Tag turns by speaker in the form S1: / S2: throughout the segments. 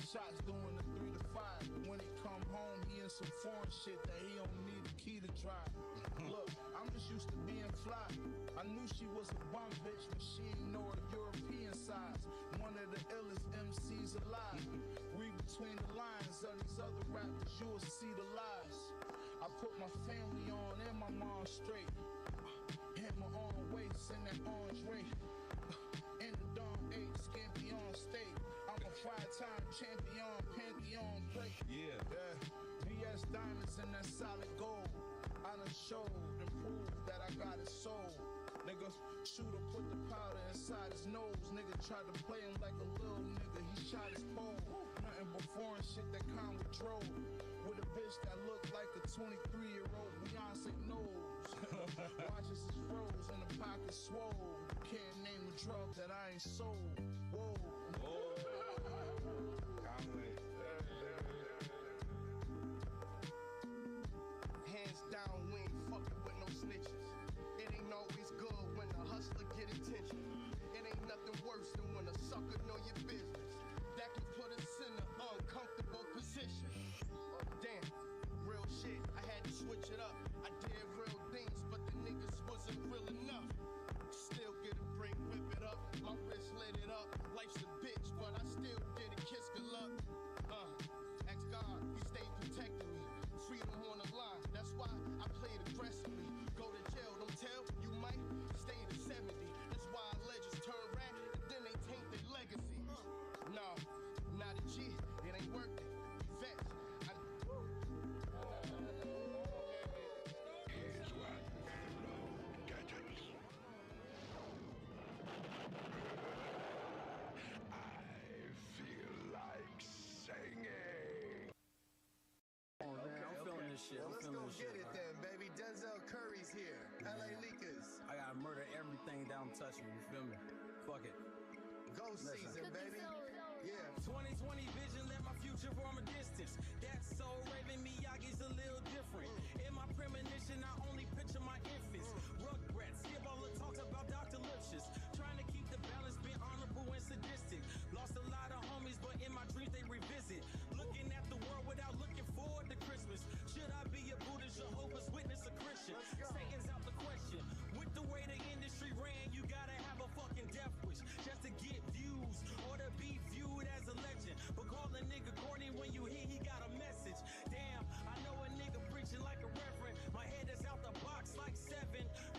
S1: shots doing the 3 to 5. But when he come home, he in some foreign shit that he don't need a key to drive. Look, I'm just used to being fly. I knew she was a bum bitch, but she ain't know her European size. One of the illest MCs alive. Read between the lines of these other rappers, you will see the lies. I put my family on and my mom straight. Hammer on waist and that orange ray. In the Dawn 8, Scampi on state. I'm a 5-time champion, Pantheon break. Yeah. VS diamonds and that solid gold. I done showed and proved that I got it sold. Nigga, shooter put the powder inside his nose. Nigga tried to play him like a little nigga. He shot his pole. Nothing but foreign shit that come with drove. With a bitch that looked like a 23-year-old Beyonce knows. Watches his froze and the pocket swole. Can't name a drug that I ain't sold. Whoa.
S2: Hands down, we ain't fucking with no snitches. It ain't always good when a hustler get attention. It ain't nothing worse than when a sucker know your business. That can put us in an uncomfortable position. Damn, real shit, I had to switch it up. I did real things, but the niggas wasn't real enough. Still get a break, whip it up. My wrist lit it up. Life's a bitch, but I still get a kiss good luck. Ask God, he stayed protecting me. Freedom on the line, that's why I played aggressively. Go to jail, don't tell, you might stay to 70. That's why legends turn rat and then they taint their legacy. No, not a G, it ain't worth it. Vets,
S3: Here's one low gadgets. I feel like singing.
S4: I'm feeling this shit.
S2: Well, let's go get it then, baby. Denzel Curry's here. LA Leakers.
S4: I gotta murder everything that don't touch me, you feel me? Fuck it.
S2: Ghost season, baby. Yeah.
S4: 2020 vision, let my future from a distance. That's so Raven Miyagi's a little different. In my premonition, I only picture my infants. Rugrats, give all the talks about Dr. Lipschitz. Trying to keep the balance, been honorable and sadistic. Lost a lot of homies, but in my dreams they revisit. Looking at the world without looking forward to Christmas. Should I be a Buddhist, Jehovah's Witness, a Christian? Satan's out the question. With the way the industry ran, you gotta have a fucking death wish just to get views or to be viewed as a legend. But call a nigga corny when you hear he got a message. Damn, I know a nigga preaching like a reverend. My head is out the box like 7.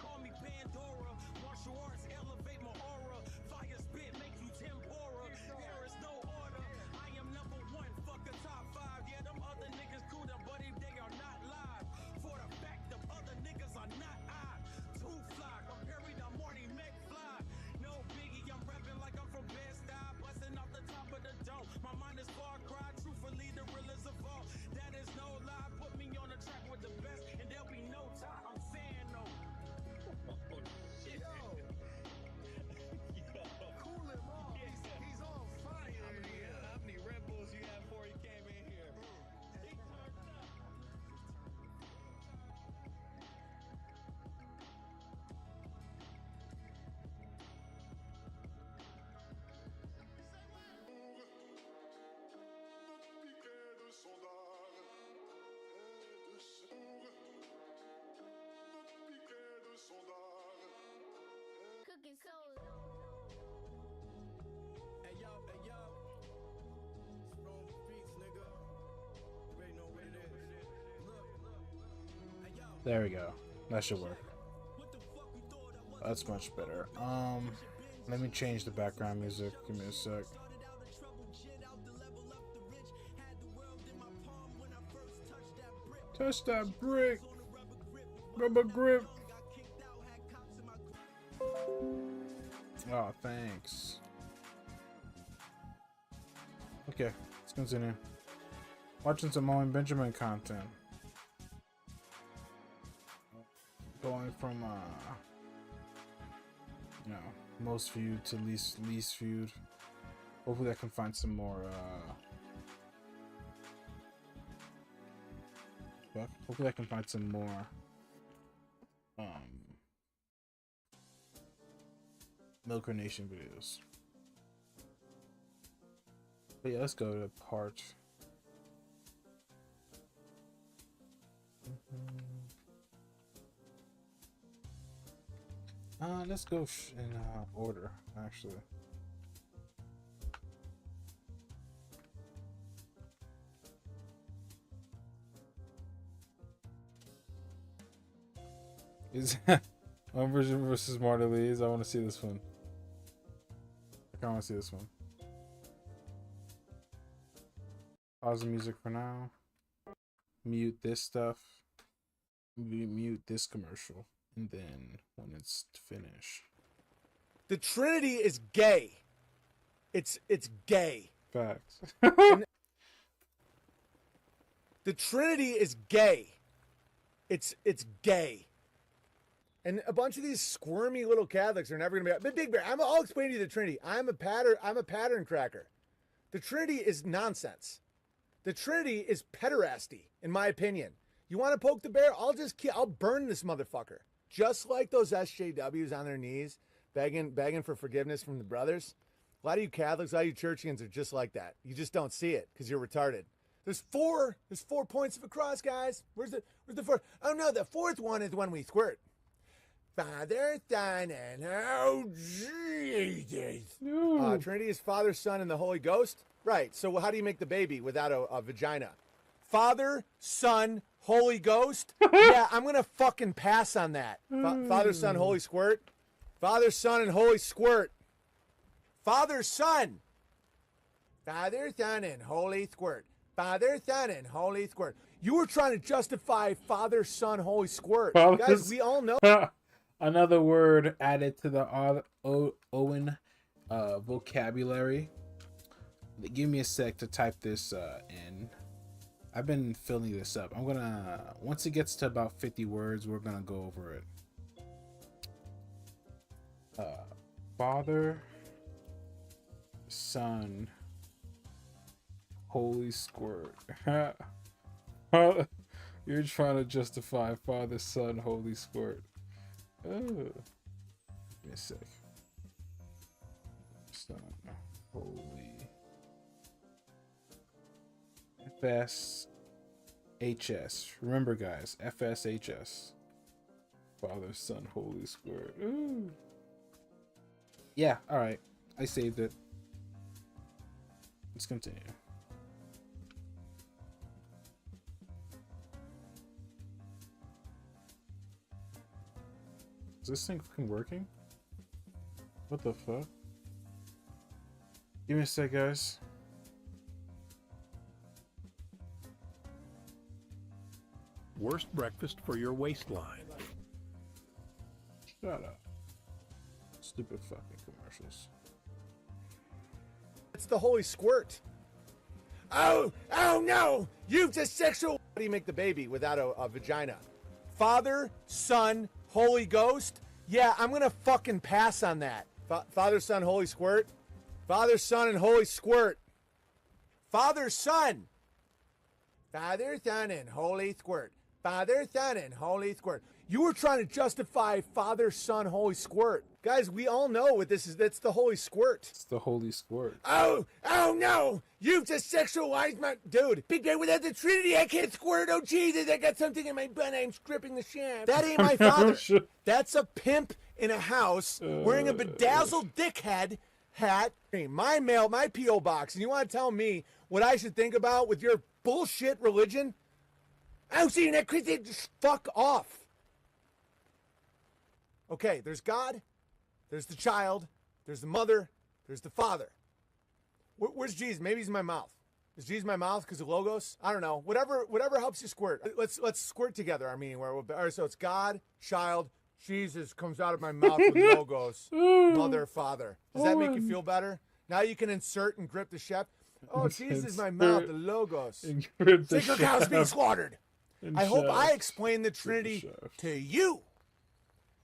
S4: Call me Pandora. Martial arts elevate my aura. Fire spit make you tempora. There is no order. I am number 1. Fuck a top 5. Yeah, them other niggas cool, but if they are not live. For the fact them other niggas are not I. Too fly. Comparing to Marty McFly. No biggie, I'm rapping like I'm from Bed-Stuy. Busting off the top of the dome. My mind is far cry. Truthfully, the real is a fall. That is no lie. Put me on the track with the best, and there'll be no time. I'm saying no. Oh, shit.
S2: Yo. Cool him off. He's on fire.
S4: How many Red Bulls you had before you came in here? He turned up.
S5: Cooking soul.
S4: Hey yo, Strong beats, nigga. You already know what it is. Look. Hey yo.
S6: There we go. That should work.
S4: What the fuck you thought I was?
S6: That's much better. Let me change the background music. Give me a sec. Touch that brick. Rubber grip. Oh, thanks. Okay, let's continue. Watching some Owen Benjamin content. Going from you know, most viewed to least viewed. Hopefully I can find some more hopefully I can find some more Milker Nation videos. But yeah, let's go to part. Let's go in order, actually. Is Owen Benjamin versus Marty Leeds? I want to see this one. I kind of want to see this one. Pause the music for now. Mute this stuff. Mute this commercial. And then when it's finished.
S7: The Trinity is gay. It's gay.
S6: Facts.
S7: The Trinity is gay. It's gay. And a bunch of these squirmy little Catholics are never gonna be. But Big Bear, I'll explain to you the Trinity. I'm a pattern cracker. The Trinity is nonsense. The Trinity is pederasty, in my opinion. You want to poke the bear? I'll burn this motherfucker. Just like those SJWs on their knees, begging for forgiveness from the brothers. A lot of you Catholics, a lot of you churchians are just like that. You just don't see it because you're retarded. There's 4 points of a cross, guys. Where's the fourth? Oh no, the fourth one is when we squirt. Father, Son, and oh Jesus. Trinity is Father, Son, and the Holy Ghost. Right. So how do you make the baby without a vagina? Father, Son, Holy Ghost. Yeah, I'm gonna fucking pass on that. Father, Son, Holy Squirt. Father, Son, and Holy Squirt. Father, Son. Father, Son, and Holy Squirt. Father, Son, and Holy Squirt. You were trying to justify Father, Son, Holy Squirt. Guys, we all know.
S6: Another word added to the Owen vocabulary. Give me a sec to type this in. I've been filling this up. I'm gonna, once it gets to about 50 words, we're gonna go over it. Father, Son, Holy Squirt. You're trying to justify Father, Son, Holy Squirt. Oh. Give me a sec. Son, Holy. FSHS. Remember, guys, FSHS. Father, Son, Holy Squirt. Ooh. Yeah, alright. I saved it. Let's continue. Is this thing fucking working? What the fuck? Give me a sec, guys.
S8: Worst breakfast for your waistline.
S6: Shut up. Stupid fucking commercials.
S7: It's the Holy Squirt. Oh no! You've just sexual. How do you make the baby without a vagina? Father, Son, Holy Ghost. Yeah, I'm gonna fucking pass on that. Father, Son, Holy Squirt. Father, Son, and Holy Squirt. Father, Son. Father, Son, and Holy Squirt. Father, Son, and Holy Squirt. You were trying to justify Father, Son, Holy Squirt. Guys, we all know what this is. That's the Holy Squirt.
S6: It's the Holy Squirt.
S7: Oh no! You've just sexualized my... Dude, Big Bear, without the Trinity, I can't squirt. Oh, Jesus, I got something in my butt. I'm stripping the shaft. That ain't my father. That's a pimp in a house wearing a bedazzled dickhead hat. My mail, my P.O. box. And you want to tell me what I should think about with your bullshit religion? Oh, see, that Christian, just fuck off. Okay, there's God, there's the child, there's the mother, there's the father. Where's Jesus? Maybe he's in my mouth. Is Jesus in my mouth because of logos? I don't know. Whatever helps you squirt. Let's squirt together. I mean, all right, so it's God, child, Jesus comes out of my mouth with logos, mother, father. Does that make you feel better? Now you can insert and grip the chef. Oh, Jesus is my mouth, the logos. Sacred cows being slaughtered. I hope I explain the Trinity to you.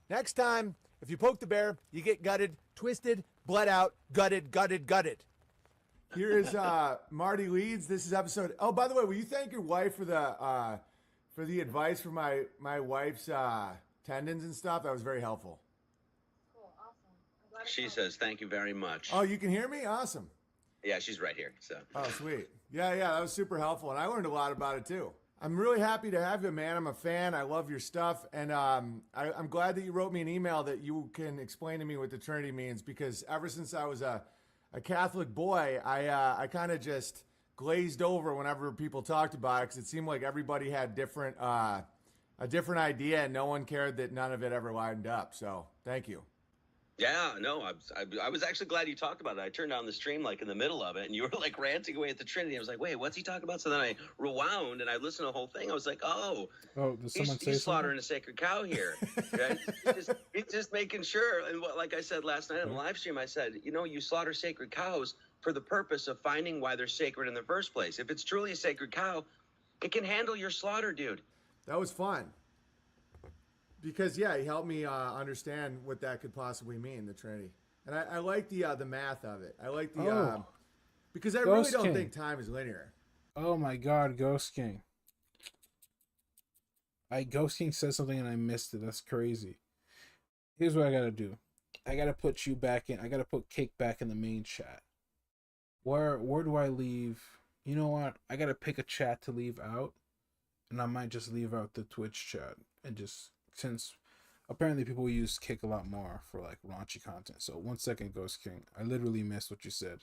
S7: Next time, if you poke the bear, you get gutted, twisted, bled out, gutted. Here is Marty Leeds. This is episode. Oh, by the way, will you thank your wife for the advice for my wife's tendons and stuff? That was very helpful.
S9: Cool, awesome. She says thank you very much.
S7: Oh, you can hear me? Awesome.
S9: Yeah, she's right here. So.
S7: Oh, sweet. Yeah, that was super helpful, and I learned a lot about it too. I'm really happy to have you, man. I'm a fan. I love your stuff, and I'm glad that you wrote me an email that you can explain to me what the Trinity means, because ever since I was a Catholic boy, I kind of just glazed over whenever people talked about it, because it seemed like everybody had a different idea, and no one cared that none of it ever lined up. So thank you.
S9: Yeah, no, I was actually glad you talked about it. I turned on the stream like in the middle of it, and you were like ranting away at the Trinity. I was like, wait, what's he talking about? So then I rewound and I listened to the whole thing. I was like,
S6: did someone say
S9: he's slaughtering
S6: something?
S9: a sacred cow here. Right? he's just making sure. And like I said last night on the live stream, I said, you slaughter sacred cows for the purpose of finding why they're sacred in the first place. If it's truly a sacred cow, it can handle your slaughter, dude.
S7: That was fun. Because, he helped me understand what that could possibly mean, the Trinity. And I like the math of it. I like the because I really don't think time is linear.
S6: Oh my God, Ghost King! Ghost King said something and I missed it. That's crazy. Here's what I gotta do. I gotta put you back in. I gotta put Cake back in the main chat. Where do I leave? You know what? I gotta pick a chat to leave out, and I might just leave out the Twitch chat and just, since apparently people use Kick a lot more for like raunchy content. So 1 second, Ghost King. I literally missed what you said.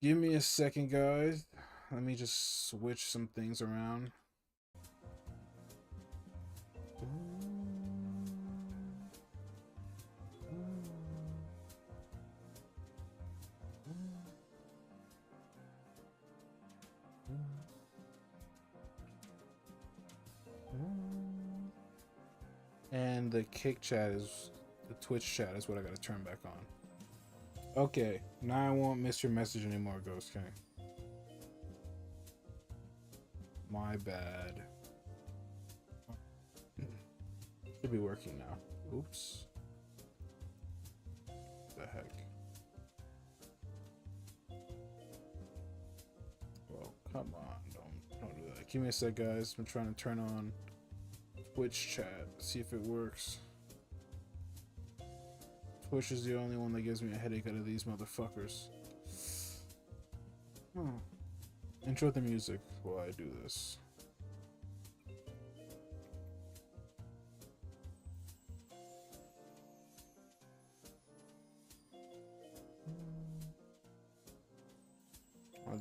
S6: Give me a second, guys. Let me just switch some things around. And the Kick chat is, the Twitch chat is what I gotta turn back on. Okay, now I won't miss your message anymore, Ghost King. My bad. Should be working now. Oops. The heck. Well, come on, don't do that. Give me a sec, guys. I'm trying to turn on Twitch chat, see if it works. Twitch is the only one that gives me a headache out of these motherfuckers. Enjoy the music while I do this.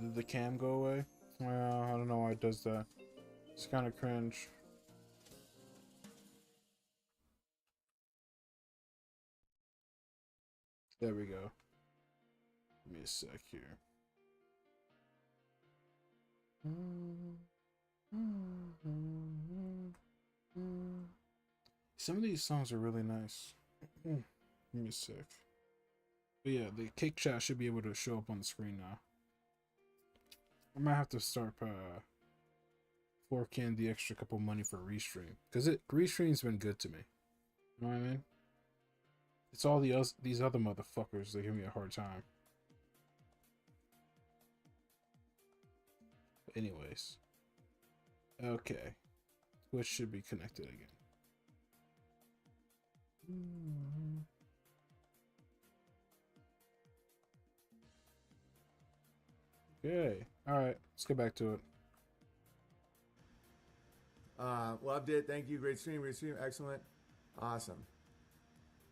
S6: Did the cam go away? Well, I don't know why it does that. It's kind of cringe. There we go. Give me a sec here. Some of these songs are really nice. Give me a sec. But yeah, the Kick chat should be able to show up on the screen now. I might have to start forking the extra couple money for Restream, because Restream's been good to me. You know what I mean? It's all these other motherfuckers that give me a hard time. But anyways. Okay. Twitch should be connected again. Okay. Alright. Let's get back to it.
S7: Loved it. Thank you. Great stream. Excellent. Awesome.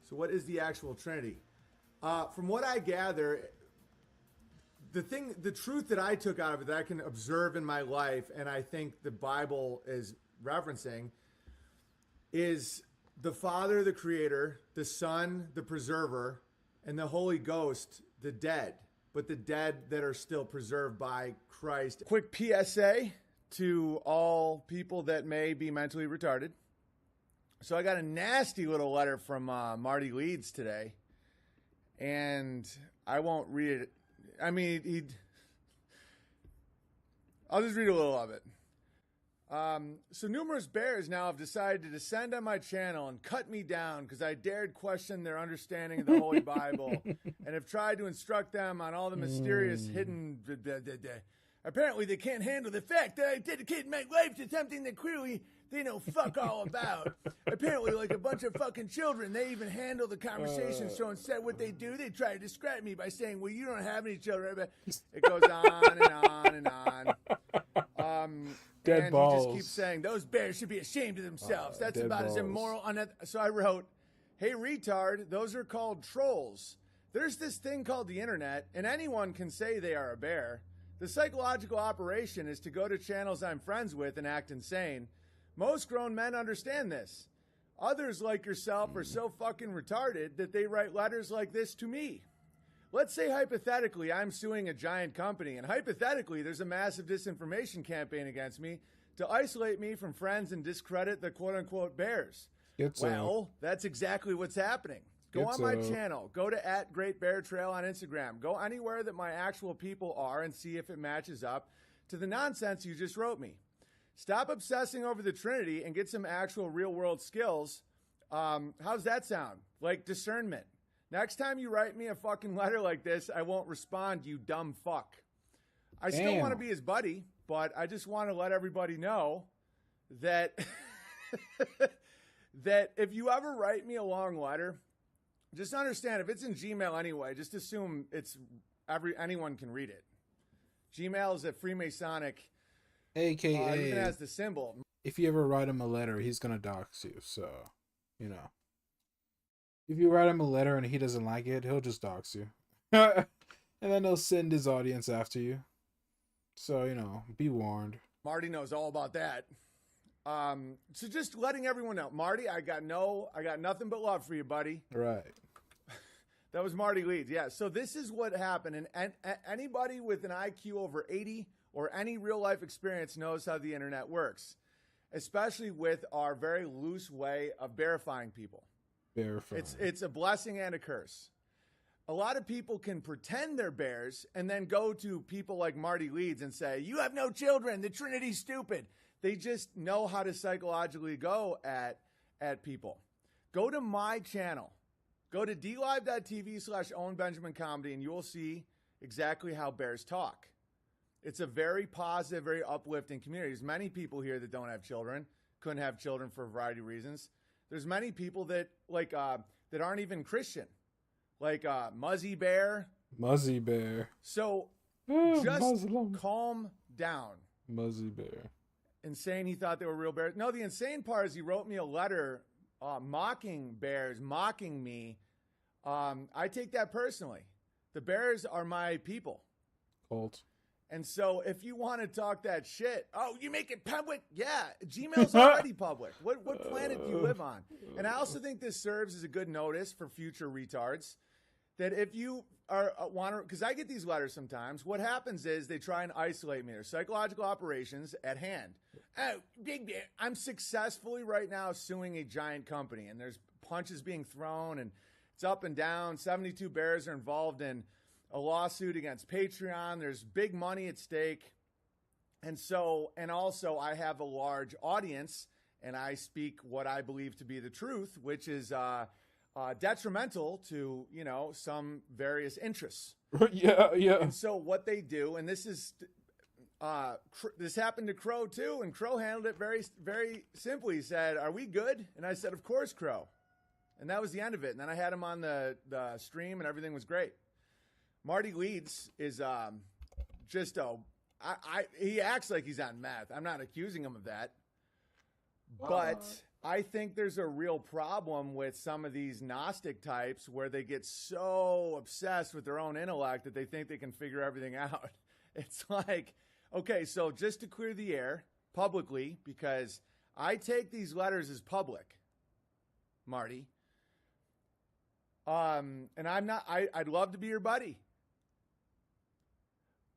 S7: So what is the actual Trinity? From what I gather, the truth that I took out of it, that I can observe in my life, and I think the Bible is referencing, is the Father, the Creator, the Son, the Preserver, and the Holy Ghost, the dead, but the dead that are still preserved by Christ. Quick PSA to all people that may be mentally retarded. So I got a nasty little letter from Marty Leeds today, and I won't read it. I mean, I'll just read a little of it. So numerous bears now have decided to descend on my channel and cut me down because I dared question their understanding of the Holy Bible and have tried to instruct them on all the mysterious hidden Apparently, they can't handle the fact that I dedicated my life to something that clearly they know fuck all about. Apparently, like a bunch of fucking children, they even handle the conversation. So instead, what they do, they try to describe me by saying, well, you don't have any children. It goes on and on and on.
S6: Dead
S7: and
S6: balls.
S7: he just keeps saying, those bears should be ashamed of themselves. That's
S6: dead
S7: about as
S6: balls.
S7: immoral. So I wrote, hey, retard, those are called trolls. There's this thing called the internet, and anyone can say they are a bear. The psychological operation is to go to channels I'm friends with and act insane. Most grown men understand this. Others like yourself are so fucking retarded that they write letters like this to me. Let's say hypothetically I'm suing a giant company, and hypothetically there's a massive disinformation campaign against me to isolate me from friends and discredit the quote-unquote bears. Well, that's exactly what's happening. Go on my channel. Go to @GreatBearTrail on Instagram. Go anywhere that my actual people are and see if it matches up to the nonsense you just wrote me. Stop obsessing over the Trinity and get some actual real-world skills. How's that sound? Like discernment. Next time you write me a fucking letter like this, I won't respond, you dumb fuck. I still want to be his buddy, but I just want to let everybody know that that if you ever write me a long letter, just understand if it's in Gmail anyway, just assume anyone can read it. Gmail is a Freemasonic,
S6: AKA,
S7: even has the symbol.
S6: If you ever write him a letter, he's gonna dox you. So, you know, if you write him a letter and he doesn't like it, he'll just dox you, and then he'll send his audience after you. So, you know, be warned.
S7: Marty knows all about that. So just letting everyone know, Marty, I got nothing but love for you, buddy.
S6: Right.
S7: That was Marty Leeds. Yeah. So this is what happened. And anybody with an IQ over 80 or any real life experience knows how the internet works, especially with our very loose way of verifying people. It's a blessing and a curse. A lot of people can pretend they're bears and then go to people like Marty Leeds and say, you have no children. The Trinity's stupid. They just know how to psychologically go at people. Go to my channel. Go to dlive.tv/Owen Benjamin Comedy, and you will see exactly how bears talk. It's a very positive, very uplifting community. There's many people here that don't have children, couldn't have children for a variety of reasons. There's many people that that aren't even Christian, like Muzzy Bear.
S6: Muzzy Bear.
S7: So just calm down.
S6: Muzzy Bear.
S7: Insane, he thought they were real bears. No, the insane part is he wrote me a letter mocking bears, mocking me. I take that personally. The bears are my people.
S6: Cult.
S7: And so if you want to talk that shit, oh, you make it public? Yeah, Gmail's already public. What planet do you live on? And I also think this serves as a good notice for future retards that if you are because I get these letters sometimes, what happens is they try and isolate me. There's psychological operations at hand. Oh, big bear. I'm successfully right now suing a giant company, and there's punches being thrown, and it's up and down. 72 bears are involved in a lawsuit against Patreon. There's big money at stake. And also I have a large audience, and I speak what I believe to be the truth, which is detrimental to, some various interests.
S6: Yeah.
S7: And so what they do, and this happened to Crow too, and Crow handled it very, very simply. He said, "Are we good?" And I said, "Of course, Crow." And that was the end of it. And then I had him on the stream, and everything was great. Marty Leeds is he acts like he's on meth. I'm not accusing him of that. But I think there's a real problem with some of these Gnostic types where they get so obsessed with their own intellect that they think they can figure everything out. It's like, okay, so just to clear the air publicly, because I take these letters as public, Marty. And I'd love to be your buddy.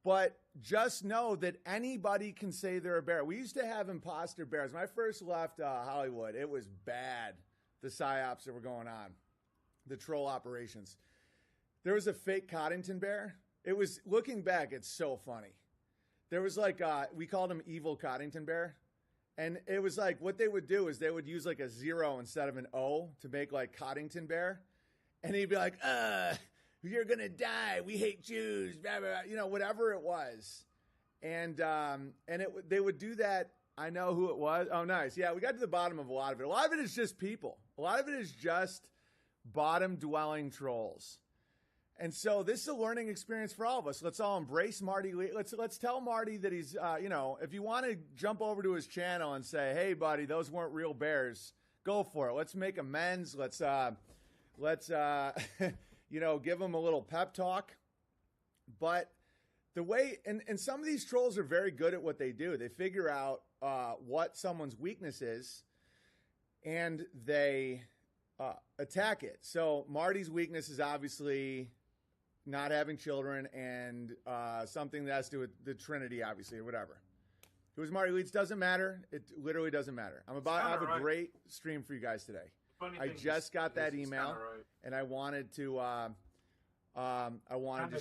S7: But just know that anybody can say they're a bear. We used to have imposter bears. When I first left Hollywood, it was bad, the psyops that were going on, the troll operations. There was a fake Coddington bear. It was, looking back, it's so funny. There was we called him Evil Coddington Bear. And it was like, what they would do is they would use like a 0 instead of an O to make like Coddington Bear. And he'd be like, you're going to die. We hate Jews, blah, blah, blah, whatever it was. they would do that. I know who it was. Oh, nice. Yeah, we got to the bottom of a lot of it. A lot of it is just people. A lot of it is just bottom-dwelling trolls. And so this is a learning experience for all of us. Let's all embrace Marty Leeds. Let's tell Marty that he's, if you want to jump over to his channel and say, hey, buddy, those weren't real bears, go for it. Let's make amends. Let's give him a little pep talk. But the way, and some of these trolls are very good at what they do. They figure out what someone's weakness is, and they attack it. So Marty's weakness is obviously not having children, and something that has to do with the Trinity, obviously, or whatever. Who's Marty Leeds? Doesn't matter. It literally doesn't matter. I have a great stream for you guys today. I just got that email, and I wanted to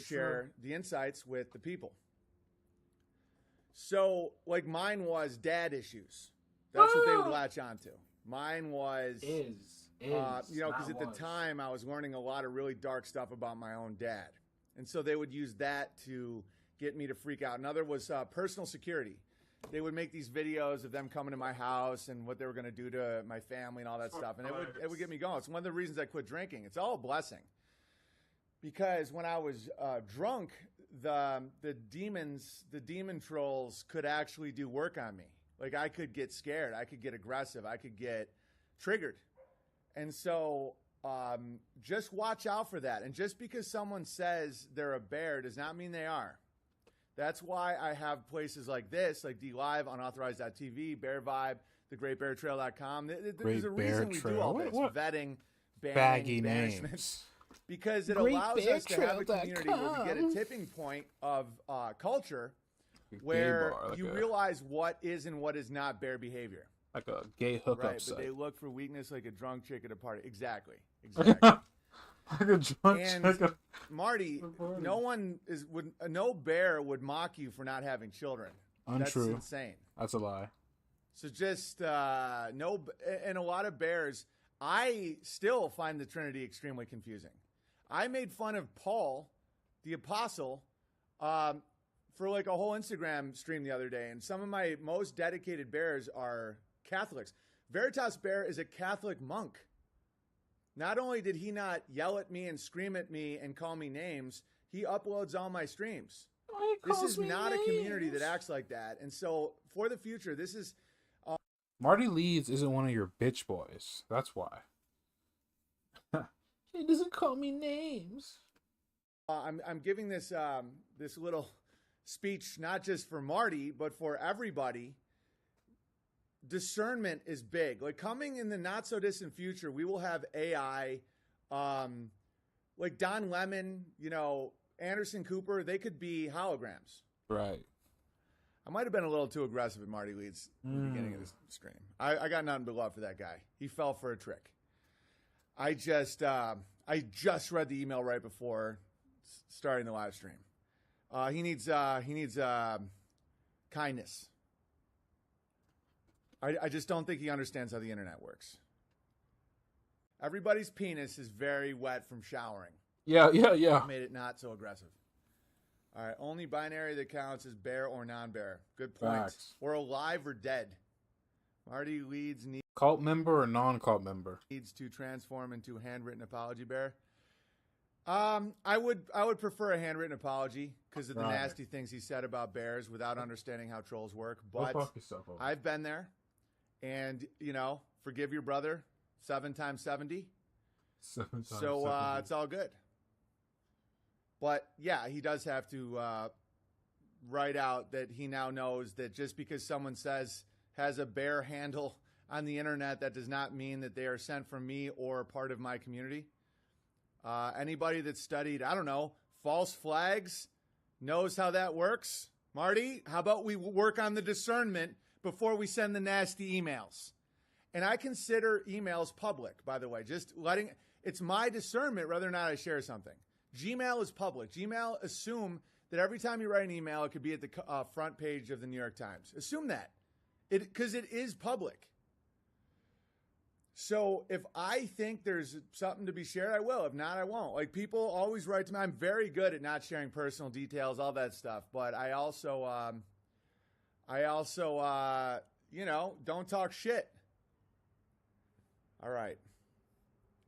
S7: share the insights with the people. So, like, mine was dad issues. That's what they would latch onto. Mine was because at the time I was learning a lot of really dark stuff about my own dad, and so they would use that to get me to freak out. Another was personal security. They would make these videos of them coming to my house and what they were going to do to my family and all that stuff, and it would get me going. It's one of the reasons I quit drinking. It's all a blessing, because when I was drunk, the demon trolls could actually do work on me. Like, I could get scared, I could get aggressive, I could get triggered. And so just watch out for that. And just because someone says they're a bear does not mean they are. That's why I have places like this, like DLive, unauthorized.tv, Bear Vibe, thegreatbeartrail.com. There's a reason we do all this. Vetting, banning,
S6: baggy
S7: banishment.
S6: names.
S7: Because it allows us to have a community where we get a tipping point of culture where you realize what is and what is not bear behavior.
S6: Like a gay hookup
S7: right,
S6: site.
S7: But they look for weakness like a drunk chick at a party. Exactly.
S6: Like a drunk chick.
S7: Marty, no bear would mock you for not having children.
S6: Untrue.
S7: That's insane.
S6: That's a lie.
S7: So just and a lot of bears, I still find the Trinity extremely confusing. I made fun of Paul, the apostle, for like a whole Instagram stream the other day, and some of my most dedicated bears are Catholics. Veritas Bear is a Catholic monk. Not only did he not yell at me and scream at me and call me names, he uploads all my streams. This is not a community that acts like that. And so for the future, this is...
S6: Marty Leeds isn't one of your bitch boys. That's why. He doesn't call me names.
S7: I'm giving this this little speech not just for Marty, but for everybody. Discernment is big. Like, coming in the not so distant future, we will have AI, like Don Lemon, Anderson Cooper. They could be holograms.
S6: Right.
S7: I might have been a little too aggressive at Marty Leeds at the beginning of this stream. I got nothing but love for that guy. He fell for a trick. I just read the email right before starting the live stream. He needs kindness. I just don't think he understands how the internet works. Everybody's penis is very wet from showering.
S6: Yeah.
S7: Made it not so aggressive. All right, only binary that counts is bear or non-bear. Good point.
S6: Facts.
S7: Or alive or dead. Marty Leeds
S6: cult member or non-cult member?
S7: Needs to transform into handwritten apology bear. I would prefer a handwritten apology because of the nasty things he said about bears without understanding how trolls work. But I've been there, and forgive your brother 7 times 70.
S6: 7 times
S7: so
S6: 70.
S7: it's all good. But yeah, he does have to write out that he now knows that just because someone has a bear handle on the internet, that does not mean that they are sent from me or part of my community. Anybody that studied, I don't know, false flags knows how that works. Marty, how about we work on the discernment before we send the nasty emails? And I consider emails public, by the way. It's my discernment whether or not I share something. Gmail is public. Gmail, assume that every time you write an email, it could be at the front page of the New York Times. Assume that. Because it is public. So if I think there's something to be shared, I will. If not, I won't. Like, people always write to me. I'm very good at not sharing personal details, all that stuff. But I also, don't talk shit. All right.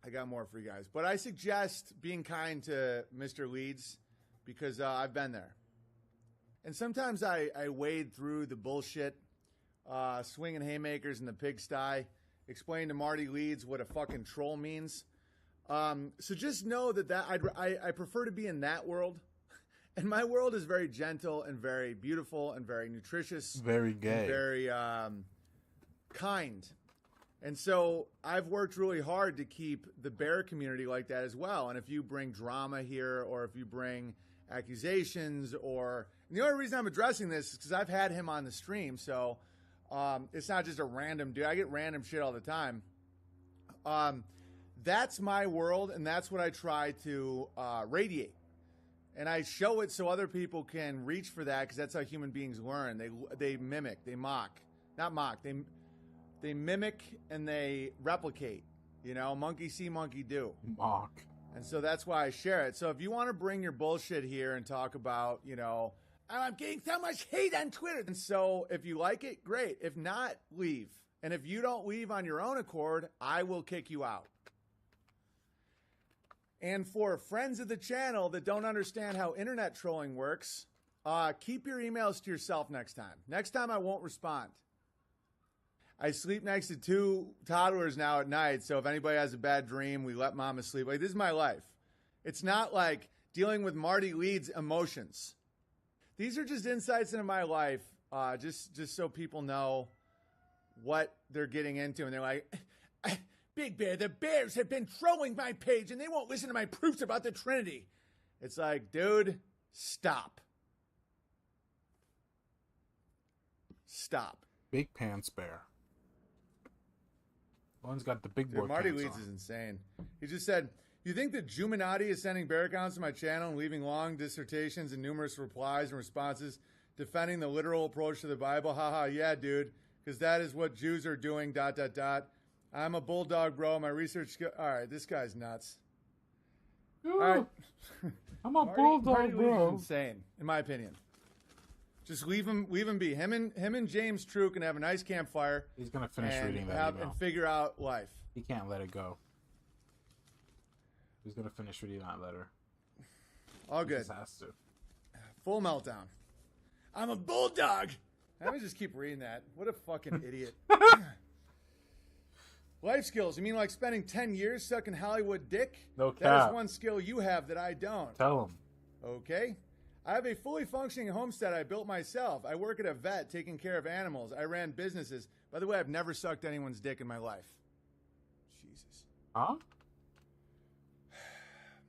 S7: I got more for you guys. But I suggest being kind to Mr. Leeds because I've been there. And sometimes I wade through the bullshit, swinging haymakers in the pigsty, explain to Marty Leeds what a fucking troll means. So just know that I prefer to be in that world. And my world is very gentle and very beautiful and very nutritious.
S6: Very gay.
S7: And very kind. And so I've worked really hard to keep the bear community like that as well. And if you bring drama here or if you bring accusations and the only reason I'm addressing this is because I've had him on the stream. So it's not just a random dude. I get random shit all the time. That's my world, and that's what I try to radiate. And I show it so other people can reach for that because that's how human beings learn. They mimic, they mock. Not mock, they mimic and they replicate. You know, monkey see, monkey do.
S6: Mock.
S7: And so that's why I share it. So if you want to bring your bullshit here and talk about, I'm getting so much hate on Twitter. And so if you like it, great. If not, leave. And if you don't leave on your own accord, I will kick you out. And for friends of the channel that don't understand how internet trolling works, keep your emails to yourself next time. Next time I won't respond. I sleep next to 2 toddlers now at night, so if anybody has a bad dream, we let mama sleep. Like, this is my life. It's not like dealing with Marty Leeds' emotions. These are just insights into my life, just so people know what they're getting into. And they're like, Big Bear, the Bears have been trolling my page, and they won't listen to my proofs about the Trinity. It's like, dude, stop. Stop.
S6: Big Pants Bear. One's got the big boy.
S7: Dude, Marty
S6: pants
S7: Leeds
S6: on.
S7: is insane. He just said, you think the Juminati is sending bear accounts to my channel and leaving long dissertations and numerous replies and responses defending the literal approach to the Bible? Haha, yeah, dude, because that is what Jews are doing, ... I'm a bulldog, bro. My research skill... All right, this guy's nuts.
S6: Ooh,
S7: All right.
S6: I'm a bulldog,
S7: Marty
S6: bro.
S7: Leeds is insane, in my opinion. Just leave him be. Him and James True can have a nice campfire.
S6: He's going to finish reading that email.
S7: And figure out life.
S6: He can't let it go. He's going to finish reading that letter.
S7: All good.
S6: He just has to.
S7: Full meltdown. I'm a bulldog. Let me just keep reading that. What a fucking idiot. Life skills. You mean like spending 10 years sucking Hollywood dick?
S6: No cap.
S7: That is one skill you have that I don't.
S6: Tell him.
S7: Okay. I have a fully functioning homestead I built myself. I work at a vet taking care of animals. I ran businesses. By the way, I've never sucked anyone's dick in my life. Jesus.
S6: Huh?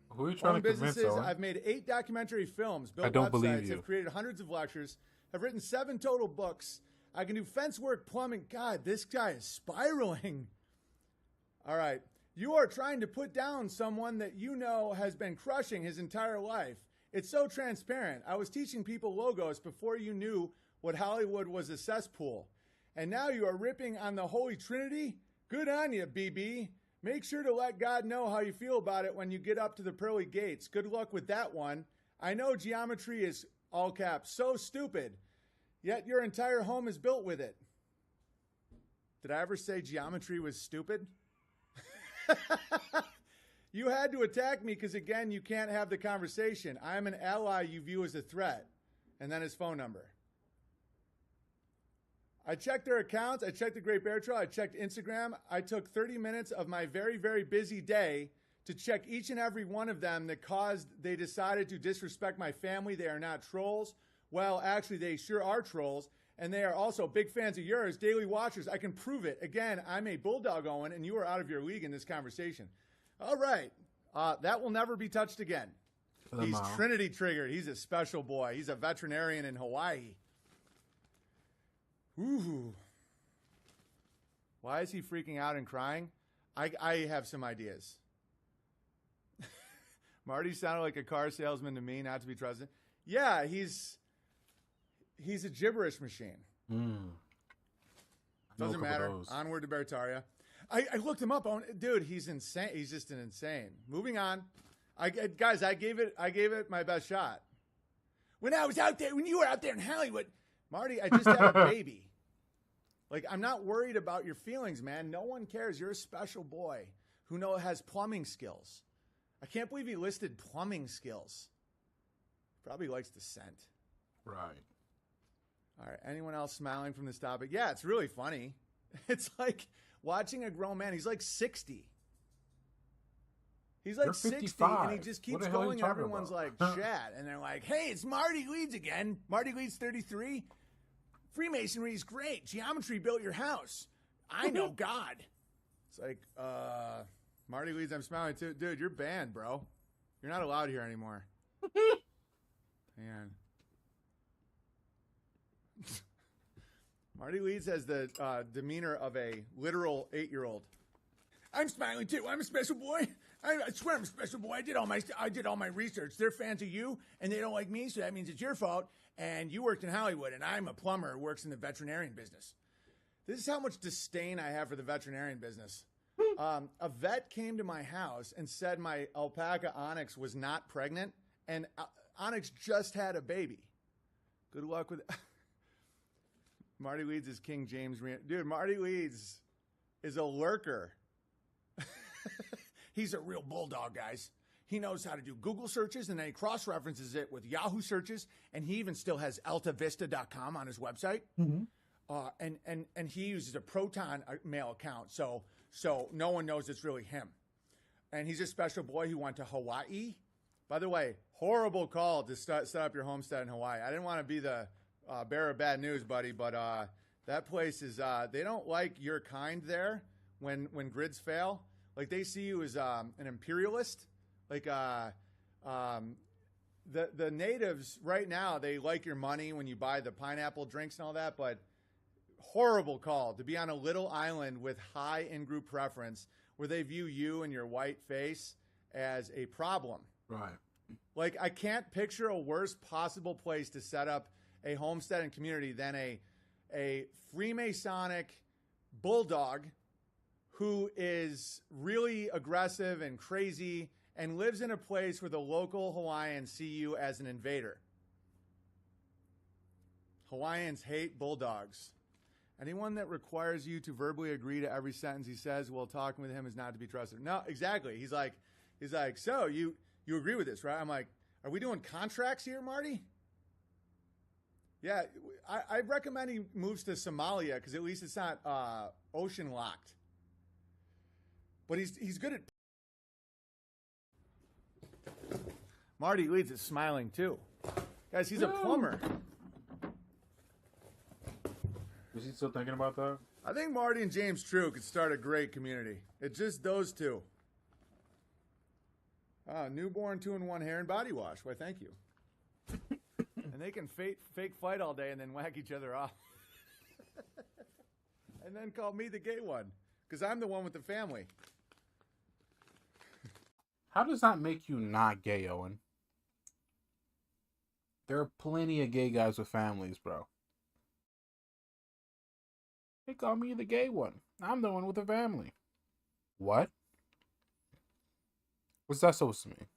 S6: Who are you trying to convince, Owen?
S7: I've made 8 documentary films, built
S6: I don't
S7: websites,
S6: believe you.
S7: I've created hundreds of lectures, I've written 7 total books. I can do fence work, plumbing. God, this guy is spiraling. All right. You are trying to put down someone that you know has been crushing his entire life. It's so transparent. I was teaching people logos before you knew what Hollywood was a cesspool. And now you are ripping on the Holy Trinity? Good on you, BB. Make sure to let God know how you feel about it when you get up to the pearly gates. Good luck with that one. I know geometry is, all caps, so stupid, yet your entire home is built with it. Did I ever say geometry was stupid? You had to attack me because, again, you can't have the conversation. I am an ally you view as a threat. And then his phone number. I checked their accounts. I checked the Great Bear Trail. I checked Instagram. I took 30 minutes of my very, very busy day to check each and every one of them that they decided to disrespect my family. They are not trolls. Well, actually, they sure are trolls. And they are also big fans of yours, daily watchers. I can prove it. Again, I'm a bulldog, Owen, and you are out of your league in this conversation. All right. That will never be touched again. He's Trinity triggered. He's a special boy. He's a veterinarian in Hawaii. Ooh. Why is he freaking out and crying? I have some ideas. Marty sounded like a car salesman to me, not to be trusted. Yeah, he's a gibberish machine. Doesn't matter. Onward to Bertaria. I looked him up. Dude, he's insane. He's just an insane. Moving on. I gave it my best shot. When you were out there in Hollywood, Marty, I just had a baby. Like, I'm not worried about your feelings, man. No one cares. You're a special boy who has plumbing skills. I can't believe he listed plumbing skills. Probably likes the scent.
S6: Right.
S7: All right. Anyone else smiling from this topic? Yeah, it's really funny. It's like watching a grown man. He's like 60. He's like 60, and he just keeps going, and everyone's like, chat. And they're like, hey, it's Marty Leeds again. Marty Leeds 33. Freemasonry is great. Geometry built your house. I know God. It's like, Marty Leeds, I'm smiling too. Dude, you're banned, bro. You're not allowed here anymore. Man. Marty Leeds has the demeanor of a literal 8-year-old. I'm smiling too. I'm a special boy. I swear I'm a special boy. I did all my research. They're fans of you, and they don't like me, so that means it's your fault. And you worked in Hollywood, and I'm a plumber who works in the veterinarian business. This is how much disdain I have for the veterinarian business. A vet came to my house and said my alpaca Onyx was not pregnant, and Onyx just had a baby. Good luck with it. Marty Leeds is King James. Dude, Marty Leeds is a lurker. He's a real bulldog, guys. He knows how to do Google searches, and then he cross-references it with Yahoo searches, and he even still has altavista.com on his website. Mm-hmm. And he uses a Proton mail account, so no one knows it's really him. And he's a special boy who went to Hawaii. By the way, horrible call to set up your homestead in Hawaii. I didn't want to be the bearer of bad news, buddy, but that place is, they don't like your kind there when grids fail. Like, they see you as an imperialist. Like, the natives right now, they like your money when you buy the pineapple drinks and all that, but horrible call to be on a little island with high in-group preference where they view you and your white face as a problem.
S6: Right.
S7: Like, I can't picture a worse possible place to set up a homestead and community than a Freemasonic bulldog who is really aggressive and crazy and lives in a place where the local Hawaiians see you as an invader. Hawaiians hate bulldogs. Anyone that requires you to verbally agree to every sentence he says while talking with him is not to be trusted. No, exactly. He's like, so you agree with this, right? I'm like, are we doing contracts here, Marty? Yeah, I recommend he moves to Somalia because at least it's not ocean locked. But he's good at. Marty Leeds is smiling too, guys. He's a plumber.
S6: Is he still thinking about that?
S7: I think Marty and James True could start a great community. It's just those two. Newborn 2-in-1 hair and body wash. Why, thank you. And they can fake fight all day and then whack each other off. And then call me the gay one because I'm the one with the family.
S6: How does that make you not gay, Owen? There are plenty of gay guys with families, bro. They call me the gay one. I'm the one with a family. What? What's that supposed to mean?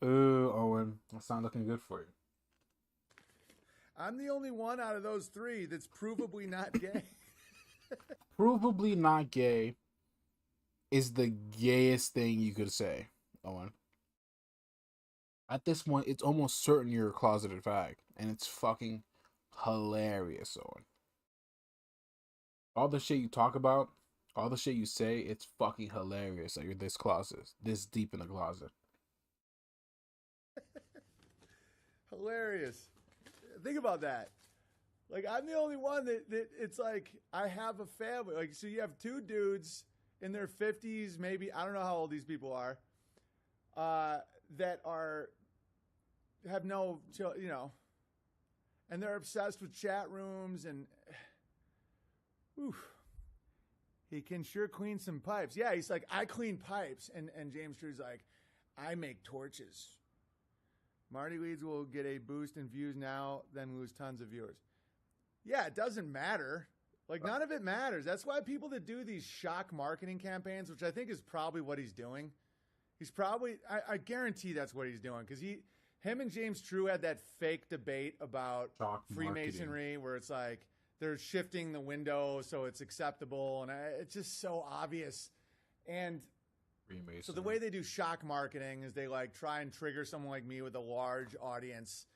S6: Ooh, Owen, that's not looking good for you.
S7: I'm the only one out of those three that's provably not gay.
S6: Provably not gay is the gayest thing you could say, Owen. At this point, it's almost certain you're a closeted fag, and it's fucking hilarious, Owen. All the shit you talk about, all the shit you say, it's fucking hilarious that you're this deep in the closet.
S7: Hilarious. Think about that. Like, I'm the only one that it's like, I have a family. Like, so you have two dudes in their 50s, maybe, I don't know how old these people are, that have no, and they're obsessed with chat rooms and, he can sure clean some pipes. Yeah, he's like, I clean pipes. And James True's like, I make torches. Marty Leeds will get a boost in views now, then lose tons of viewers. Yeah, it doesn't matter. Like, none of it matters. That's why people that do these shock marketing campaigns, which I think is probably what he's doing. He's probably, I guarantee that's what he's doing. Because him and James True had that fake debate about
S6: Shock
S7: Freemasonry where it's like they're shifting the window so it's acceptable. And it's just so obvious. And so the way they do shock marketing is they like try and trigger someone like me with a large audience.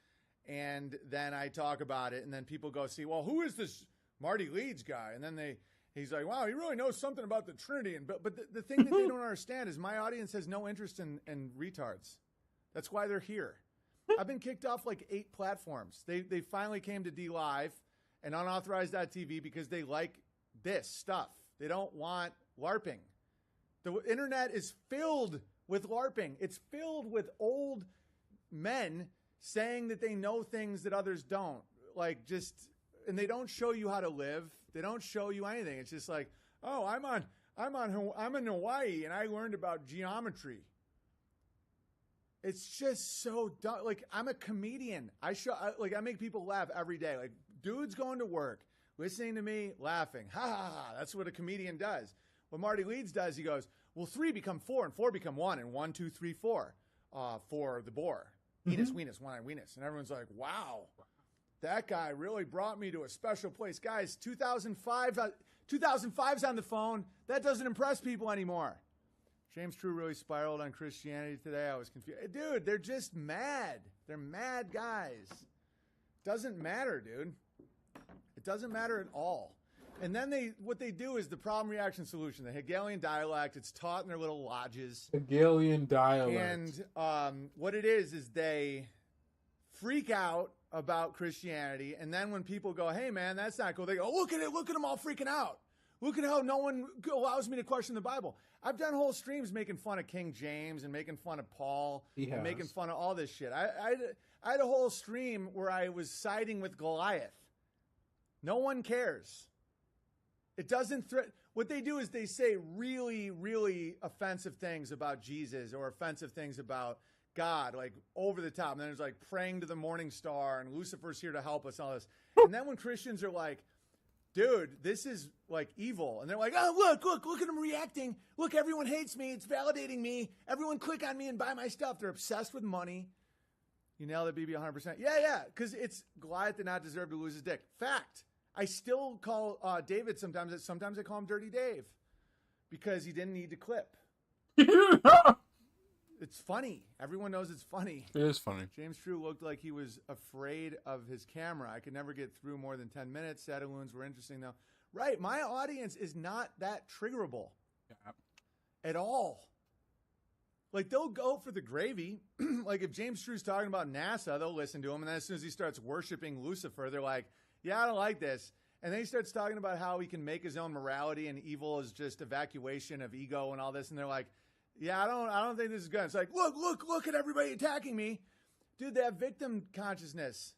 S7: And then I talk about it. And then people go see, well, who is this Marty Leeds guy? And then he's like, wow, he really knows something about the Trinity. And but the thing that they don't understand is my audience has no interest in retards. That's why they're here. I've been kicked off like 8 platforms. They finally came to DLive and unauthorized.tv because they like this stuff. They don't want LARPing. The internet is filled with LARPing. It's filled with old men saying that they know things that others don't. Like and they don't show you how to live. They don't show you anything. It's just like, oh, I'm in Hawaii and I learned about geometry. It's just so dumb. Like, I'm a comedian. I make people laugh every day. Like, dudes going to work, listening to me, laughing. Ha ha ha. That's what a comedian does. What Marty Leeds does, he goes, well, 3 become 4 and 4 become 1 and 1, 2, 3, 4 for the boar. Enos, weenus, one-eye, weenus. And everyone's like, wow, that guy really brought me to a special place. Guys, 2005's on the phone. That doesn't impress people anymore. James True really spiraled on Christianity today. I was confused. Dude, they're just mad. They're mad guys. Doesn't matter, dude. It doesn't matter at all. And then what they do is the problem, reaction, solution. The Hegelian dialect. It's taught in their little lodges.
S6: Hegelian dialect.
S7: And what it is they freak out about Christianity. And then when people go, hey, man, that's not cool. They go, look at it. Look at them all freaking out. Look at how no one allows me to question the Bible. I've done whole streams making fun of King James and making fun of Paul and making fun of all this shit. I had a whole stream where I was siding with Goliath. No one cares. It doesn't what they do is they say really, really offensive things about Jesus or offensive things about God, like over the top. And then there's like praying to the morning star and Lucifer's here to help us and all this. And then when Christians are like, dude, this is like evil. And they're like, oh, look at them reacting. Look, everyone hates me. It's validating me. Everyone click on me and buy my stuff. They're obsessed with money. You nailed it, BB, 100%. Yeah, because it's Goliath did not deserve to lose his dick. Fact. I still call David sometimes I call him Dirty Dave because he didn't need to clip. It's funny. Everyone knows it's funny.
S6: It is funny.
S7: James True looked like he was afraid of his camera. I could never get through more than 10 minutes. Sadaloons were interesting, though. Right. My audience is not that triggerable at all. Like, they'll go for the gravy. Like, if James True's talking about NASA, they'll listen to him. And then as soon as he starts worshiping Lucifer, they're like, yeah, I don't like this. And then he starts talking about how he can make his own morality and evil is just evacuation of ego and all this. And they're like, yeah, I don't think this is good. It's like, look at everybody attacking me. Dude, they have victim consciousness.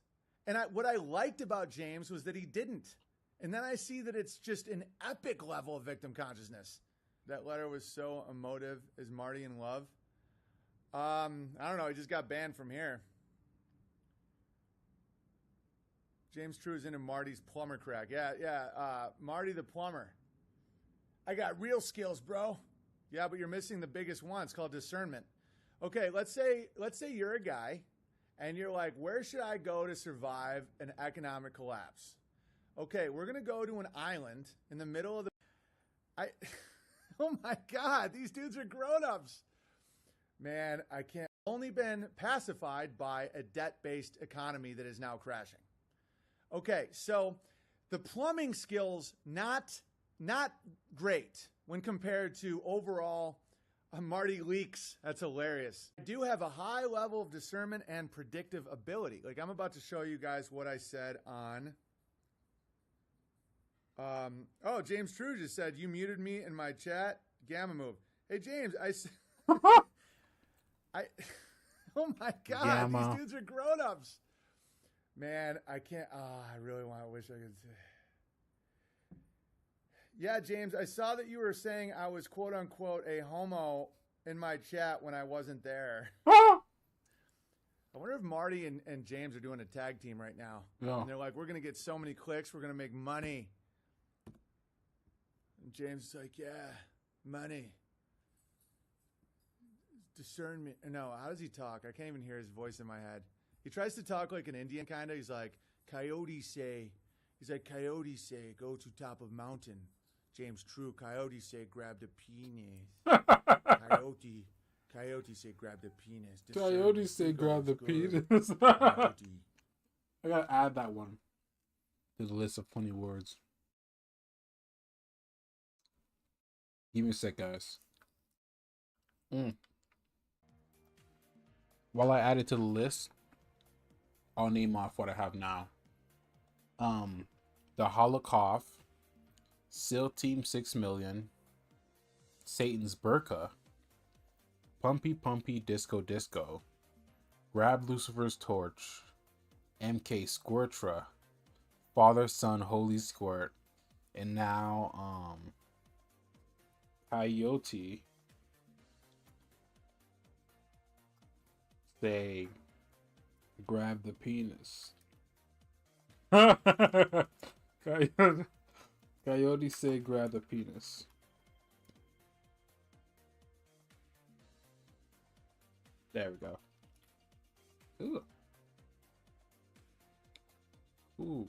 S7: And what I liked about James was that he didn't. And then I see that it's just an epic level of victim consciousness. That letter was so emotive. Is Marty in love? I don't know. He just got banned from here. James True is into Marty's plumber crack. Yeah. Marty the plumber. I got real skills, bro. Yeah, but you're missing the biggest one. It's called discernment. Okay, let's say you're a guy and you're like, where should I go to survive an economic collapse? Okay, we're going to go to an island in the middle of the... Oh my God, these dudes are grown-ups. Man, I can't... Only been pacified by a debt-based economy that is now crashing. Okay, so the plumbing skills, not great when compared to overall Marty Leaks. That's hilarious. I do have a high level of discernment and predictive ability. Like, I'm about to show you guys what I said on... James True just said, you muted me in my chat. Gamma move. Hey, James, oh my God, Gamma. These dudes are grown-ups. Man, I can't, I really wish I could say. Yeah, James, I saw that you were saying I was quote unquote a homo in my chat when I wasn't there. I wonder if Marty and James are doing a tag team right now.
S6: Yeah.
S7: And they're like, we're going to get so many clicks, we're going to make money. And James is like, yeah, money. Discernment. No, how does he talk? I can't even hear his voice in my head. He tries to talk like an Indian kind of. He's like, coyotes say, go to top of mountain. James, true. Coyotes say, grab the penis. Coyote say, grab the penis.
S6: Coyote say, grab the penis.
S7: Coyote.
S6: I gotta add that one to the list of funny words. Give me a sec, guys. While I add it to the list, I'll name off what I have now. The Holocaust, SEAL Team 6 Million, Satan's Burqa, Pumpy Pumpy Disco Disco, Grab Lucifer's Torch, MK Squirtra, Father Son Holy Squirt, and now Coyote say grab the penis. Coyote say grab the penis. There we go. Ooh. Ooh.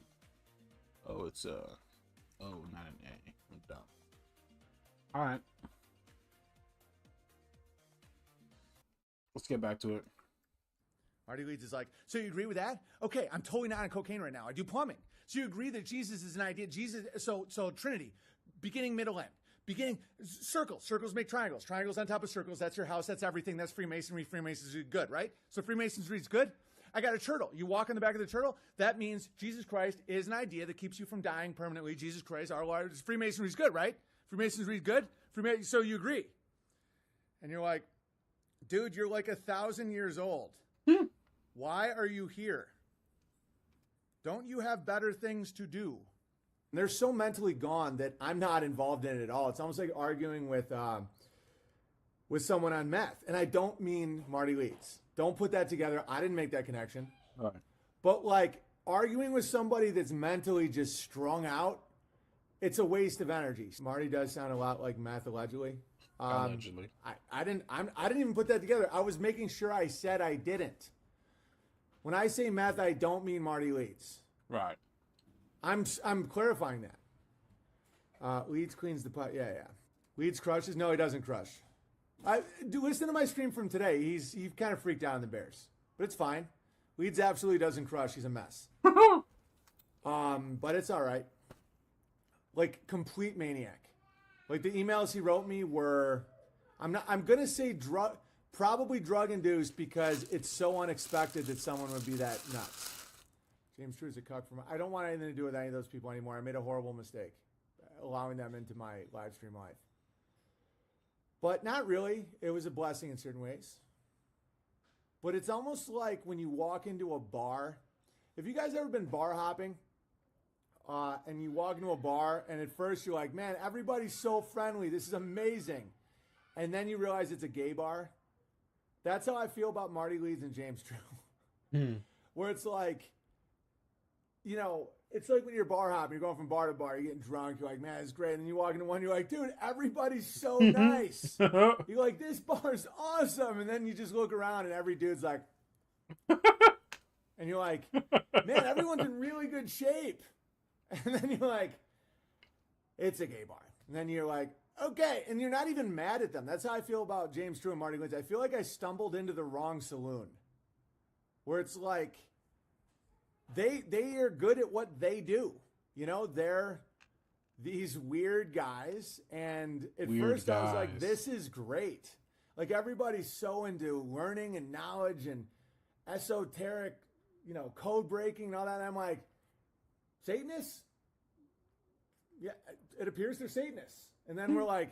S6: Oh, it's oh, not an A. I'm dumb. All right. Let's get back to it.
S7: Marty Leeds is like, so you agree with that? Okay, I'm totally not on cocaine right now. I do plumbing. So you agree that Jesus is an idea? Jesus, so Trinity, beginning, middle, end. Beginning, circles. Circles make triangles. Triangles on top of circles. That's your house. That's everything. That's Freemasonry. Freemasonry is good, right? So Freemasonry is good. I got a turtle. You walk on the back of the turtle. That means Jesus Christ is an idea that keeps you from dying permanently. Jesus Christ, our Lord. Freemasonry is good, right? Freemasonry is good. So you agree. And you're like, dude, you're like 1,000 years old. Why are you here? Don't you have better things to do? And they're so mentally gone that I'm not involved in it at all. It's almost like arguing with someone on meth. And I don't mean Marty Leeds. Don't put that together. I didn't make that connection.
S6: All right.
S7: But like arguing with somebody that's mentally just strung out, it's a waste of energy. Marty does sound a lot like meth, allegedly.
S6: Allegedly.
S7: I didn't even put that together. I was making sure I said I didn't. When I say meth, I don't mean Marty Leeds.
S6: Right.
S7: I'm clarifying that. Leeds cleans the pot. Yeah. Leeds crushes. No, he doesn't crush. Do listen to my stream from today. He kind of freaked out on the Bears, but it's fine. Leeds absolutely doesn't crush. He's a mess. But it's all right. Like complete maniac. Like the emails he wrote me were, I'm gonna say probably drug induced because it's so unexpected that someone would be that nuts. James True is a cuck from. I don't want anything to do with any of those people anymore. I made a horrible mistake, allowing them into my live stream life. But not really. It was a blessing in certain ways. But it's almost like when you walk into a bar. Have you guys ever been bar hopping? And you walk into a bar, and at first you're like, man, everybody's so friendly. This is amazing. And then you realize it's a gay bar. That's how I feel about Marty Leeds and James True. Where it's like, it's like when you're bar hopping, you're going from bar to bar, you're getting drunk, you're like, man, it's great. And then you walk into one, you're like, dude, everybody's so nice. You're like, this bar's awesome. And then you just look around, and every dude's like, and you're like, man, everyone's in really good shape. And then you're like, it's a gay bar. And then you're like, okay. And you're not even mad at them. That's how I feel about James True and Marty Leeds. I feel like I stumbled into the wrong saloon. Where it's like, they are good at what they do. They're these weird guys. And at first I was like, this is great. Like everybody's so into learning and knowledge and esoteric, code breaking and all that. And I'm like, Satanists? Yeah, it appears they're Satanists. And then we're like,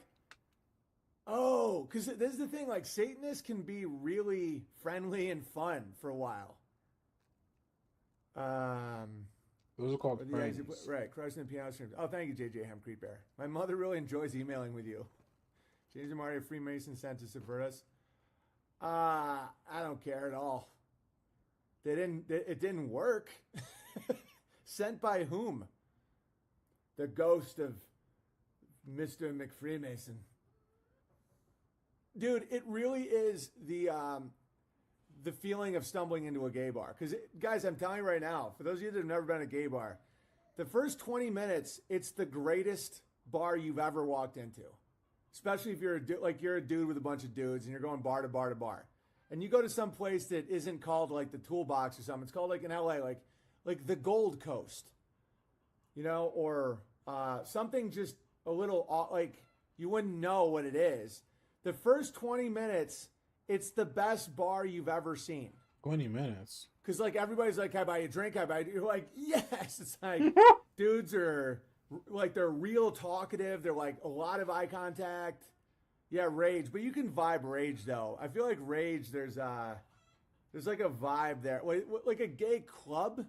S7: oh, because this is the thing, like Satanists can be really friendly and fun for a while.
S6: Those are called friends.
S7: Right, crushing the piano strings. Oh, thank you, JJ Hemcrete Bear. My mother really enjoys emailing with you. James and Marty, a Freemason sent to subvert us. I don't care at all. It didn't work. Sent by whom? The ghost of Mr. McFreemason. Dude, it really is the feeling of stumbling into a gay bar. Because, guys, I'm telling you right now, for those of you that have never been to a gay bar, the first 20 minutes, it's the greatest bar you've ever walked into. Especially if you're a dude with a bunch of dudes and you're going bar to bar to bar. And you go to some place that isn't called like the Toolbox or something. It's called like in LA, like the Gold Coast. You know, or something just a little like you wouldn't know what it is. The first 20 minutes, it's the best bar you've ever seen.
S6: 20 minutes?
S7: Because, like, everybody's like, can I buy you a drink? Can I buy you? You're like, yes. It's like, dudes are, like, they're real talkative. They're, like, a lot of eye contact. Yeah, rage. But you can vibe rage, though. I feel like rage, there's like, a vibe there. Like, a gay club,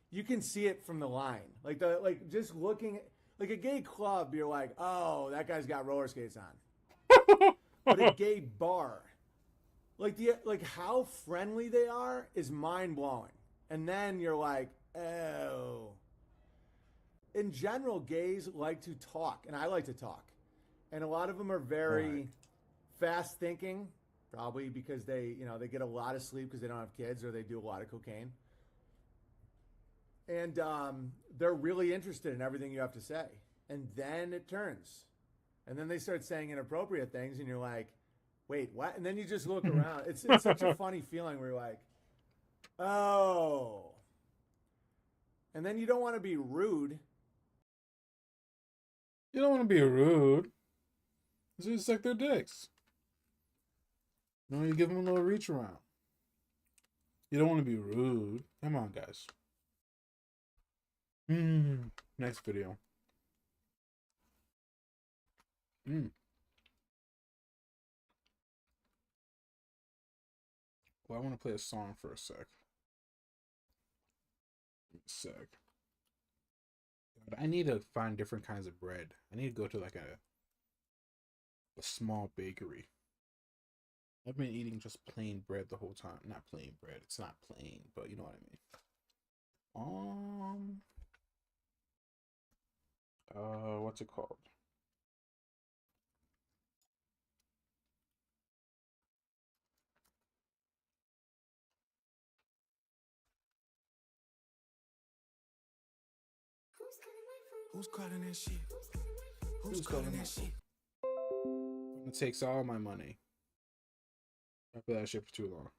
S7: you can see it from the line. Like, just looking, like, a gay club, you're like, oh, that guy's got roller skates on. But a gay bar, like how friendly they are is mind blowing. And then you're like, oh. In general, gays like to talk, and I like to talk. And a lot of them are very fast thinking, probably because they get a lot of sleep because they don't have kids or they do a lot of cocaine. And they're really interested in everything you have to say. And then it turns. And then they start saying inappropriate things, and you're like, wait, what? And then you just look around. It's such a funny feeling where you're like, oh. And then you don't want to be rude.
S6: You don't want to be rude. It's just like their dicks. You know, you give them a little reach around. You don't want to be rude. Come on, guys. Next video. Well, I want to play a song for a sec. But I need to find different kinds of bread. I need to go to like a small bakery. I've been eating just plain bread the whole time. Not plain bread. It's not plain, but you know what I mean. What's it called?
S1: Who's calling that shit?
S6: Who's calling that shit? It takes all my money. I play that shit for too long.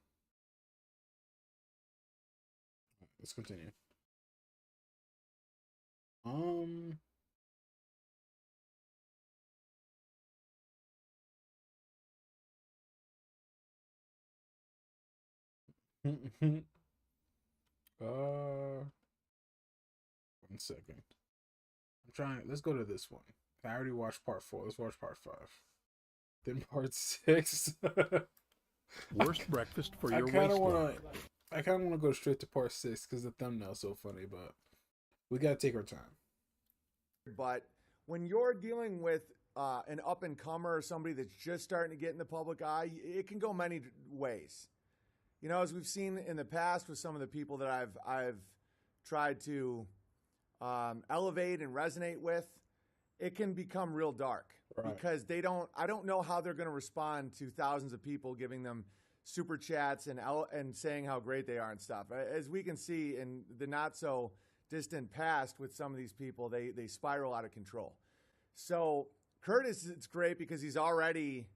S6: Let's continue. One second. I'm trying. Let's go to this one. I already watched part 4. Let's watch part 5. Then part 6.
S8: Worst breakfast for your
S6: I kind of
S8: waistline.
S6: want to go straight to part 6 because the thumbnail's so funny, but we gotta take our time.
S7: But when you're dealing with an up-and-comer or somebody that's just starting to get in the public eye, it can go many ways. You know, as we've seen in the past with some of the people that I've tried to elevate and resonate with, it can become real dark because I don't know how they're going to respond to thousands of people giving them super chats and saying how great they are and stuff. As we can see in the not so distant past with some of these people, they spiral out of control. So Curtis, it's great because he's already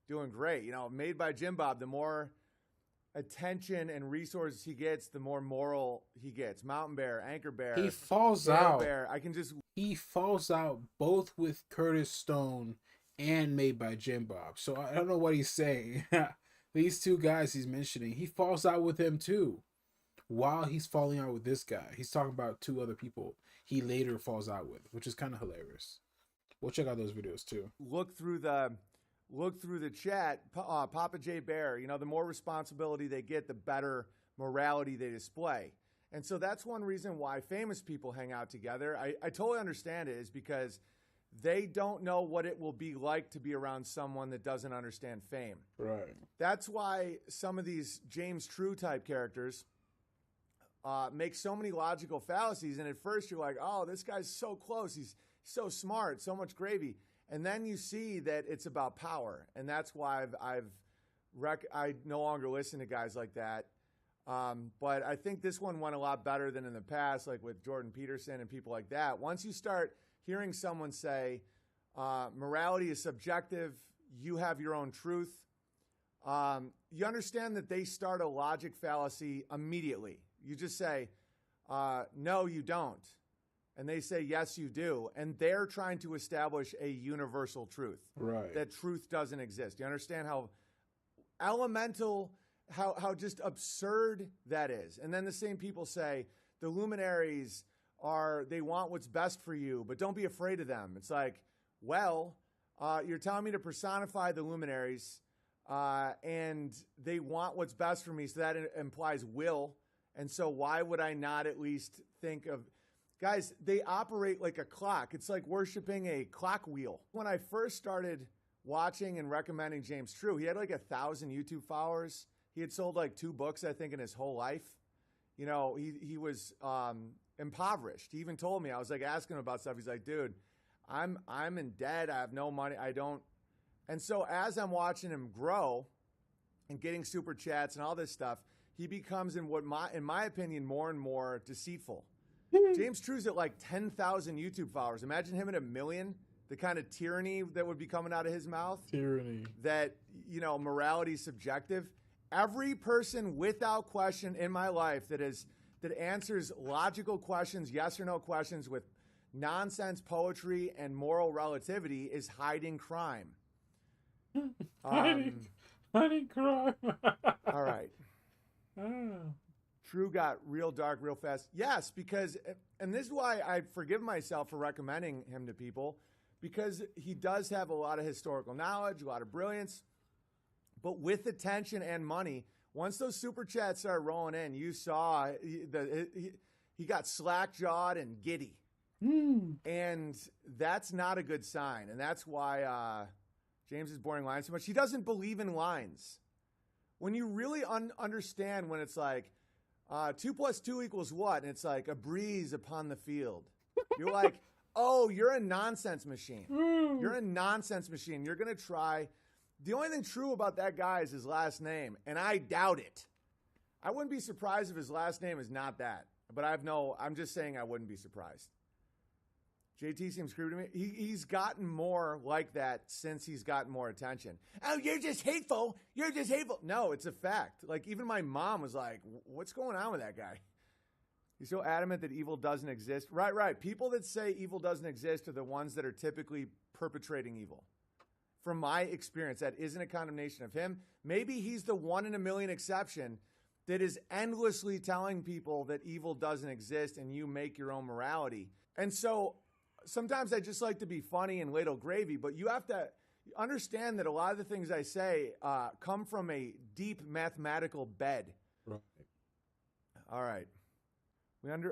S7: doing great. You know, Made by Jim Bob, the more attention and resources he gets, the more moral he gets. Mountain Bear, Anchor Bear,
S6: he falls out.
S7: Bear.
S6: He falls out both with Curtis Stone and Made by Jim Bob. So I don't know what he's saying. These two guys he's mentioning, he falls out with them too. While he's falling out with this guy, he's talking about 2 other people he later falls out with, which is kind of hilarious. We'll check out those videos too.
S7: Look through the chat, Papa J Bear. You know, the more responsibility they get, the better morality they display. And so that's one reason why famous people hang out together. I totally understand it, is because they don't know what it will be like to be around someone that doesn't understand fame.
S6: Right.
S7: That's why some of these James True type characters make so many logical fallacies. And at first you're like, oh, this guy's so close. He's so smart, so much gravy. And then you see that it's about power. And that's why I no longer listen to guys like that. But I think this one went a lot better than in the past, like with Jordan Peterson and people like that. Once you start hearing someone say, morality is subjective, you have your own truth, you understand that they start a logic fallacy immediately. You just say, no, you don't. And they say, yes, you do. And they're trying to establish a universal truth.
S6: Right.
S7: That truth doesn't exist. You understand how elemental, how just absurd that is. And then the same people say, the luminaries they want what's best for you, but don't be afraid of them. It's like, well, you're telling me to personify the luminaries, and they want what's best for me, so that implies will. And so why would I not at least think of... Guys, they operate like a clock. It's like worshiping a clock wheel. When I first started watching and recommending James True, he had like 1,000 YouTube followers. He had sold like 2 books, I think, in his whole life. You know, he was impoverished. He even told me, I was like asking him about stuff. He's like, dude, I'm in debt. I have no money. I don't. And so as I'm watching him grow and getting super chats and all this stuff, he becomes, in my opinion, more and more deceitful. James True's at like 10,000 YouTube followers. Imagine him at 1 million, the kind of tyranny that would be coming out of his mouth.
S6: Tyranny.
S7: That, you know, morality is subjective. Every person without question in my life that answers logical questions, yes or no questions with nonsense poetry and moral relativity is hiding crime.
S6: Hiding crime.
S7: All right. True got real dark real fast. Yes, because, and this is why I forgive myself for recommending him to people, because he does have a lot of historical knowledge, a lot of brilliance, but with attention and money, once those super chats started rolling in, you saw he got slack-jawed and giddy. And that's not a good sign. And that's why James is boring lines so much. He doesn't believe in lines. When you really understand when it's like, 2 + 2 = what? And it's like a breeze upon the field. You're like, oh, you're a nonsense machine. You're a nonsense machine. You're going to try. The only thing true about that guy is his last name, and I doubt it. I wouldn't be surprised if his last name is not that. But I'm just saying I wouldn't be surprised. JT seems creepy to me. He's gotten more like that since he's gotten more attention. Oh, you're just hateful. You're just hateful. No, it's a fact. Like, even my mom was like, what's going on with that guy? He's so adamant that evil doesn't exist. Right. People that say evil doesn't exist are the ones that are typically perpetrating evil. From my experience, that isn't a condemnation of him. Maybe he's the 1 in a million exception that is endlessly telling people that evil doesn't exist and you make your own morality. And so sometimes I just like to be funny and ladle gravy, but you have to understand that a lot of the things I say come from a deep mathematical bed.
S6: Right.
S7: All right.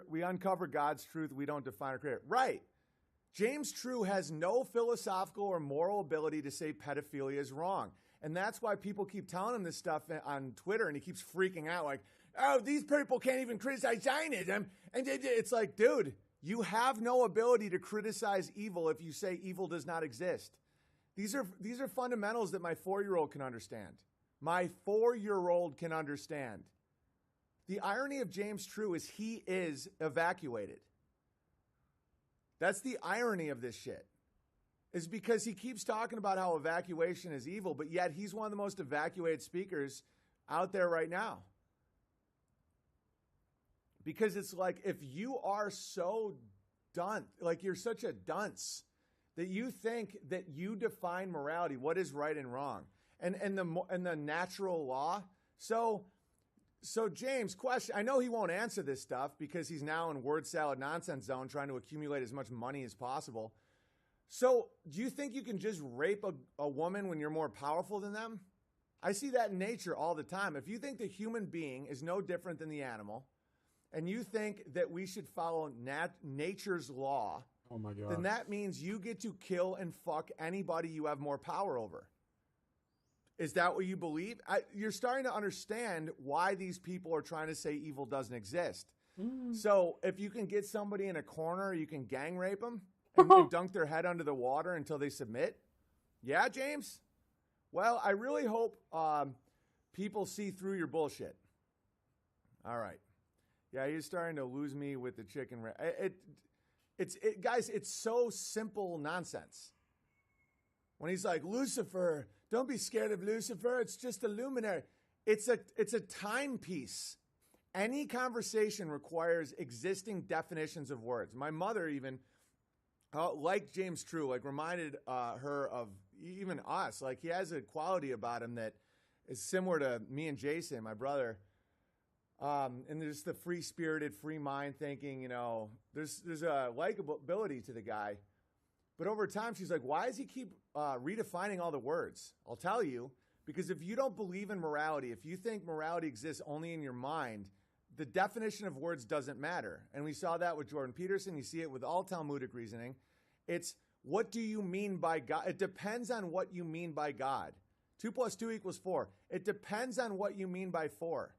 S7: We uncover God's truth. We don't define or create it. Right. James True has no philosophical or moral ability to say pedophilia is wrong. And that's why people keep telling him this stuff on Twitter, and he keeps freaking out like, oh, these people can't even criticize Zionism. And it's like, dude, you have no ability to criticize evil if you say evil does not exist. These are fundamentals that my 4-year-old can understand. My 4-year-old can understand. The irony of James True is he is evacuated. That's the irony of this shit. Is because he keeps talking about how evacuation is evil, but yet he's one of the most evacuated speakers out there right now. Because it's like, if you are so dunce, like you're such a dunce, that you think that you define morality, what is right and wrong, and the natural law. So James, question, I know he won't answer this stuff because he's now in word salad nonsense zone trying to accumulate as much money as possible. So do you think you can just rape a woman when you're more powerful than them? I see that in nature all the time. If you think the human being is no different than the animal, and you think that we should follow nature's law,
S6: oh my God,
S7: then that means you get to kill and fuck anybody you have more power over. Is that what you believe? You're starting to understand why these people are trying to say evil doesn't exist. So if you can get somebody in a corner, you can gang rape them. and dunk their head under the water until they submit? Yeah, James? Well, I really hope people see through your bullshit. All right. Yeah, he's starting to lose me with the chicken. Guys, it's so simple nonsense. When he's like, Lucifer, don't be scared of Lucifer. It's just a luminary. It's a timepiece. Any conversation requires existing definitions of words. My mother even, like James True, like reminded her of even us. Like he has a quality about him that is similar to me and Jason, my brother. And there's the free-spirited, free mind thinking, you know, there's a likability to the guy. But over time, she's like, why does he keep redefining all the words? I'll tell you, because if you don't believe in morality, if you think morality exists only in your mind, the definition of words doesn't matter. And we saw that with Jordan Peterson. You see it with all Talmudic reasoning. It's, what do you mean by God? It depends on what you mean by God. 2 + 2 = 4. It depends on what you mean by 4.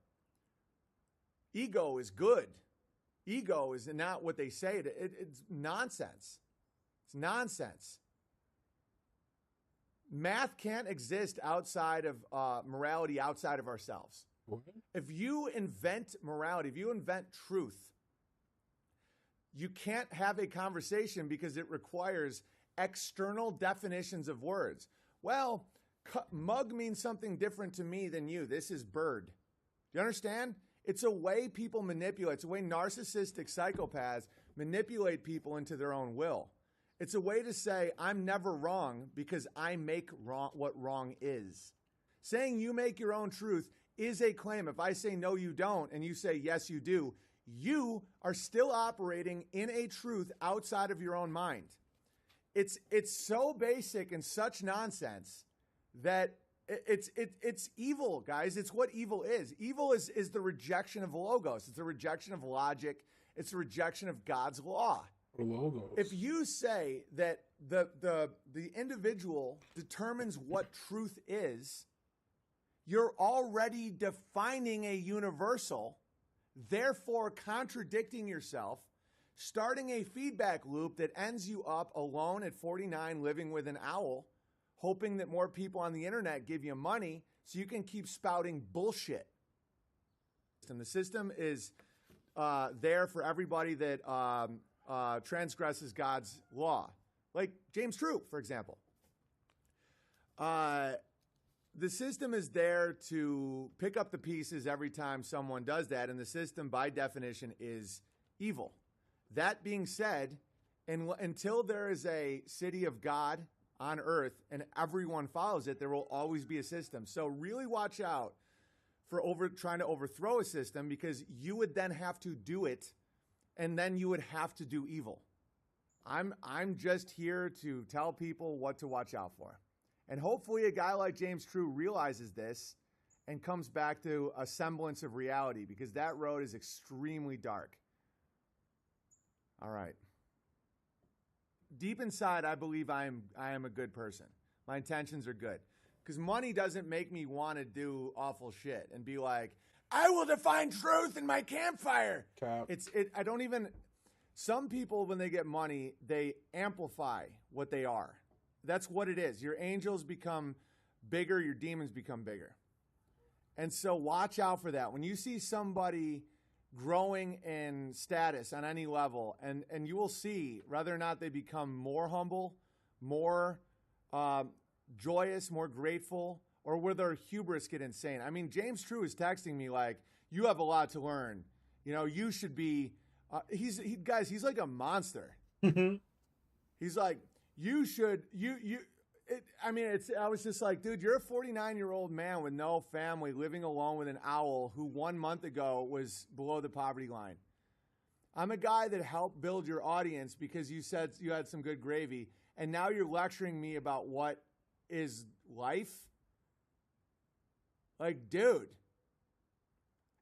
S7: Ego is good. Ego is not what they say. It's nonsense. It's nonsense. Math can't exist outside of morality, outside of ourselves. What? If you invent morality, if you invent truth, you can't have a conversation because it requires external definitions of words. Well, mug means something different to me than you. This is bird. Do you understand? It's a way people manipulate. It's a way narcissistic psychopaths manipulate people into their own will. It's a way to say, I'm never wrong because I make wrong what wrong is. Saying you make your own truth is a claim. If I say, no, you don't, and you say, yes, you do, you are still operating in a truth outside of your own mind. It's so basic and such nonsense that it's evil, guys. It's what evil is. Evil is the rejection of logos. It's a rejection of logic. It's a rejection of God's law.
S6: Logos.
S7: If you say that the individual determines what truth is, you're already defining a universal, therefore contradicting yourself, starting a feedback loop that ends you up alone at 49 living with an owl, hoping that more people on the internet give you money so you can keep spouting bullshit. And the system is there for everybody that transgresses God's law. Like James True, for example. The system is there to pick up the pieces every time someone does that, and the system, by definition, is evil. That being said, until there is a city of God on earth and everyone follows it, there will always be a system. So really watch out for trying to overthrow a system, because you would then have to do it, and then you would have to do evil. I'm just here to tell people what to watch out for. And hopefully a guy like James True realizes this and comes back to a semblance of reality, because that road is extremely dark. All right. Deep inside, I believe I am a good person. My intentions are good. Because money doesn't make me want to do awful shit and be like, I will define truth in my campfire. Cap. I don't even, some people, when they get money, they amplify what they are. That's what it is. Your angels become bigger, your demons become bigger. And so watch out for that. When you see somebody growing in status on any level, and you will see whether or not they become more humble, more joyous, more grateful, or where their hubris get insane. I mean, James True is texting me like, you have a lot to learn. You know, you should be, guys, he's like a monster. He's like, you should, I was just like, dude, you're a 49-year-old man with no family living alone with an owl who 1 month ago was below the poverty line. I'm a guy that helped build your audience because you said you had some good gravy, and now you're lecturing me about what is life? Like, dude.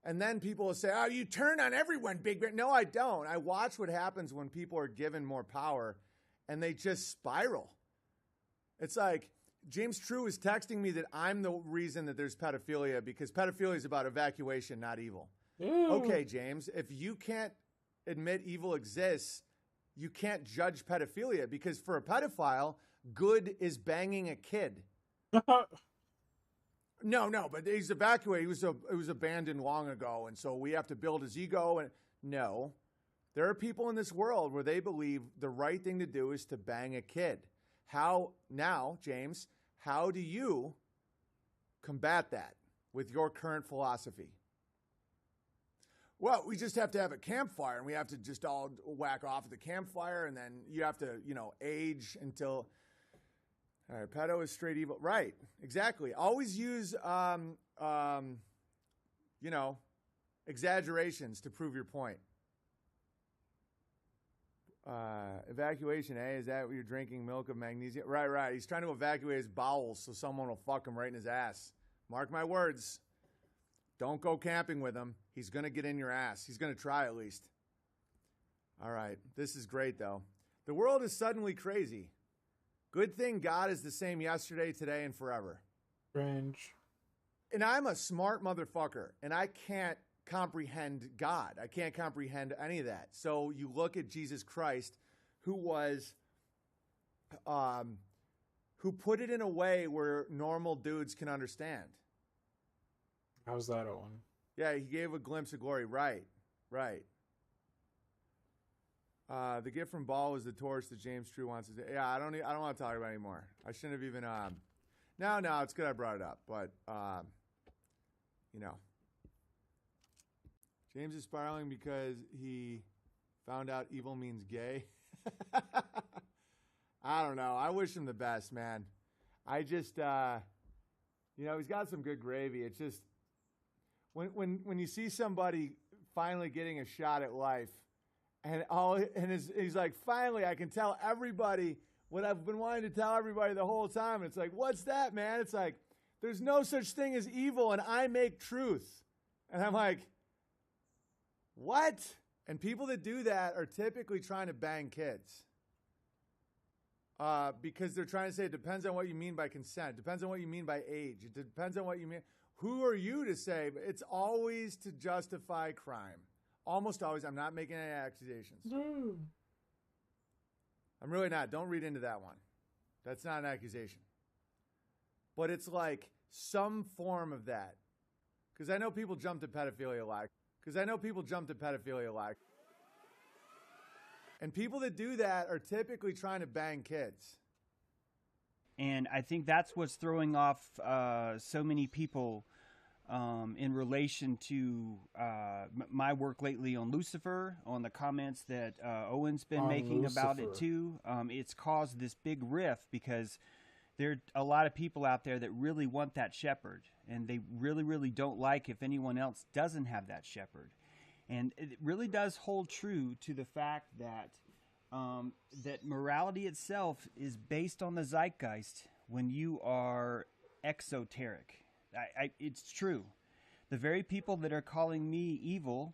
S7: And then people will say, oh, you turn on everyone, Big Bear. No, I don't. I watch what happens when people are given more power and they just spiral. It's like James True is texting me that I'm the reason that there's pedophilia, because pedophilia is about evacuation, not evil. Ooh. Okay, James, if you can't admit evil exists, you can't judge pedophilia because for a pedophile, good is banging a kid. No, but he's evacuated. He was abandoned long ago, and so we have to build his ego. And no, there are people in this world where they believe the right thing to do is to bang a kid. How now, James? How do you combat that with your current philosophy? Well, we just have to have a campfire, and we have to just all whack off at the campfire, and then you have to, age until. All right, pedo is straight evil. Right, exactly. Always use, exaggerations to prove your point. Evacuation, Is that what you're drinking? Milk of magnesia? Right. He's trying to evacuate his bowels so someone will fuck him right in his ass. Mark my words. Don't go camping with him. He's going to get in your ass. He's going to try at least. All right. This is great, though. The world is suddenly crazy. Good thing God is the same yesterday, today, and forever.
S6: Fringe.
S7: And I'm a smart motherfucker, and I can't comprehend God. I can't comprehend any of that. So you look at Jesus Christ, who put it in a way where normal dudes can understand.
S6: How's that, Owen?
S7: Yeah, he gave a glimpse of glory. Right. The gift from Ball was the torch that James True wants to say. Yeah, I don't want to talk about it anymore. I shouldn't have even. No, it's good I brought it up, but James is spiraling because he found out evil means gay. I don't know. I wish him the best, man. I just, he's got some good gravy. It's just when you see somebody finally getting a shot at life. He's like, finally, I can tell everybody what I've been wanting to tell everybody the whole time. And it's like, what's that, man? It's like, there's no such thing as evil, and I make truth. And I'm like, what? And people that do that are typically trying to bang kids. Because they're trying to say it depends on what you mean by consent. It depends on what you mean by age. It depends on what you mean. Who are you to say? It's always to justify crime. Almost always. I'm not making any accusations. I'm really not. Don't read into that one. That's not an accusation. But it's like some form of that. Because I know people jump to pedophilia a lot. And people that do that are typically trying to bang kids.
S10: And I think that's what's throwing off so many people in relation to my work lately on Lucifer, on the comments that Owen's been making about it too. It's caused this big rift because there are a lot of people out there that really want that shepherd, and they really, really don't like if anyone else doesn't have that shepherd. And it really does hold true to the fact that that morality itself is based on the zeitgeist when you are exoteric. It's true. The very people that are calling me evil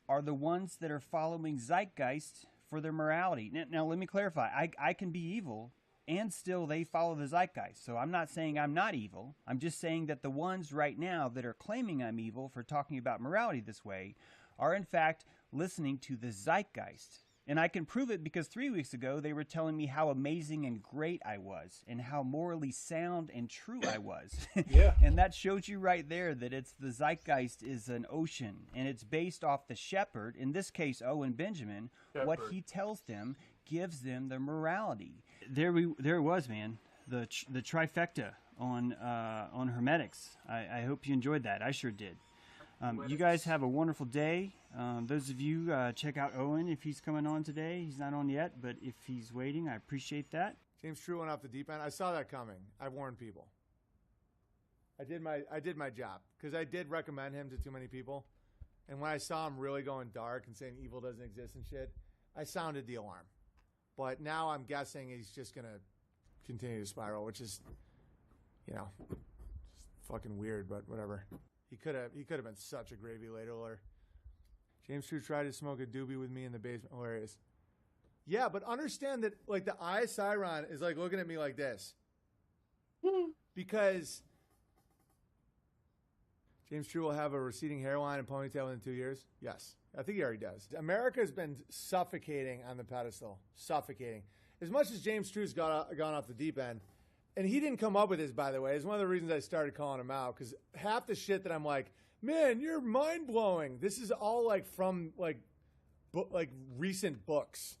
S10: are the ones that are following zeitgeist for their morality. Now let me clarify. I can be evil, and still they follow the zeitgeist. So I'm not saying I'm not evil. I'm just saying that the ones right now that are claiming I'm evil for talking about morality this way are in fact listening to the zeitgeist. And I can prove it because 3 weeks ago they were telling me how amazing and great I was and how morally sound and true I was.
S6: Yeah.
S10: And that shows you right there that it's the zeitgeist is an ocean, and it's based off the shepherd, in this case Owen Benjamin. Shepherd. What he tells them gives them their morality. There it was, man. The trifecta on hermetics. I hope you enjoyed that. I sure did. You guys have a wonderful day. Those of you, check out Owen if he's coming on today. He's not on yet, but if he's waiting, I appreciate that.
S7: James True went off the deep end. I saw that coming. I warned people. I did my job because I did recommend him to too many people. And when I saw him really going dark and saying evil doesn't exist and shit, I sounded the alarm. But now I'm guessing he's just going to continue to spiral, which is, just fucking weird, but whatever. He could have been such a gravy ladler. James True tried to smoke a doobie with me in the basement. Hilarious. Yeah, but understand that like the eye of Siron is like looking at me like this. Because James True will have a receding hairline and ponytail within 2 years. Yes, I think he already does. America has been suffocating on the pedestal, suffocating. As much as James True's gone off the deep end, and he didn't come up with this, by the way. It's one of the reasons I started calling him out, because half the shit that I'm like, man, you're mind blowing. This is all like from like recent books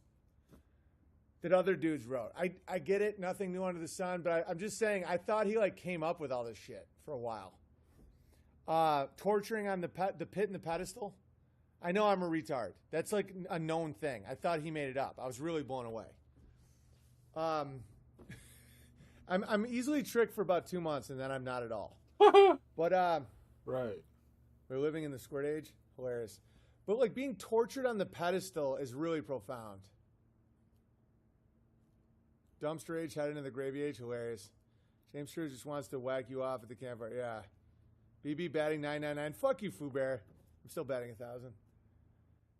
S7: that other dudes wrote. I get it, nothing new under the sun, but I'm just saying I thought he like came up with all this shit for a while. Torturing on the pit and the pedestal. I know I'm a retard. That's like a known thing. I thought he made it up. I was really blown away. I'm easily tricked for about 2 months, and then I'm not at all. But
S6: right,
S7: we're living in the squirt age. Hilarious. But like being tortured on the pedestal is really profound. Dumpster age, head into the gravy age. Hilarious. James True just wants to whack you off at the campfire. Yeah. BB batting 999. Fuck you, Foo Bear. I'm still batting 1,000.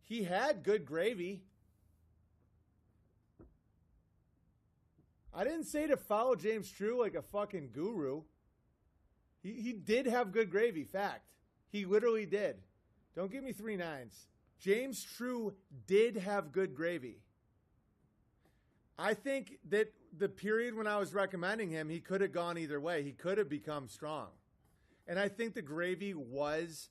S7: He had good gravy. I didn't say to follow James True like a fucking guru. He did have good gravy, fact. He literally did. Don't give me 3 nines. James True did have good gravy. I think that the period when I was recommending him, he could have gone either way. He could have become strong. And I think the gravy was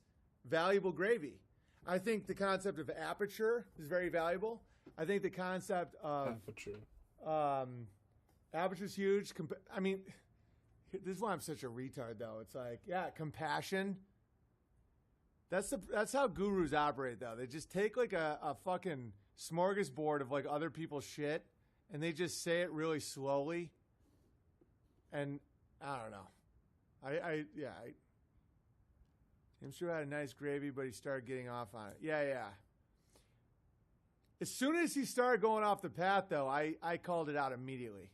S7: valuable gravy. I think the concept of aperture is very valuable. I think the concept of aperture's huge. I mean, this is why I'm such a retard, though. It's like, yeah, compassion. That's how gurus operate, though. They just take like a fucking smorgasbord of like other people's shit, and they just say it really slowly. And I don't know. James True had a nice gravy, but he started getting off on it. Yeah. As soon as he started going off the path, though, I called it out immediately.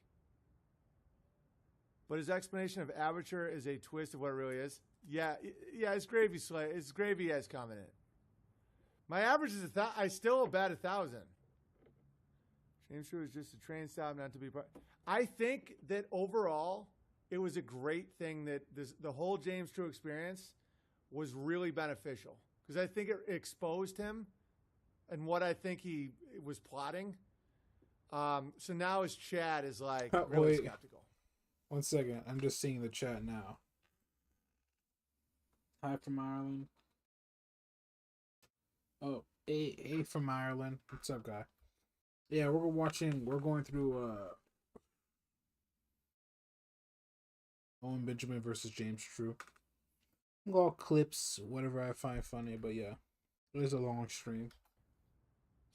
S7: But his explanation of aperture is a twist of what it really is. Yeah, his gravy has come in it. My average is I still bet 1,000. James True is just a train stop, not to be part. I think that overall, it was a great thing that the whole James True experience was really beneficial, because I think it exposed him and what I think he was plotting. So now his chat is like really skeptical.
S6: 1 second, I'm just seeing the chat now. Hi from Ireland. Oh, hey from Ireland. What's up, guy? Yeah, we're going through Owen Benjamin versus James True. All clips, whatever I find funny, but yeah, it is a long stream.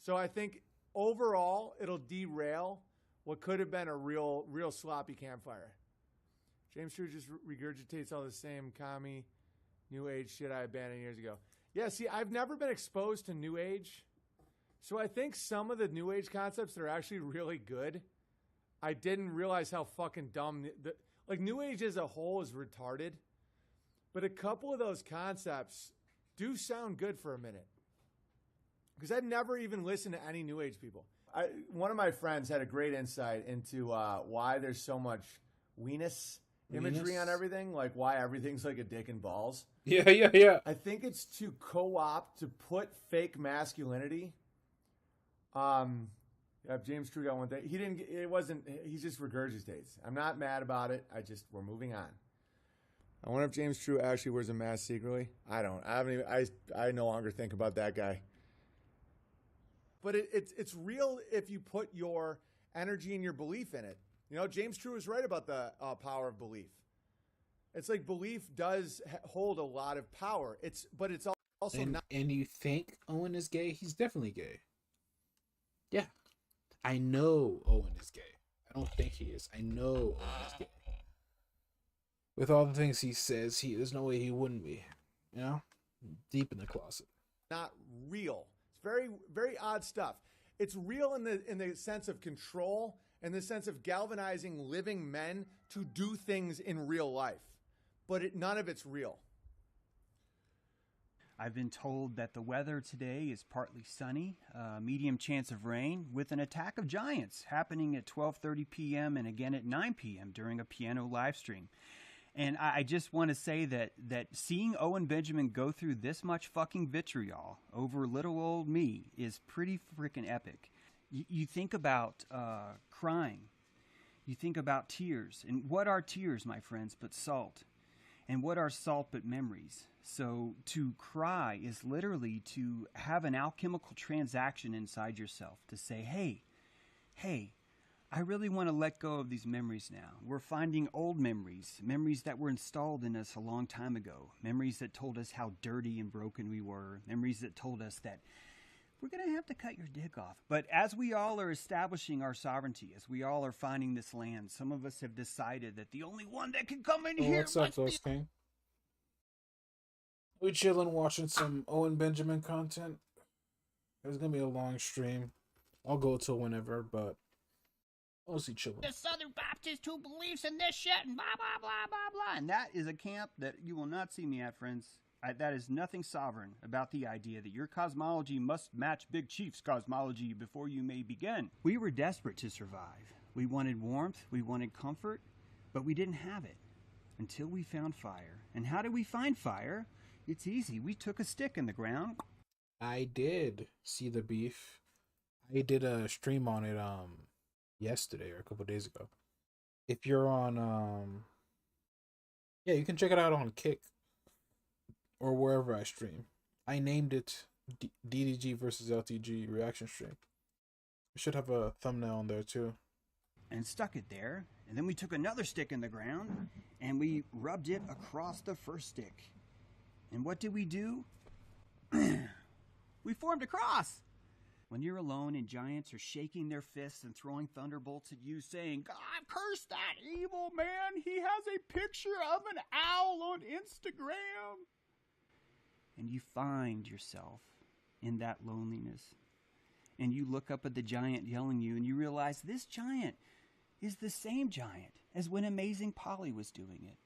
S7: So I think overall it'll derail what could have been a real sloppy campfire. James True just regurgitates all the same commie, new age shit I abandoned years ago. Yeah, see, I've never been exposed to new age, so I think some of the new age concepts that are actually really good, I didn't realize how fucking dumb. Like, new age as a whole is retarded, but a couple of those concepts do sound good for a minute. Because I'd never even listened to any new age people. One of my friends had a great insight into why there's so much weenus imagery on everything, like why everything's like a dick and balls.
S6: Yeah.
S7: I think it's to co-opt, to put fake masculinity. James True got one thing. He just regurgitates. I'm not mad about it. We're moving on. I wonder if James True actually wears a mask secretly. I don't. I no longer think about that guy. But it's real if you put your energy and your belief in it. You know, James True is right about the power of belief. It's like belief does hold a lot of power. But it's also not.
S6: And you think Owen is gay? He's definitely gay. Yeah, I know Owen is gay. I don't think he is. I know Owen is gay. With all the things he says, there's no way he wouldn't be. You know, deep in the closet.
S7: Not real. It's very, very odd stuff. It's real in the sense of control and the sense of galvanizing living men to do things in real life. But none of it's real.
S10: I've been told that the weather today is partly sunny, medium chance of rain, with an attack of giants happening at 12:30 p.m. and again at 9 p.m. during a piano live stream. And I just want to say that seeing Owen Benjamin go through this much fucking vitriol over little old me is pretty freaking epic. You think about crying. You think about tears. And what are tears, my friends, but salt? And what are salt but memories? So to cry is literally to have an alchemical transaction inside yourself to say, hey, I really want to let go of these memories now. We're finding old memories that were installed in us a long time ago, memories that told us how dirty and broken we were, memories that told us that we're going to have to cut your dick off. But as we all are establishing our sovereignty, as we all are finding this land, some of us have decided that the only one that can come in here...
S6: What's up, Ghost King? We chilling, watching some Owen Benjamin content. It's going to be a long stream. I'll go till whenever, but... mostly chilling.
S10: The Southern Baptist who believes in this shit and blah, blah, blah, blah, blah. And that is a camp that you will not see me at, friends. That is nothing sovereign about the idea that your cosmology must match Big Chief's cosmology before you may begin. We were desperate to survive. We wanted warmth, we wanted comfort, but we didn't have it until we found fire. And how did we find fire? It's easy. We took a stick in the ground.
S6: I did see the beef. I did a stream on it, yesterday or a couple days ago. If you're on yeah, you can check it out on Kick or wherever I stream. I named it DDG versus LTG reaction stream. We should have a thumbnail on there too.
S10: And stuck it there, and then we took another stick in the ground and we rubbed it across the first stick. And what did we do? We formed a cross. When you're alone and giants are shaking their fists and throwing thunderbolts at you saying, God, curse that evil man. He has a picture of an owl on Instagram. And you find yourself in that loneliness. And you look up at the giant yelling you and you realize this giant is the same giant as when Amazing Polly was doing it.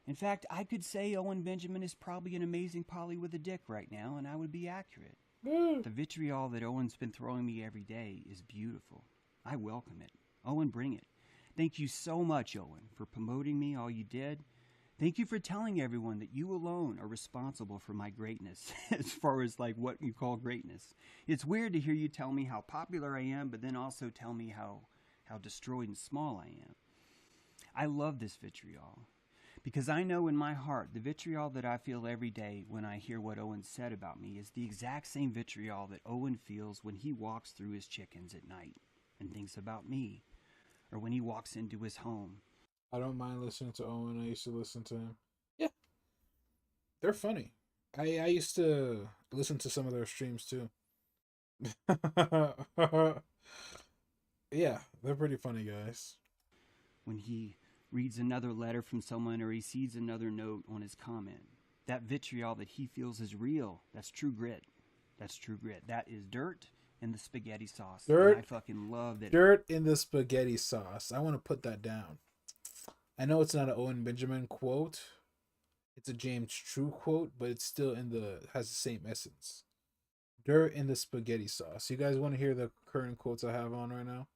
S10: In fact, I could say Owen Benjamin is probably an Amazing Polly with a dick right now, and I would be accurate. The vitriol that Owen's been throwing me every day is beautiful. I welcome it. Owen, bring it. Thank you so much, Owen, for promoting me all you did. Thank you for telling everyone that you alone are responsible for my greatness, as far as like what you call greatness. It's weird to hear you tell me how popular I am, but then also tell me how destroyed and small I am. I love this vitriol. Because I know in my heart, the vitriol that I feel every day when I hear what Owen said about me is the exact same vitriol that Owen feels when he walks through his chickens at night and thinks about me, or when he walks into his home.
S6: I don't mind listening to Owen. I used to listen to him. Yeah. They're funny. I used to listen to some of their streams too. Yeah, they're pretty funny guys.
S10: When he reads another letter from someone or he sees another note on his comment, that vitriol that he feels is real. That's true grit. That's true grit. That is dirt in the spaghetti sauce.
S6: Dirt.
S10: And I fucking love that.
S6: Dirt in the spaghetti sauce. I want to put that down. I know it's not an Owen Benjamin quote. It's a James True quote, but it's still has the same essence. Dirt in the spaghetti sauce. You guys want to hear the current quotes I have on right now?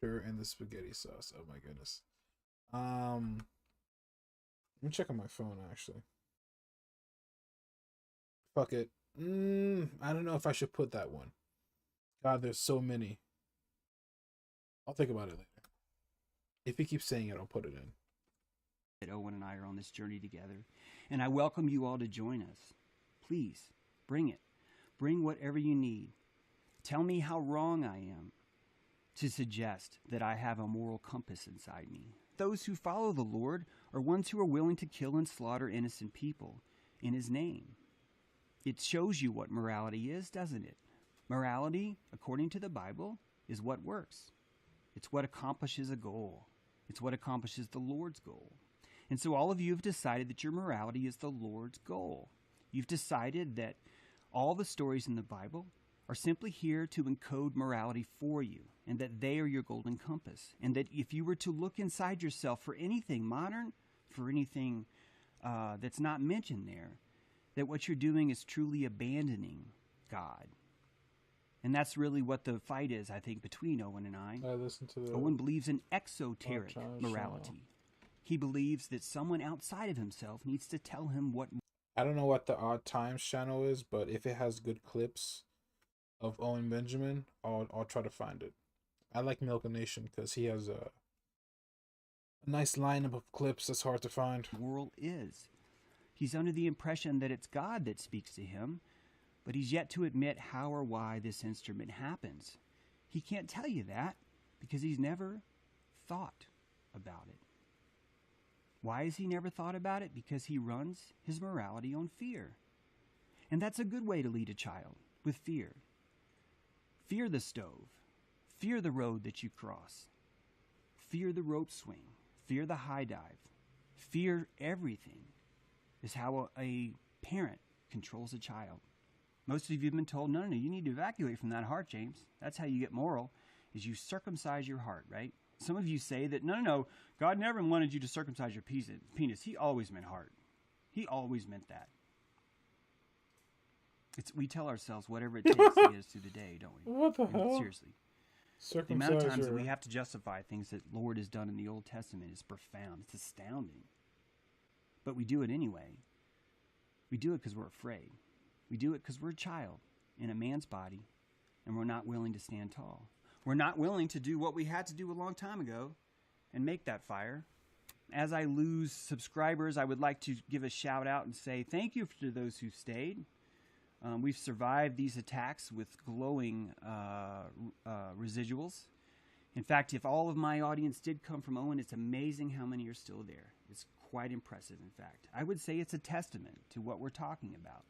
S6: In the spaghetti sauce. Oh my goodness. Let me check on my phone actually. Fuck it. I don't know if I should put that one. God, there's so many. I'll think about it later. If he keeps saying it, I'll put it in.
S10: That Owen and I are on this journey together, and I welcome you all to join us. Please, bring it. Bring whatever you need. Tell me how wrong I am to suggest that I have a moral compass inside me. Those who follow the Lord are ones who are willing to kill and slaughter innocent people in his name. It shows you what morality is, doesn't it? Morality, according to the Bible, is what works. It's what accomplishes a goal. It's what accomplishes the Lord's goal. And so all of you have decided that your morality is the Lord's goal. You've decided that all the stories in the Bible are simply here to encode morality for you, and that they are your golden compass, and that if you were to look inside yourself for anything modern, for anything that's not mentioned there, that what you're doing is truly abandoning God. And that's really what the fight is, I think, between Owen and I.
S6: I listened to the
S10: Owen believes in exoteric
S6: Channel.
S10: morality. He believes that someone outside of himself needs to tell him what.
S6: I don't know what the Odd Times channel is, but if it has good clips of Owen Benjamin, I'll try to find it. I like Milk Nation because he has a nice lineup of clips that's hard to find.
S10: Moral is. He's under the impression that it's God that speaks to him, but he's yet to admit how or why this instrument happens. He can't tell you that because he's never thought about it. Why has he never thought about it? Because he runs his morality on fear. And that's a good way to lead a child, with fear. Fear the stove. Fear the road that you cross. Fear the rope swing. Fear the high dive. Fear everything is how a parent controls a child. Most of you have been told, no, you need to evacuate from that heart, James. That's how you get moral, is you circumcise your heart, right? Some of you say that, no, God never wanted you to circumcise your penis. He always meant heart. He always meant that. We tell ourselves whatever it takes to get us through the day, don't we?
S6: What the hell?
S10: Seriously. The amount of times that we have to justify things that Lord has done in the Old Testament is profound. It's astounding. But we do it anyway. We do it because we're afraid. We do it because we're a child in a man's body, and we're not willing to stand tall. We're not willing to do what we had to do a long time ago and make that fire. As I lose subscribers, I would like to give a shout out and say thank you to those who stayed. We've survived these attacks with glowing residuals. In fact, if all of my audience did come from Owen, it's amazing how many are still there. It's quite impressive, in fact. I would say it's a testament to what we're talking about.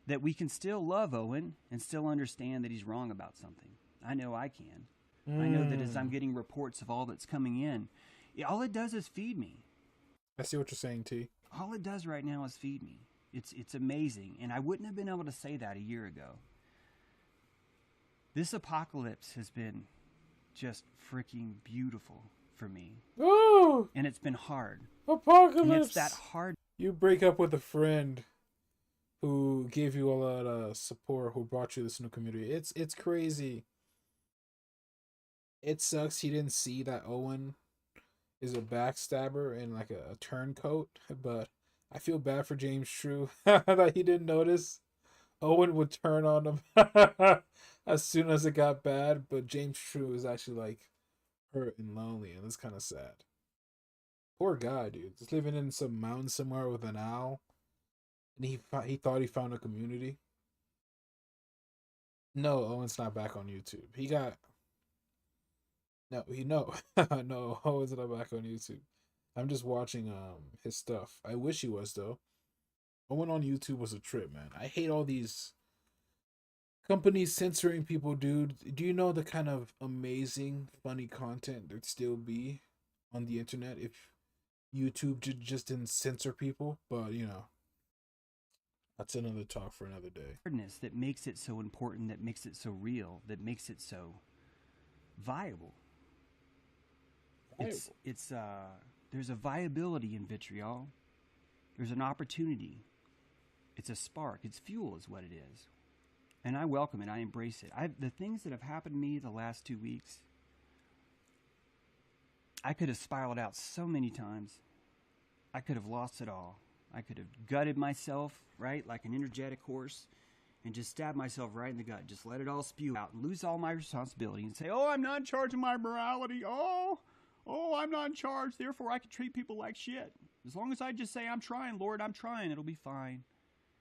S10: That we can still love Owen and still understand that he's wrong about something. I know I can. I know that as I'm getting reports of all that's coming in, all it does is feed me.
S6: I see what you're saying, T.
S10: All it does right now is feed me. It's amazing, and I wouldn't have been able to say that a year ago. This apocalypse has been just freaking beautiful for me.
S6: Ooh!
S10: And it's been hard.
S6: Apocalypse!
S10: And it's that hard.
S6: You break up with a friend who gave you a lot of support, who brought you this new community. It's crazy. It sucks he didn't see that Owen is a backstabber and like a turncoat, but I feel bad for James True that he didn't notice. Owen would turn on him as soon as it got bad, but James True is actually like hurt and lonely, and it's kind of sad. Poor guy, dude. Just living in some mountain somewhere with an owl, and he thought he found a community. No, Owen's not back on YouTube. He got no, no, Owen's not back on YouTube. I'm just watching his stuff. I wish he was though. Owen on YouTube was a trip, man. I hate all these companies censoring people, dude. Do you know the kind of amazing, funny content there'd still be on the internet if YouTube just didn't censor people? But you know, that's another talk for another day.
S10: That makes it so important, that makes it so real, that makes it so viable. There's a viability in vitriol. There's an opportunity. It's a spark. It's fuel is what it is. And I welcome it. I embrace it. The things that have happened to me the last 2 weeks, I could have spiraled out so many times. I could have lost it all. I could have gutted myself, right, like an energetic horse, and just stab myself right in the gut. Just let it all spew out and lose all my responsibility and say, oh, I'm not in charge of my morality. Oh, I'm not in charge, therefore I can treat people like shit. As long as I just say, I'm trying, Lord, I'm trying, it'll be fine.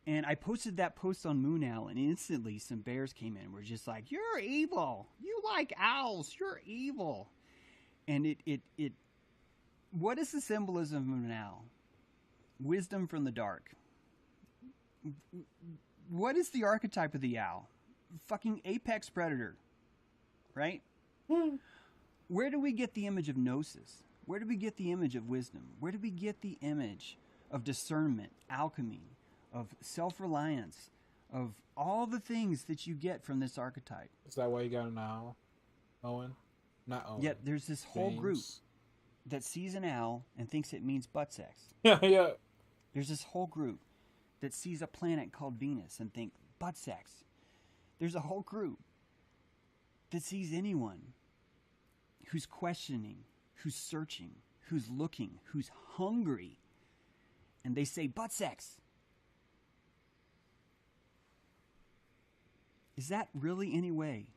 S10: And I posted that post on Moon Owl, and instantly some bears came in and were just like, you're evil. You like owls. You're evil. And what is the symbolism of an owl? Wisdom from the dark. What is the archetype of the owl? Fucking apex predator, right? Where do we get the image of gnosis? Where do we get the image of wisdom? Where do we get the image of discernment, alchemy, of self-reliance, of all the things that you get from this archetype?
S6: Is that why you got an owl, Owen? Not Owen.
S10: Yet there's this whole group that sees an owl and thinks it means butt sex.
S6: Yeah.
S10: There's this whole group that sees a planet called Venus and think butt sex. There's a whole group that sees anyone who's questioning, who's searching, who's looking, who's hungry, and they say butt sex. Is that really any way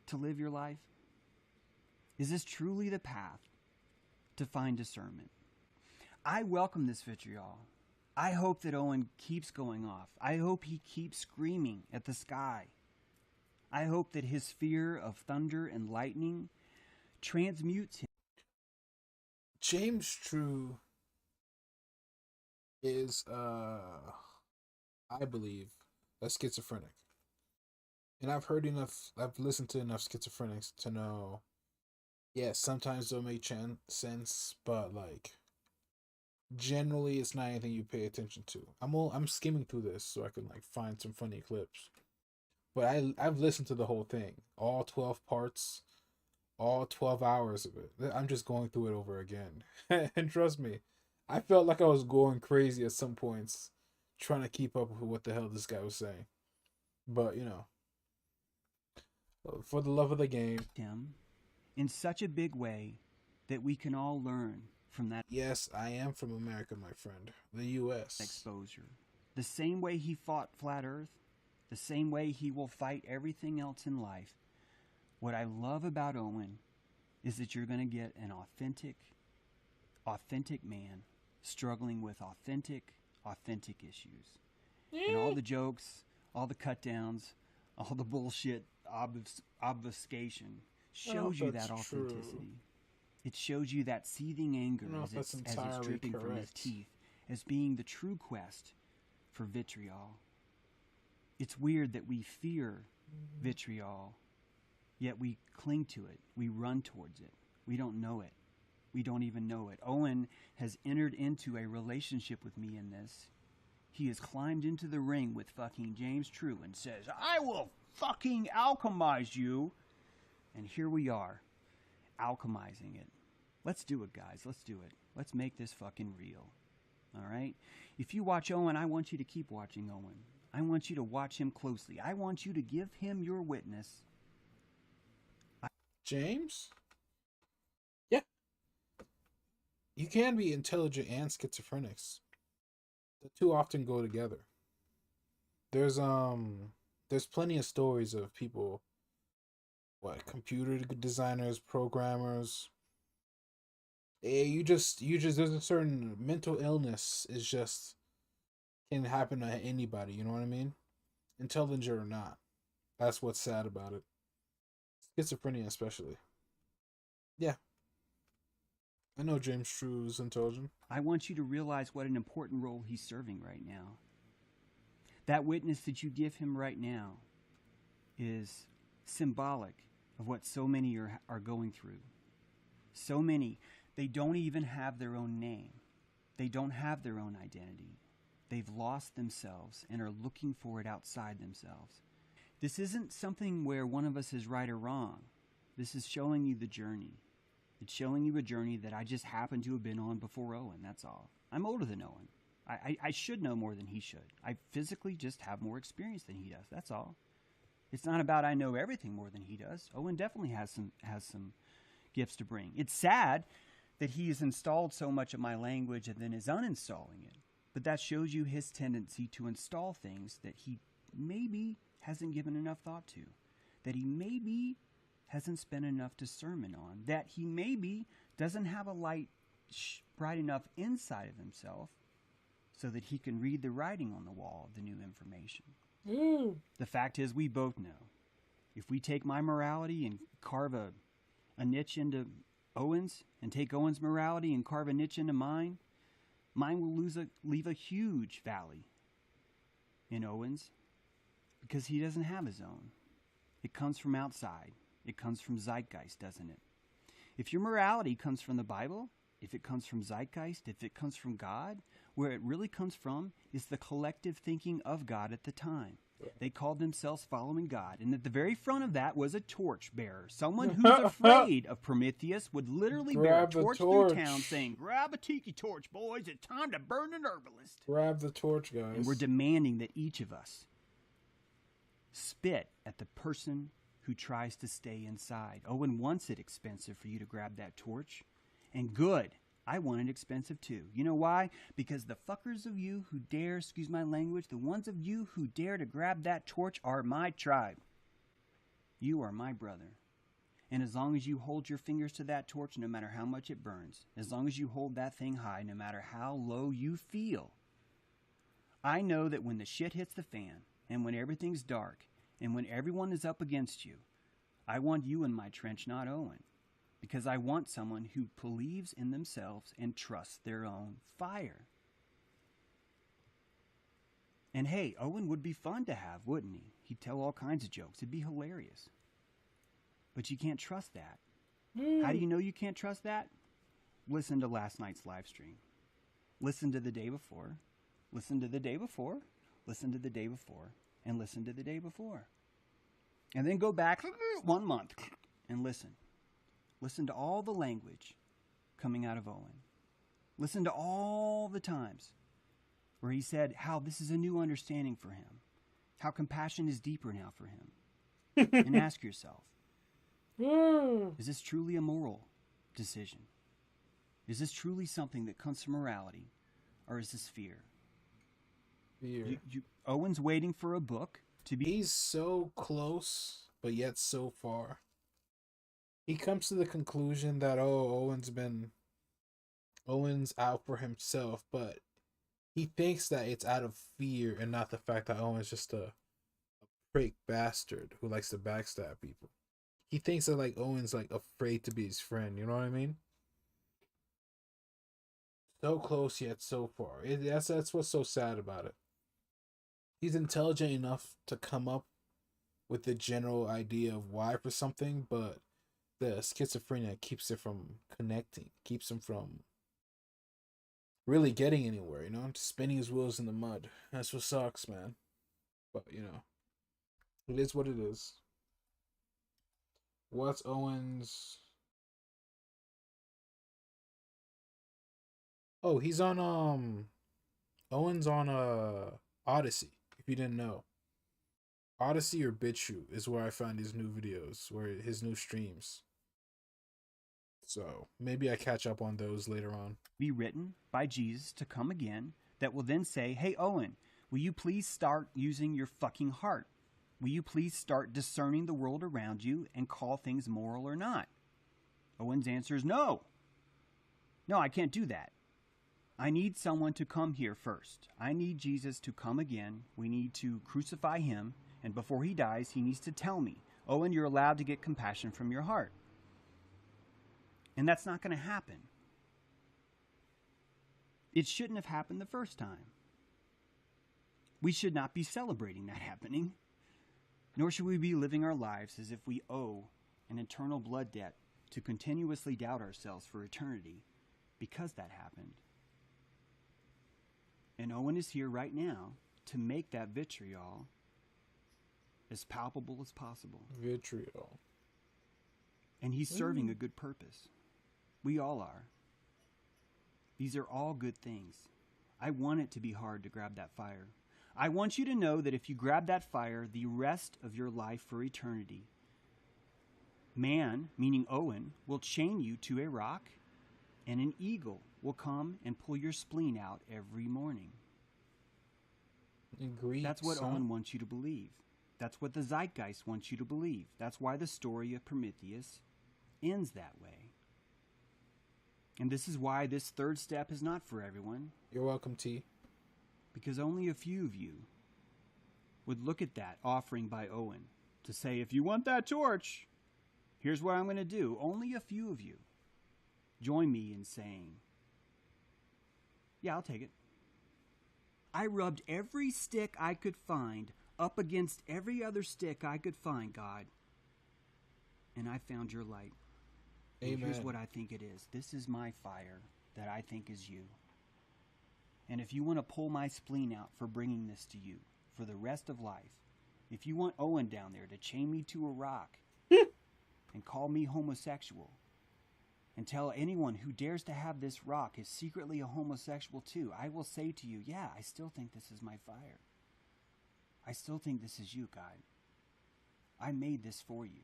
S10: to live your life? Is this truly the path to find discernment? I welcome this vitriol. I hope that Owen keeps going off. I hope he keeps screaming at the sky. I hope that his fear of thunder and lightning transmutes him.
S6: James True is, I believe, a schizophrenic. And I've listened to enough schizophrenics to know, yes, sometimes they'll make sense, but like, generally it's not anything you pay attention to. I'm skimming through this so I can like find some funny clips. But I've listened to the whole thing, all 12 parts, all 12 hours of it. I'm just going through it over again. And trust me, I felt like I was going crazy at some points trying to keep up with what the hell this guy was saying. But, you know, for the love of the game.
S10: Him in such a big way that we can all learn from that.
S6: Yes, I am from America, my friend. The U.S.
S10: Exposure. The same way he fought Flat Earth, the same way he will fight everything else in life. What I love about Owen is that you're going to get an authentic man struggling with authentic issues. And all the jokes, all the cut downs, all the bullshit obfuscation shows you that authenticity. True. It shows you that seething anger as it's dripping from his teeth as being the true quest for vitriol. It's weird that we fear vitriol, yet we cling to it. We run towards it. We don't know it. We don't even know it. Owen has entered into a relationship with me in this. He has climbed into the ring with fucking James True and says, I will fucking alchemize you. And here we are, alchemizing it. Let's do it, guys. Let's do it. Let's make this fucking real. All right? If you watch Owen, I want you to keep watching Owen. I want you to watch him closely. I want you to give him your witness.
S6: James? Yeah. You can be intelligent and schizophrenics. The two often go together. There's plenty of stories of people, computer designers, programmers. You just there's a certain mental illness can happen to anybody, you know what I mean? Intelligent or not. That's what's sad about it. Schizophrenia especially. Yeah. I know James True is intelligent.
S10: I want you to realize what an important role he's serving right now. That witness that you give him right now is symbolic of what so many are going through. So many, they don't even have their own name. They don't have their own identity. They've lost themselves and are looking for it outside themselves. This isn't something where one of us is right or wrong. This is showing you the journey. It's showing you a journey that I just happen to have been on before Owen, that's all. I'm older than Owen. I should know more than he should. I physically just have more experience than he does, that's all. It's not about I know everything more than he does. Owen definitely has some gifts to bring. It's sad that he has installed so much of my language and then is uninstalling it. But that shows you his tendency to install things that he maybe hasn't given enough thought to, that he maybe hasn't spent enough discernment on, that he maybe doesn't have a light bright enough inside of himself so that he can read the writing on the wall of the new information. The fact is, we both know. If we take my morality and carve a niche into Owen's, and take Owen's morality and carve a niche into mine will leave a huge valley in Owen's, because he doesn't have his own. It comes from outside. It comes from zeitgeist, doesn't it? If your morality comes from the Bible, if it comes from zeitgeist, if it comes from God, where it really comes from is the collective thinking of God at the time. They called themselves following God. And at the very front of that was a torch bearer. Someone who's afraid of Prometheus would literally bear a torch through town saying, grab a tiki torch, boys. It's time to burn an herbalist.
S6: Grab the torch, guys.
S10: And we're demanding that each of us spit at the person who tries to stay inside. Owen wants it expensive for you to grab that torch. And good, I want it expensive too. You know why? Because the fuckers of you who dare, excuse my language, the ones of you who dare to grab that torch are my tribe. You are my brother. And as long as you hold your fingers to that torch, no matter how much it burns, as long as you hold that thing high, no matter how low you feel, I know that when the shit hits the fan, and when everything's dark, and when everyone is up against you, I want you in my trench, not Owen. Because I want someone who believes in themselves and trusts their own fire. And hey, Owen would be fun to have, wouldn't he? He'd tell all kinds of jokes. It'd be hilarious. But you can't trust that. How do you know you can't trust that? Listen to last night's live stream. Listen to the day before. Listen to the day before. Listen to the day before. And listen to the day before. And then go back 1 month and listen. Listen to all the language coming out of Owen. Listen to all the times where he said how this is a new understanding for him. How compassion is deeper now for him. And ask yourself, is this truly a moral decision? Is this truly something that comes from morality? Or is this fear?
S6: Fear.
S10: Owen's waiting for a book to be...
S6: He's so close, but yet so far. He comes to the conclusion that, Owen's out for himself, but he thinks that it's out of fear and not the fact that Owen's just a prick bastard who likes to backstab people. He thinks that, like, Owen's, like, afraid to be his friend, you know what I mean? So close yet so far. That's what's so sad about it. He's intelligent enough to come up with the general idea of why for something, but the schizophrenia keeps it from connecting, keeps him from really getting anywhere, you know, just spinning his wheels in the mud. That's what sucks, man. But, you know, it is what it is. What's Owen's... Oh, he's on, Owen's on, Odyssey, if you didn't know. Odyssey or BitChute is where I find his new videos, where his new streams. So maybe I catch up on those later on.
S10: Be written by Jesus to come again that will then say, hey, Owen, will you please start using your fucking heart? Will you please start discerning the world around you and call things moral or not? Owen's answer is no. No, I can't do that. I need someone to come here first. I need Jesus to come again. We need to crucify him. And before he dies, he needs to tell me, Owen, you're allowed to get compassion from your heart. And that's not going to happen. It shouldn't have happened the first time. We should not be celebrating that happening. Nor should we be living our lives as if we owe an eternal blood debt to continuously doubt ourselves for eternity because that happened. And Owen is here right now to make that vitriol as palpable as possible.
S6: Vitriol.
S10: And he's serving a good purpose. We all are. These are all good things. I want it to be hard to grab that fire. I want you to know that if you grab that fire, the rest of your life for eternity, man, meaning Owen, will chain you to a rock, and an eagle will come and pull your spleen out every morning.
S6: Agreed.
S10: That's what Owen wants you to believe. That's what the zeitgeist wants you to believe. That's why the story of Prometheus ends that way. And this is why this third step is not for everyone.
S6: You're welcome, T.
S10: Because only a few of you would look at that offering by Owen to say, if you want that torch, here's what I'm going to do. Only a few of you join me in saying, yeah, I'll take it. I rubbed every stick I could find up against every other stick I could find, God, and I found your light. And here's what I think it is. This is my fire that I think is you. And if you want to pull my spleen out for bringing this to you for the rest of life, if you want Owen down there to chain me to a rock and call me homosexual and tell anyone who dares to have this rock is secretly a homosexual too, I will say to you, yeah, I still think this is my fire. I still think this is you, God. I made this for you.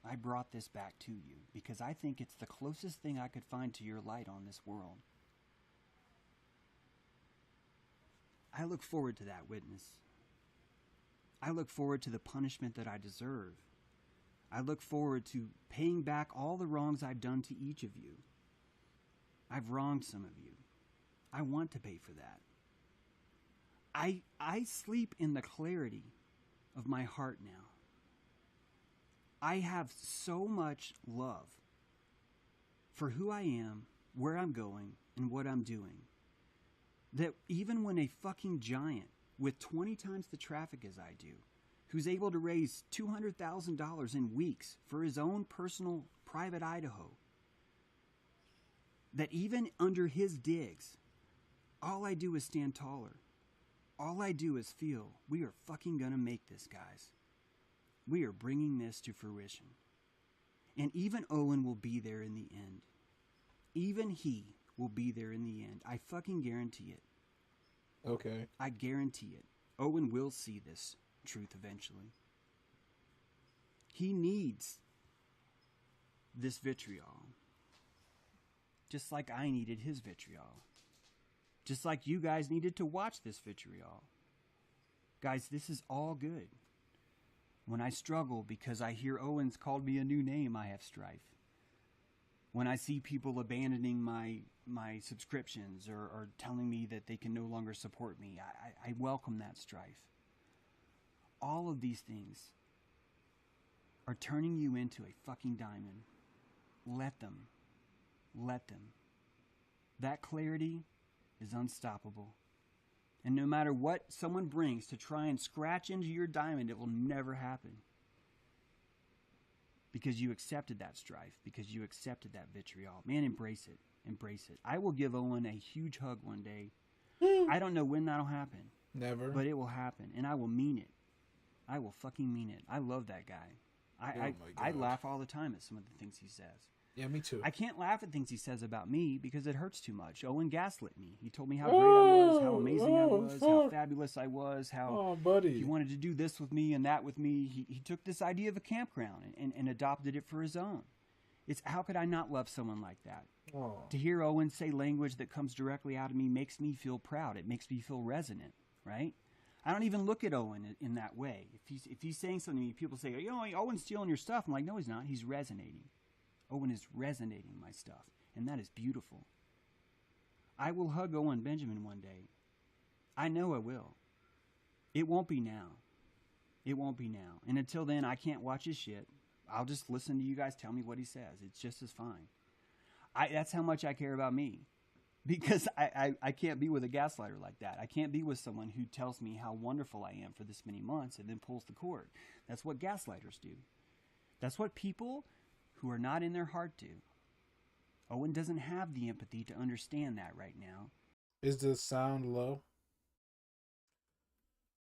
S10: I brought this back to you because I think it's the closest thing I could find to your light on this world. I look forward to that witness. I look forward to the punishment that I deserve. I look forward to paying back all the wrongs I've done to each of you. I've wronged some of you. I want to pay for that. I sleep in the clarity of my heart now. I have so much love for who I am, where I'm going, and what I'm doing, that even when a fucking giant with 20 times the traffic as I do, who's able to raise $200,000 in weeks for his own personal private Idaho, that even under his digs, all I do is stand taller. All I do is feel we are fucking gonna make this, guys. We are bringing this to fruition. And even Owen will be there in the end. Even he will be there in the end. I fucking guarantee it.
S6: Okay.
S10: I guarantee it. Owen will see this truth eventually. He needs this vitriol. Just like I needed his vitriol. Just like you guys needed to watch this vitriol. Guys, this is all good. When I struggle because I hear Owen's called me a new name, I have strife. When I see people abandoning my subscriptions or telling me that they can no longer support me, I welcome that strife. All of these things are turning you into a fucking diamond. Let them. Let them. That clarity is unstoppable. And no matter what someone brings to try and scratch into your diamond, it will never happen. Because you accepted that strife. Because you accepted that vitriol. Man, embrace it. Embrace it. I will give Owen a huge hug one day. I don't know when that'll happen.
S6: Never.
S10: But it will happen. And I will mean it. I will fucking mean it. I love that guy. I laugh all the time at some of the things he says.
S6: Yeah, me too.
S10: I can't laugh at things he says about me because it hurts too much. Owen gaslit me. He told me how great I was, how amazing I was, how fabulous I was, how he wanted to do this with me and that with me. He took this idea of a campground and adopted it for his own. It's how could I not love someone like that? To hear Owen say language that comes directly out of me makes me feel proud. It makes me feel resonant, right? I don't even look at Owen in that way. If he's saying something to me, people say, you know, Owen's stealing your stuff. I'm like, no, he's not. He's resonating. Owen is resonating my stuff, and that is beautiful. I will hug Owen Benjamin one day. I know I will. It won't be now. It won't be now. And until then, I can't watch his shit. I'll just listen to you guys tell me what he says. It's just as fine. That's how much I care about me. Because I can't be with a gaslighter like that. I can't be with someone who tells me how wonderful I am for this many months and then pulls the cord. That's what gaslighters do. That's what people who are not in their heart do. Owen doesn't have the empathy to understand that right now.
S6: Is the sound low?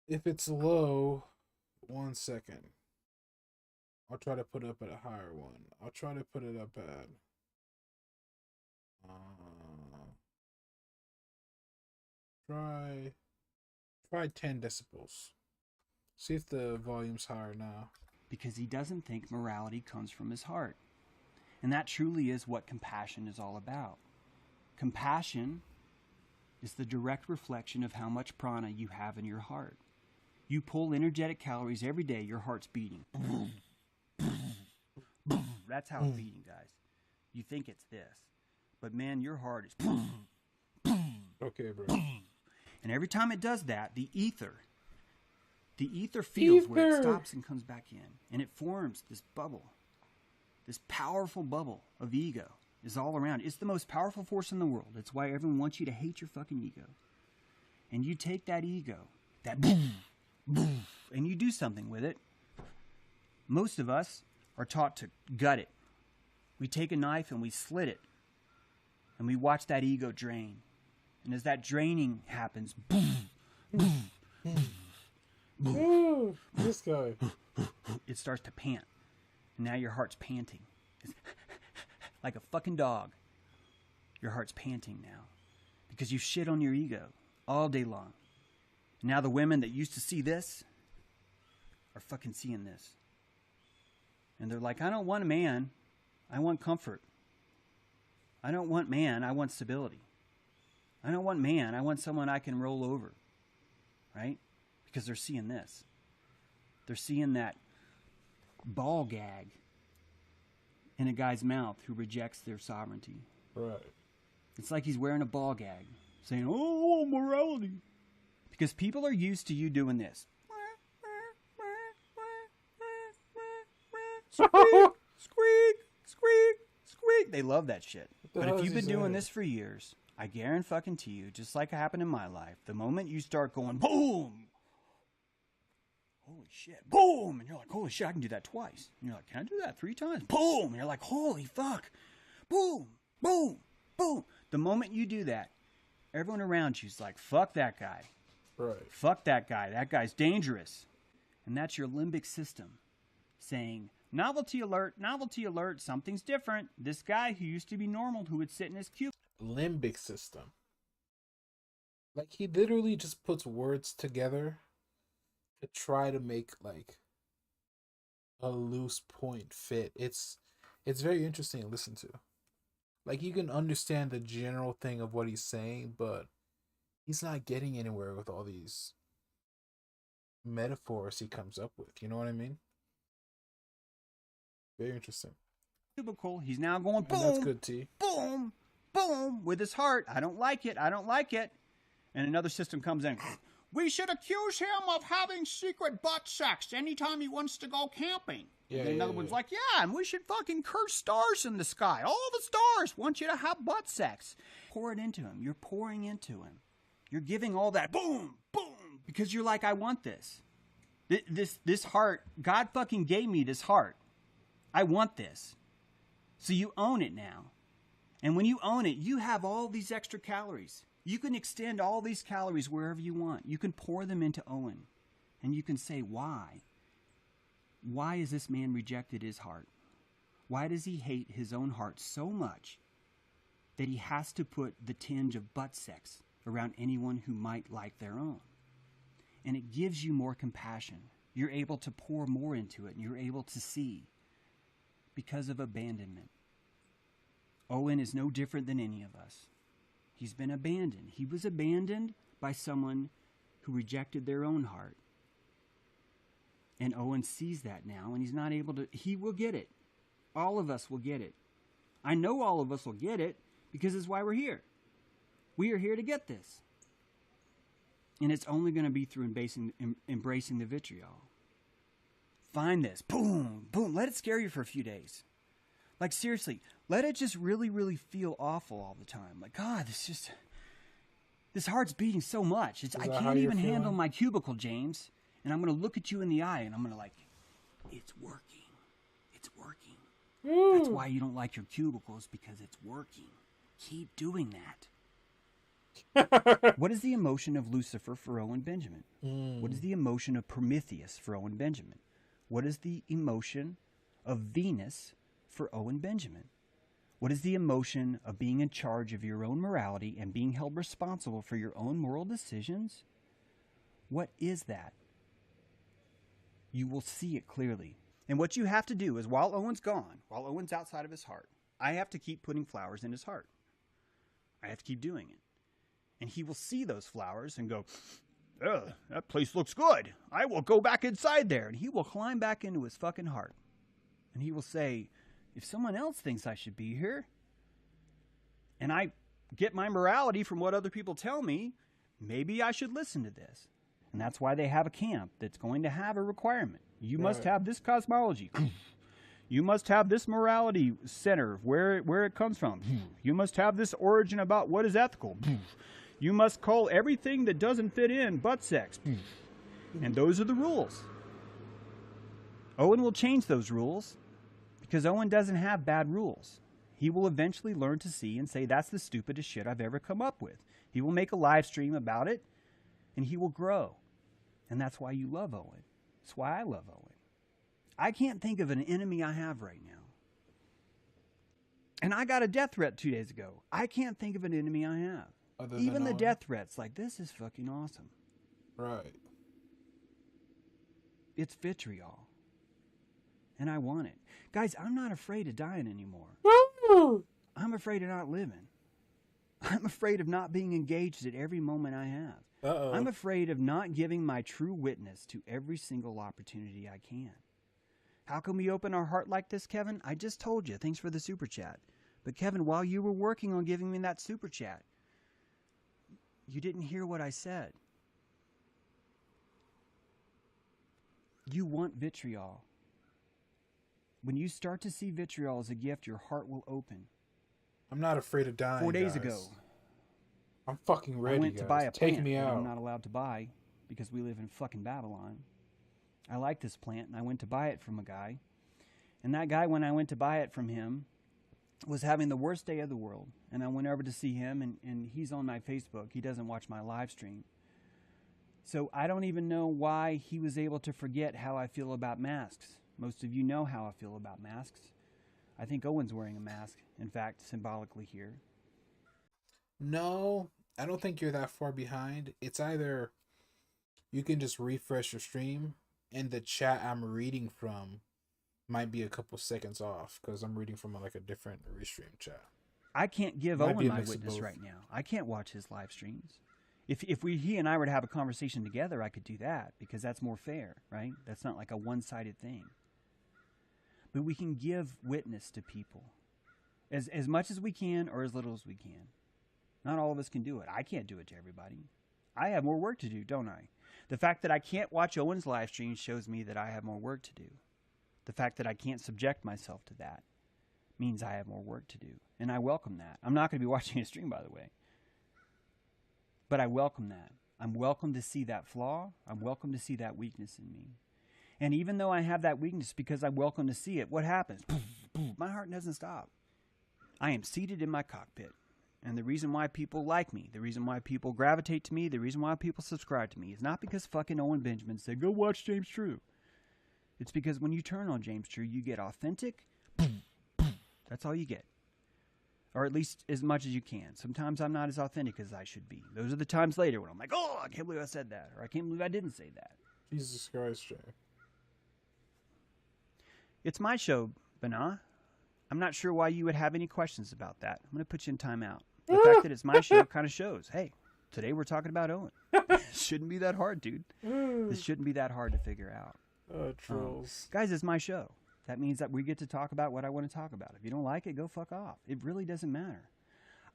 S6: If it's low, 1 second. I'll try to put it up at a higher one. I'll try to put it up at try 10 decibels. See if the volume's higher now.
S10: Because he doesn't think morality comes from his heart. And that truly is what compassion is all about. Compassion is the direct reflection of how much prana you have in your heart. You pull energetic calories every day, your heart's beating. That's how it's beating, guys. You think it's this. But man, your heart is...
S6: Okay, bro.
S10: And every time it does that, the ether feels where it stops and comes back in. And it forms this bubble. This powerful bubble of ego is all around. It's the most powerful force in the world. It's why everyone wants you to hate your fucking ego. And you take that ego, that boom, boom, and you do something with it. Most of us are taught to gut it. We take a knife and we slit it. And we watch that ego drain. And as that draining happens, boom, boom, boom,
S6: Ooh, this guy.
S10: It starts to pant. And now your heart's panting. Like a fucking dog. Your heart's panting now. Because you shit on your ego all day long. And now the women that used to see this are fucking seeing this. And they're like, I don't want a man. I want comfort. I don't want man. I want stability. I don't want man. I want someone I can roll over. Right? Because they're seeing this. They're seeing that ball gag in a guy's mouth who rejects their sovereignty.
S6: Right.
S10: It's like he's wearing a ball gag, saying, oh, morality. Because people are used to you doing this. Squeak, squeak, squeak, squeak. They love that shit. But if you've been doing this for years, I guarantee you, just like it happened in my life, the moment you start going, boom, holy shit, boom, and you're like, holy shit, I can do that twice. And you're like, can I do that 3 times? Boom, and you're like, holy fuck, boom, boom, boom. The moment you do that, everyone around you's like, fuck that guy.
S6: Right.
S10: Fuck that guy. That guy's dangerous. And that's your limbic system saying, novelty alert, something's different. This guy who used to be normal, who would sit in his cube.
S6: Limbic system. Like, he literally just puts words together to try to make, like, a loose point fit. It's very interesting to listen to. Like, you can understand the general thing of what he's saying, but he's not getting anywhere with all these metaphors he comes up with. You know what I mean? Very interesting.
S10: Cubicle. He's now going boom,
S6: and that's good, T.
S10: Boom, boom, with his heart. I don't like it. And another system comes in. We should accuse him of having secret butt sex anytime he wants to go camping.
S6: Yeah,
S10: and another one's like, yeah, and we should fucking curse stars in the sky. All the stars want you to have butt sex. Pour it into him. You're pouring into him. You're giving all that boom, boom, because you're like, I want this. This heart, God fucking gave me this heart. I want this. So you own it now. And when you own it, you have all these extra calories. You can extend all these calories wherever you want. You can pour them into Owen. And you can say, why? Why has this man rejected his heart? Why does he hate his own heart so much that he has to put the tinge of butt sex around anyone who might like their own? And it gives you more compassion. You're able to pour more into it, and you're able to see. Because of abandonment. Owen is no different than any of us. He's been abandoned. He was abandoned by someone who rejected their own heart. And Owen sees that now, and he's not able to, he will get it. All of us will get it. I know all of us will get it, because it's why we're here. We are here to get this. And it's only going to be through embracing the vitriol. Find this. Boom, boom. Let it scare you for a few days. Like, seriously, let it just really, really feel awful all the time. Like, God, this heart's beating so much. I can't even handle my cubicle, James. And I'm going to look at you in the eye, and I'm going to like, it's working. It's working. That's why you don't like your cubicles, because it's working. Keep doing that. What is the emotion of Lucifer for Owen Benjamin? What is the emotion of Prometheus for Owen Benjamin? What is the emotion of Venus for Owen Benjamin? What is the emotion of being in charge of your own morality and being held responsible for your own moral decisions? What is that? You will see it clearly. And what you have to do is, while Owen's gone, while Owen's outside of his heart, I have to keep putting flowers in his heart. I have to keep doing it. And he will see those flowers and go, ugh, that place looks good. I will go back inside there. And he will climb back into his fucking heart. And he will say, if someone else thinks I should be here, and I get my morality from what other people tell me, maybe I should listen to this. And that's why they have a camp that's going to have a requirement. You must have this cosmology. You must have this morality center, where it comes from. You must have this origin about what is ethical. You must call everything that doesn't fit in butt sex. And those are the rules. Owen will change those rules, because Owen doesn't have bad rules. He will eventually learn to see and say, that's the stupidest shit I've ever come up with. He will make a live stream about it, and he will grow. And that's why you love Owen. That's why I love Owen. I can't think of an enemy I have right now. And I got a death threat 2 days ago. I can't think of an enemy I have. Even the death threats, like, this is fucking awesome.
S6: Right.
S10: It's vitriol. and I want it. Guys, I'm not afraid of dying anymore. I'm afraid of not living. I'm afraid of not being engaged at every moment I have.
S6: Uh-oh.
S10: I'm afraid of not giving my true witness to every single opportunity I can. How can we open our heart like this, Kevin? I just told you. Thanks for the super chat. But Kevin, while you were working on giving me that super chat, you didn't hear what I said. You want vitriol. When you start to see vitriol as a gift, your heart will open.
S6: I'm not afraid of dying.
S10: 4 days
S6: guys.
S10: ago,
S6: I'm fucking ready.
S10: I went
S6: guys.
S10: to buy a
S6: Take
S10: plant
S6: me
S10: that
S6: out.
S10: I'm not allowed to buy because we live in fucking Babylon. I like this plant, and I went to buy it from a guy. And that guy, when I went to buy it from him, was having the worst day of the world. And I went over to see him, and he's on my Facebook. He doesn't watch my live stream. So I don't even know why he was able to forget how I feel about masks. Most of you know how I feel about masks. I think Owen's wearing a mask, in fact, symbolically here.
S6: No, I don't think you're that far behind. It's either you can just refresh your stream, and the chat I'm reading from might be a couple seconds off because I'm reading from like a different restream chat.
S10: I can't give
S6: Might be
S10: Owen
S6: a
S10: my
S6: mix of
S10: witness
S6: both.
S10: right now. I can't watch his live streams. If he and I were to have a conversation together, I could do that because that's more fair, right? That's not like a one-sided thing. But we can give witness to people as much as we can or as little as we can. Not all of us can do it. I can't do it to everybody. I have more work to do, don't I? The fact that I can't watch Owen's live stream shows me that I have more work to do. The fact that I can't subject myself to that means I have more work to do. And I welcome that. I'm not going to be watching a stream, by the way. But I welcome that. I'm welcome to see that flaw. I'm welcome to see that weakness in me. And even though I have that weakness because I'm welcome to see it, what happens? My heart doesn't stop. I am seated in my cockpit. And the reason why people like me, the reason why people gravitate to me, the reason why people subscribe to me is not because fucking Owen Benjamin said, go watch James True. It's because when you turn on James True, you get authentic. That's all you get. Or at least as much as you can. Sometimes I'm not as authentic as I should be. Those are the times later when I'm like, oh, I can't believe I said that. Or I can't believe I didn't say that.
S6: Jesus Christ, Jay.
S10: It's my show, Bana. I'm not sure why you would have any questions about that. I'm going to put you in timeout. The fact that it's my show kind of shows, hey, today we're talking about Owen. Shouldn't be that hard, dude. This shouldn't be that hard to figure out.
S6: Trolls.
S10: Guys, it's my show. That means that we get to talk about what I want to talk about. If you don't like it, go fuck off. It really doesn't matter.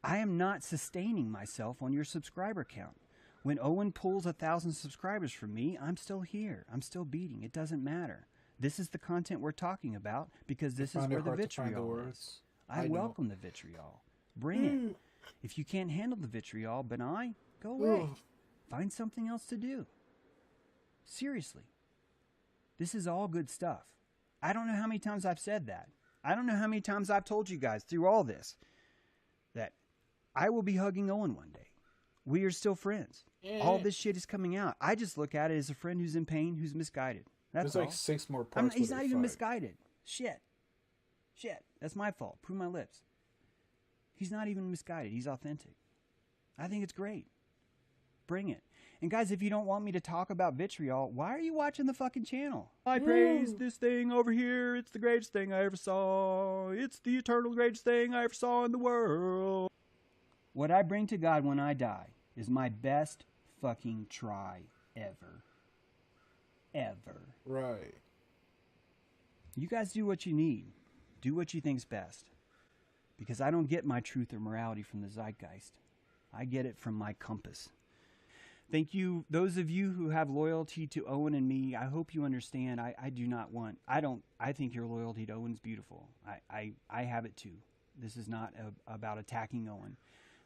S10: I am not sustaining myself on your subscriber count. When Owen pulls 1,000 subscribers from me, I'm still here. I'm still beating. It doesn't matter. This is the content we're talking about because this is where the vitriol is. I welcome the vitriol. Bring it. If you can't handle the vitriol, Benai, go away. Find something else to do. Seriously. This is all good stuff. I don't know how many times I've said that. I don't know how many times I've told you guys through all this that I will be hugging Owen one day. We are still friends. All this shit is coming out. I just look at it as a friend who's in pain, who's misguided. That's
S6: There's
S10: all.
S6: like 6 more parts.
S10: He's not even misguided. Shit. That's my fault. Prove my lips. He's not even misguided. He's authentic. I think it's great. Bring it. And guys, if you don't want me to talk about vitriol, why are you watching the fucking channel? I praise this thing over here. It's the greatest thing I ever saw. It's the eternal greatest thing I ever saw in the world. What I bring to God when I die is my best fucking try ever. Ever.
S6: Right.
S10: You guys do what you need. Do what you think's best. Because I don't get my truth or morality from the zeitgeist. I get it from my compass. Thank you. Those of you who have loyalty to Owen and me, I hope you understand. I think your loyalty to Owen's beautiful. I have it too. This is not about attacking Owen.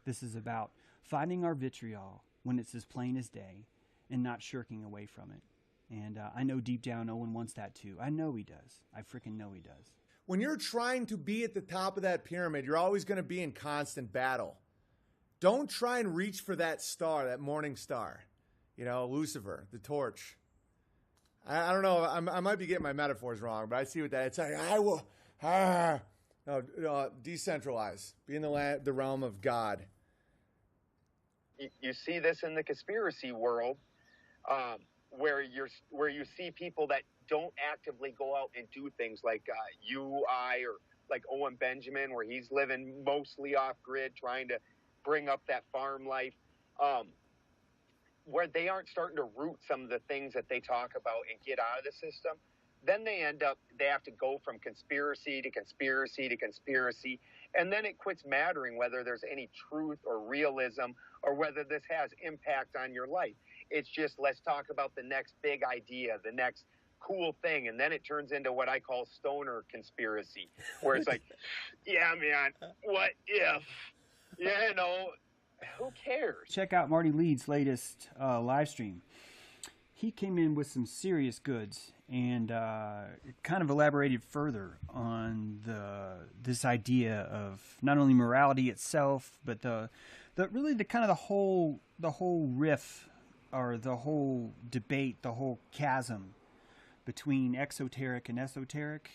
S10: This is about finding our vitriol when it's as plain as day and not shirking away from it. And I know deep down Owen wants that too. I know he does. I freaking know he does.
S7: When you're trying to be at the top of that pyramid, you're always going to be in constant battle. Don't try and reach for that star, that morning star. You know, Lucifer, the torch. I don't know. I might be getting my metaphors wrong, but I see what that. It's like, I will. Decentralize. Be in the realm of God.
S11: You see this in the conspiracy world. where you see people that don't actively go out and do things like I, or like Owen Benjamin, where he's living mostly off grid, trying to bring up that farm life, where they aren't starting to root some of the things that they talk about and get out of the system. Then they have to go from conspiracy to conspiracy to conspiracy. And then it quits mattering whether there's any truth or realism or whether this has impact on your life. It's just, let's talk about the next big idea, the next cool thing. And then it turns into what I call stoner conspiracy, where it's like, yeah, man, what if, you know, who cares?
S10: Check out Marty Leeds' latest live stream. He came in with some serious goods and kind of elaborated further on this idea of not only morality itself, but the whole riff, or the whole debate, the whole chasm between exoteric and esoteric,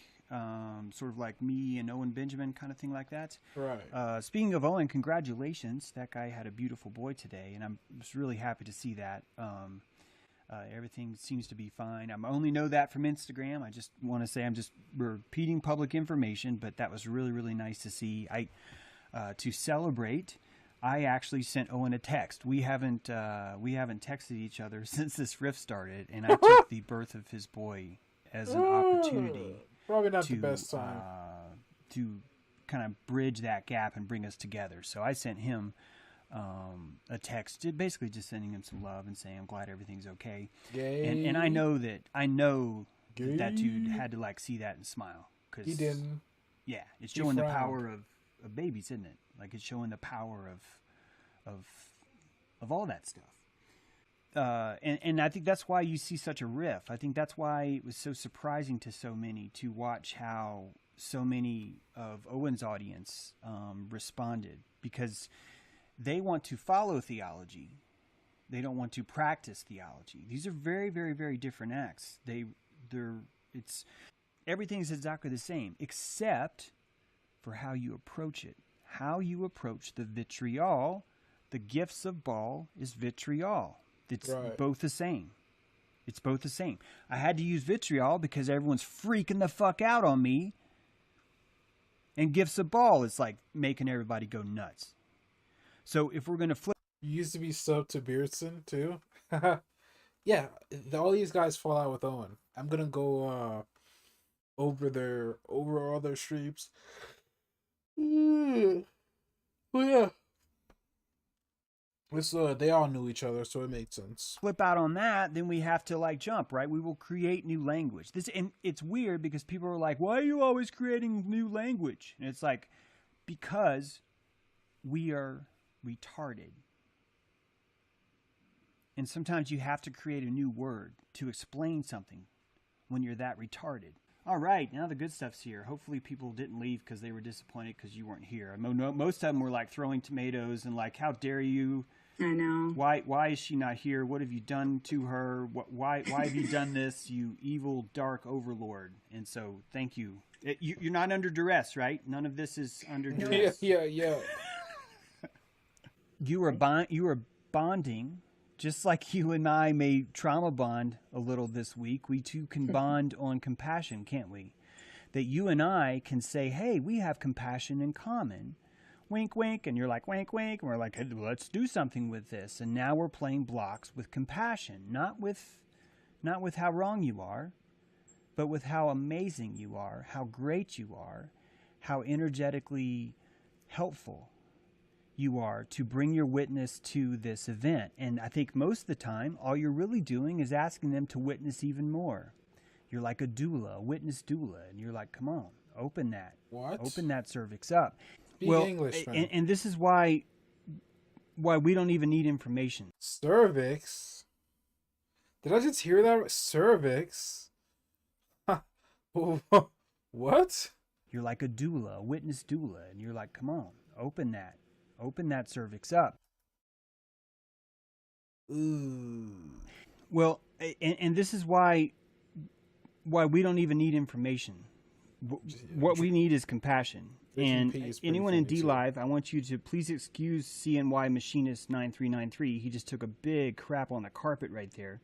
S10: sort of like me and Owen Benjamin kind of thing like that.
S6: Right.
S10: Speaking of Owen, congratulations. That guy had a beautiful boy today, and I'm just really happy to see that. Everything seems to be fine. I only know that from Instagram. I just want to say I'm just repeating public information, but that was really, really nice to see. To celebrate, I actually sent Owen a text. We haven't texted each other since this rift started, and I took the birth of his boy as an opportunity.
S6: Probably not the best time
S10: to kind of bridge that gap and bring us together. So I sent him a text, basically just sending him some love and saying I'm glad everything's okay.
S6: Yay.
S10: And I know that dude had to like see that and smile, because
S6: he didn't.
S10: Yeah, it's showing the power of babies, isn't it? Like, it's showing the power of all that stuff. And I think that's why you see such a riff. I think that's why it was so surprising to so many to watch how so many of Owen's audience responded, because they want to follow theology. They don't want to practice theology. These are very, very, very different acts. Everything's exactly the same, except for how you approach it. How you approach the vitriol, the gifts of Baal is vitriol. It's both the same. It's both the same. I had to use vitriol because everyone's freaking the fuck out on me. And gifts of Baal is like making everybody go nuts. So if we're going to flip...
S6: You used to be sub to Beardson too? Yeah, all these guys fall out with Owen. I'm going to go over all their streams. Well, yeah. They all knew each other, so it made sense.
S10: Flip out on that, then we have to like jump, right? We will create new language. And it's weird because people are like, why are you always creating new language? And it's like, because we are retarded. And sometimes you have to create a new word to explain something when you're that retarded. All right, now the good stuff's here. Hopefully people didn't leave because they were disappointed because you weren't here. Most of them were like throwing tomatoes and like, how dare you?
S12: I know.
S10: Why is she not here? What have you done to her? Why have you done this, you evil, dark overlord? And so, thank you. You're not under duress, right? None of this is under duress.
S6: Yeah.
S10: You are bonding. Just like you and I may trauma bond a little this week, we too can bond on compassion, can't we? That you and I can say, hey, we have compassion in common. Wink, wink. And you're like, wink, wink. And we're like, hey, let's do something with this. And now we're playing blocks with compassion, not with how wrong you are, but with how amazing you are, how great you are, how energetically helpful you are to bring your witness to this event. And I think most of the time, all you're really doing is asking them to witness even more. You're like a doula, a witness doula, and you're like, come on, open that.
S6: What?
S10: Open that cervix up.
S6: Speak English, man.
S10: And this is why we don't even need information.
S6: Cervix? Did I just hear that? Cervix? What?
S10: You're like a doula, a witness doula, and you're like, come on, open that. Open that cervix up.
S6: Ooh.
S10: Well, and this is why we don't even need information. What we need is compassion. And anyone in D Live, I want you to please excuse CNY Machinist 9393. He just took a big crap on the carpet right there.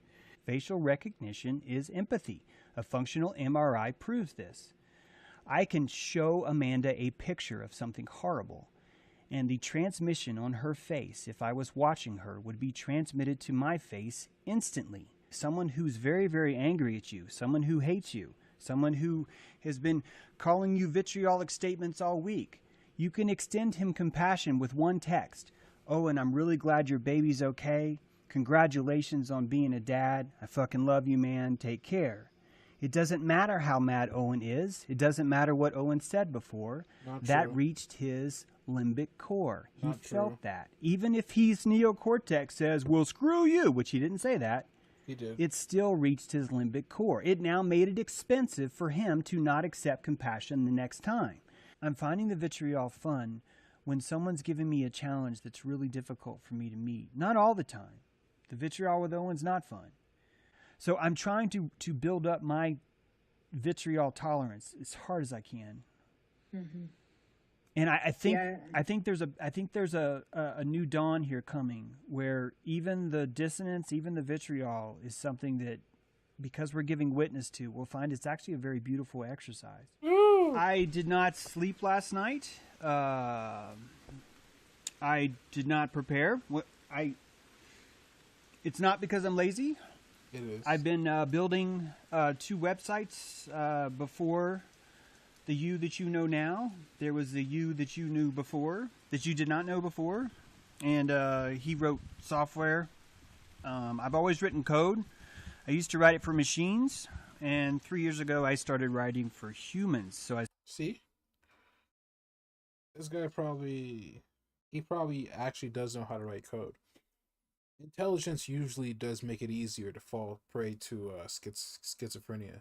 S10: Facial recognition is empathy. A functional MRI proves this. I can show Amanda a picture of something horrible, and the transmission on her face, if I was watching her, would be transmitted to my face instantly. Someone who's very, very angry at you, someone who hates you, someone who has been calling you vitriolic statements all week. You can extend him compassion with one text. "Owen, I'm really glad your baby's okay. Congratulations on being a dad. I fucking love you, man. Take care." It doesn't matter how mad Owen is. It doesn't matter what Owen said before. That reached his limbic core. He felt that. Even if his neocortex says, "Well, screw you," which he didn't say that.
S6: He did.
S10: It still reached his limbic core. It now made it expensive for him to not accept compassion the next time. I'm finding the vitriol fun when someone's giving me a challenge that's really difficult for me to meet. Not all the time. The vitriol with Owen's not fun. So I'm trying to build up my vitriol tolerance as hard as I can.
S12: Mm-hmm.
S10: And I think there's a new dawn here coming where even the dissonance, even the vitriol is something that, because we're giving witness to, we'll find it's actually a very beautiful exercise. I did not sleep last night. I did not prepare. It's not because I'm lazy.
S6: It is.
S10: I've been building 2 websites before the you that you know now. There was the you that you knew before, that you did not know before. And he wrote software. I've always written code. I used to write it for machines. And 3 years ago, I started writing for humans. So
S6: See? This guy probably actually does know how to write code. Intelligence usually does make it easier to fall prey to schizophrenia.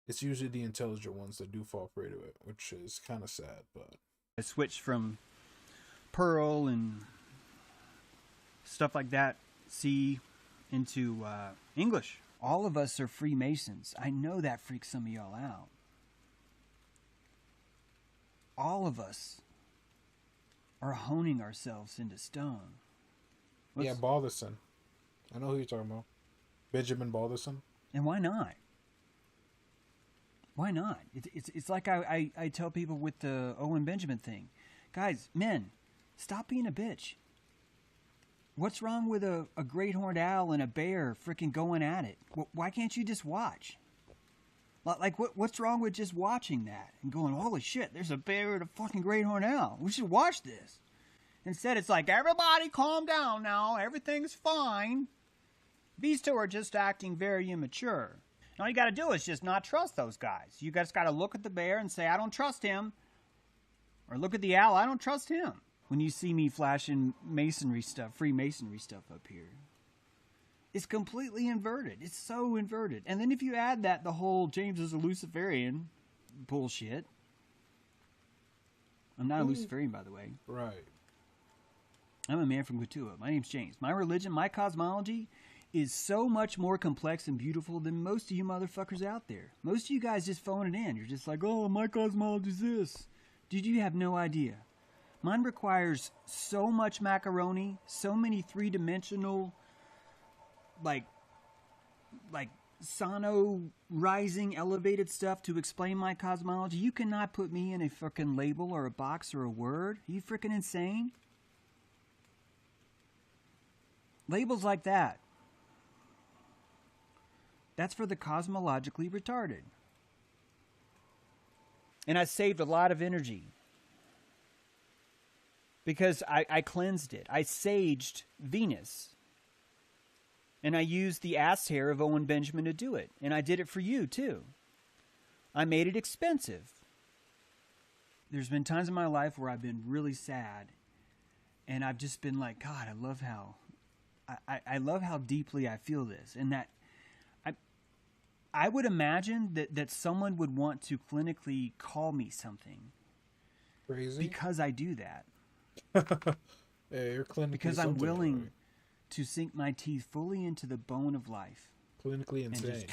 S6: It's usually the intelligent ones that do fall prey to it, which is kind of sad. But
S10: I switched from Perl and stuff like that, C, into English. All of us are Freemasons. I know that freaks some of y'all out. All of us are honing ourselves into stone.
S6: Yeah, Balderson. I know who you're talking about. Benjamin Balderson.
S10: And why not? Why not? It's like I tell people with the Owen Benjamin thing. Guys, men, stop being a bitch. What's wrong with a great horned owl and a bear freaking going at it? Why can't you just watch? Like, what's wrong with just watching that and going, holy shit, there's a bear and a fucking great horned owl. We should watch this. Instead, it's like, everybody calm down now. Everything's fine. These two are just acting very immature. And all you got to do is just not trust those guys. You just got to look at the bear and say, I don't trust him. Or look at the owl, I don't trust him. When you see me flashing masonry stuff, Freemasonry stuff up here, it's completely inverted. It's so inverted. And then if you add that, the whole James is a Luciferian bullshit. I'm not a Luciferian, by the way.
S6: Right.
S10: I'm a man from Gatua. My name's James. My religion, my cosmology is so much more complex and beautiful than most of you motherfuckers out there. Most of you guys just phone it in. You're just like, oh, my cosmology's this. Dude, you have no idea. Mine requires so much macaroni, so many three-dimensional, like sono rising elevated stuff to explain my cosmology. You cannot put me in a frickin' label or a box or a word. Are you frickin' insane? Labels like that. That's for the cosmologically retarded. And I saved a lot of energy. Because I cleansed it. I saged Venus. And I used the ass hair of Owen Benjamin to do it. And I did it for you, too. I made it expensive. There's been times in my life where I've been really sad. And I've just been like, God, I love how deeply I feel this. And that I would imagine that someone would want to clinically call me something.
S6: Crazy?
S10: Because I do that.
S6: Yeah, you're clinically
S10: because I'm willing to sink my teeth fully into the bone of life.
S6: Clinically insane.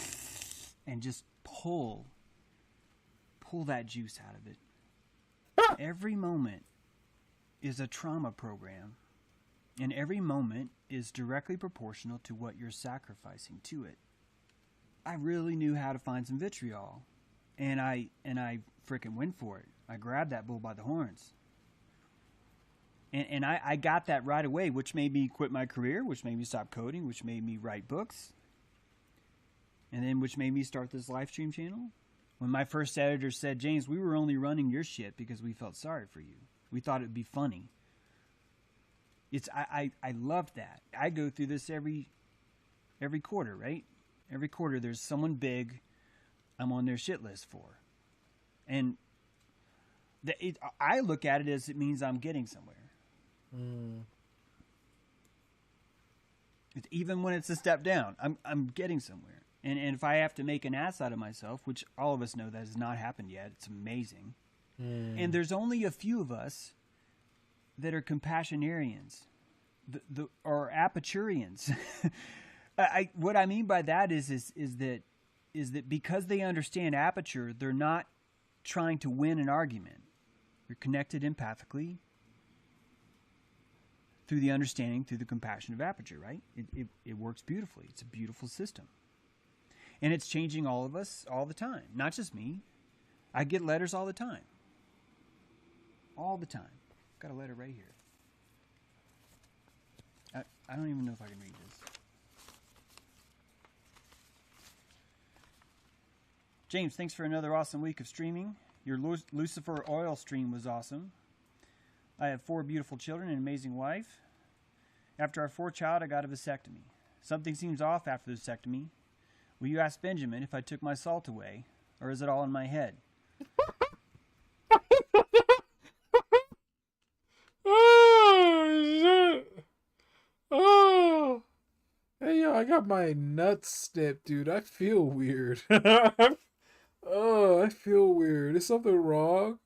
S10: And just pull that juice out of it. Every moment is a trauma program. And every moment is directly proportional to what you're sacrificing to it. I really knew how to find some vitriol, and I freaking went for it. I grabbed that bull by the horns. And I got that right away, which made me quit my career, which made me stop coding, which made me write books, and then which made me start this live stream channel. When my first editor said, James, we were only running your shit because we felt sorry for you. We thought it would be funny. I loved that. I go through this every quarter, right? Every quarter there's someone big I'm on their shit list for. And I look at it as it means I'm getting somewhere. Even when it's a step down, I'm getting somewhere. And if I have to make an ass out of myself, which all of us know that has not happened yet, it's amazing. And there's only a few of us that are compassionarians, or apaturians. What I mean by that is that because they understand aperture, they're not trying to win an argument. You're connected empathically through the understanding, through the compassion of aperture, right? It works beautifully. It's a beautiful system. And it's changing all of us all the time. Not just me. I get letters all the time. All the time. Got a letter right here. I don't even know if I can read this. James, thanks for another awesome week of streaming. Your Lucifer oil stream was awesome. I have 4 beautiful children and an amazing wife. After our 4th child, I got a vasectomy. Something seems off after the vasectomy. Will you ask Benjamin if I took my salt away, or is it all in my head?
S6: Oh, shit. Oh. Hey, yo, I got my nuts snipped, dude. I feel weird. Oh, I feel weird. Is something wrong?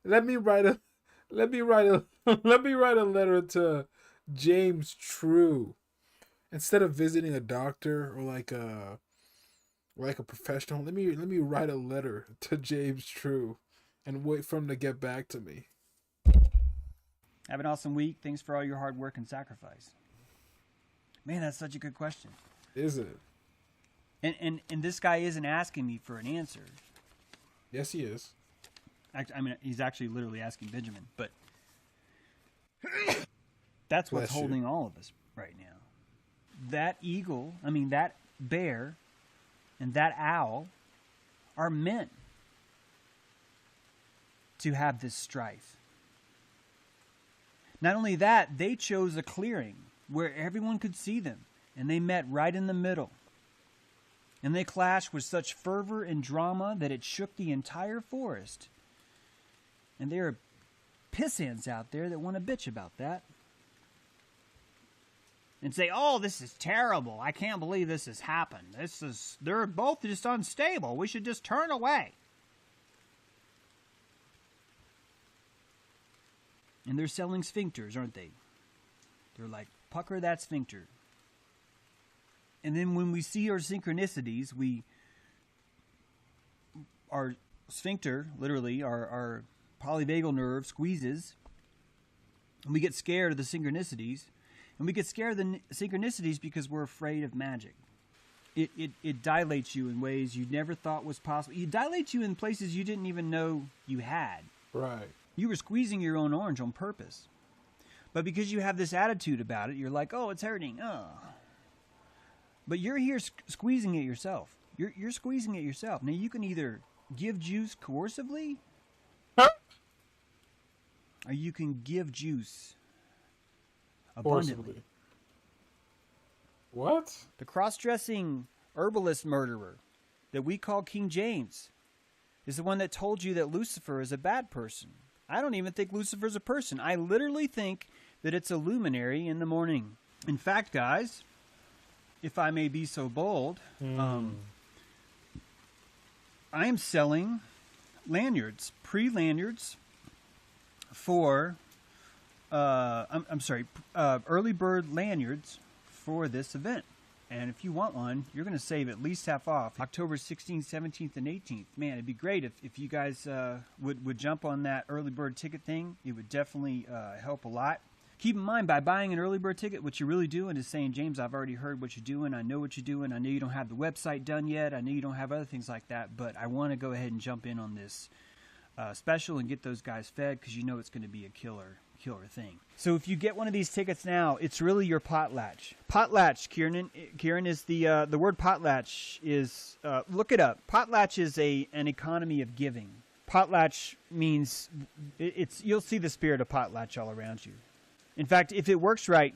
S6: Let me write a letter to James True. Instead of visiting a doctor or like a professional, let me write a letter to James True and wait for him to get back to me.
S10: Have an awesome week. Thanks for all your hard work and sacrifice. Man, that's such a good question.
S6: Is it?
S10: And this guy isn't asking me for an answer.
S6: Yes, he is.
S10: I mean, he's actually literally asking Benjamin, but that's what's holding all of us right now. That eagle, that bear and that owl are meant to have this strife. Not only that, they chose a clearing where everyone could see them, and they met right in the middle. And they clashed with such fervor and drama that it shook the entire forest. And there are pissants out there that want to bitch about that. And say, oh, this is terrible. I can't believe this has happened. They're both just unstable. We should just turn away. And they're selling sphincters, aren't they? They're like, pucker that sphincter. And then when we see our synchronicities, our sphincter, literally, our polyvagal nerve squeezes, and we get scared of the synchronicities. And we get scared of the synchronicities because we're afraid of magic. It dilates you in ways you never thought was possible. It dilates you in places you didn't even know you had.
S6: Right.
S10: You were squeezing your own orange on purpose. But because you have this attitude about it, you're like, oh, it's hurting. Oh. But you're here squeezing it yourself. You're squeezing it yourself. Now, you can either give juice coercively, or you can give juice abundantly.
S6: Forcibly. What?
S10: The cross-dressing herbalist murderer that we call King James is the one that told you that Lucifer is a bad person. I don't even think Lucifer's a person. I literally think that it's a luminary in the morning. In fact, guys, if I may be so bold, I am selling lanyards, pre-lanyards for, early bird lanyards for this event. And if you want one, you're going to save at least half off. October 16th, 17th, and 18th. Man, it'd be great if you guys would jump on that early bird ticket thing. It would definitely help a lot. Keep in mind, by buying an early bird ticket, what you're really doing is saying, James, I've already heard what you're doing. I know what you're doing. I know you don't have the website done yet. I know you don't have other things like that, but I want to go ahead and jump in on this special and get those guys fed because you know it's going to be a killer thing. So if you get one of these tickets now, it's really your potlatch. Potlatch, Kieran, is the word potlatch is, look it up. Potlatch is an economy of giving. Potlatch means, you'll see the spirit of potlatch all around you. In fact, if it works right,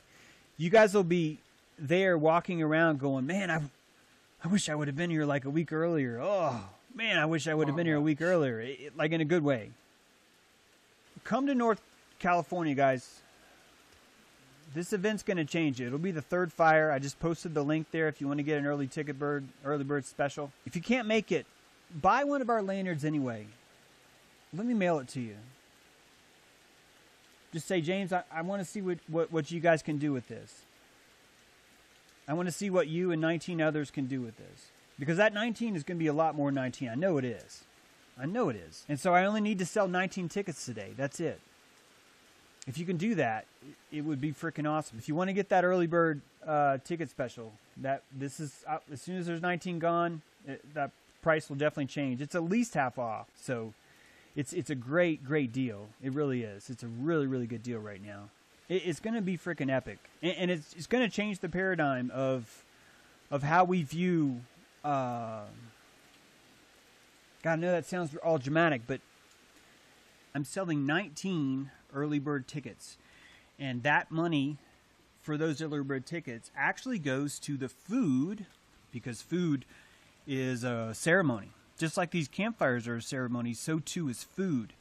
S10: you guys will be there walking around going, man, I wish I would have been here like a week earlier. Oh, man, I wish I would have been here a week earlier. Like in a good way. Come to North California, guys. This event's going to change it. It'll be the third fire. I just posted the link there if you want to get an early bird special. If you can't make it, buy one of our lanyards anyway. Let me mail it to you. Just say, James, I want to see what you guys can do with this. I want to see what you and 19 others can do with this. Because that 19 is going to be a lot more 19. I know it is. I know it is. And so I only need to sell 19 tickets today. That's it. If you can do that, it would be freaking awesome. If you want to get that early bird ticket special, this is as soon as there's 19 gone, that price will definitely change. It's at least half off. So it's a great deal. It really is. It's a really good deal right now. It's going to be freaking epic, and it's going to change the paradigm of how we view. God, I know that sounds all dramatic, but I'm selling 19 early bird tickets, and that money for those early bird tickets actually goes to the food, because food is a ceremony. Just like these campfires are a ceremony, so too is food.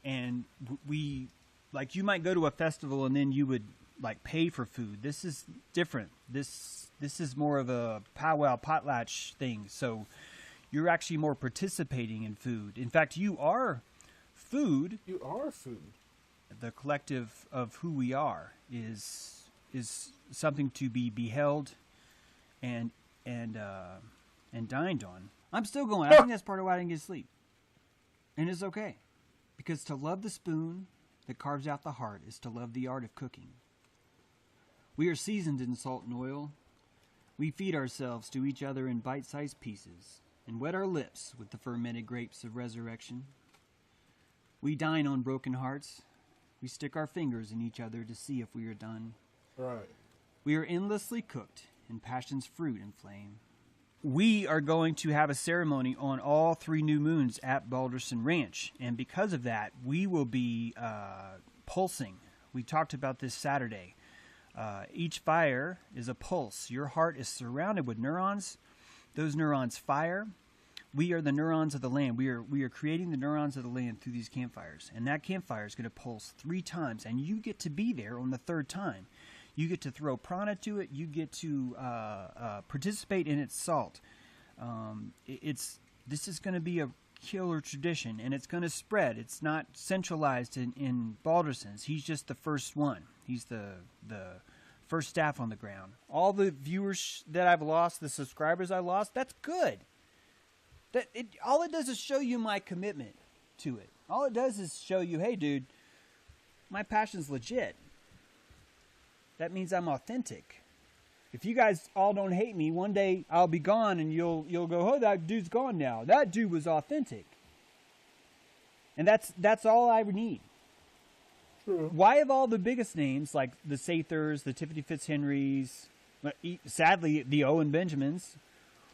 S10: And we, like, you might go to a festival and then you would like pay for food. This is different. This is more of a powwow potlatch thing. So you're actually more participating in food. In fact, you are food.
S6: You are food.
S10: The collective of who we are is something to be beheld and dined on. I'm still going. I think that's part of why I didn't get sleep. And it's okay. Because to love the spoon that carves out the heart is to love the art of cooking. We are seasoned in salt and oil. We feed ourselves to each other in bite-sized pieces and wet our lips with the fermented grapes of resurrection. We dine on broken hearts. We stick our fingers in each other to see if we are done.
S6: Right.
S10: We are endlessly cooked in passion's fruit and flame. We are going to have a ceremony on all 3 new moons at Balderson Ranch. And because of that, we will be pulsing. We talked about this Saturday. Each fire is a pulse. Your heart is surrounded with neurons. Those neurons fire. We are the neurons of the land. We are creating the neurons of the land through these campfires. And that campfire is going to pulse 3 times. And you get to be there on the 3rd time. You get to throw prana to it. You get to participate in its salt. This is going to be a killer tradition, and it's going to spread. It's not centralized in Balderson's. He's just the first one. He's the first staff on the ground. All the viewers that I've lost, the subscribers I lost, that's good. All it does is show you my commitment to it. All it does is show you, hey, dude, my passion's legit. That means I'm authentic. If you guys all don't hate me, one day I'll be gone and you'll go, oh, that dude's gone now. That dude was authentic. And that's all I would need.
S6: True.
S10: Why have all the biggest names, like the Sathers, the Tiffany Fitzhenrys, sadly, the Owen Benjamins,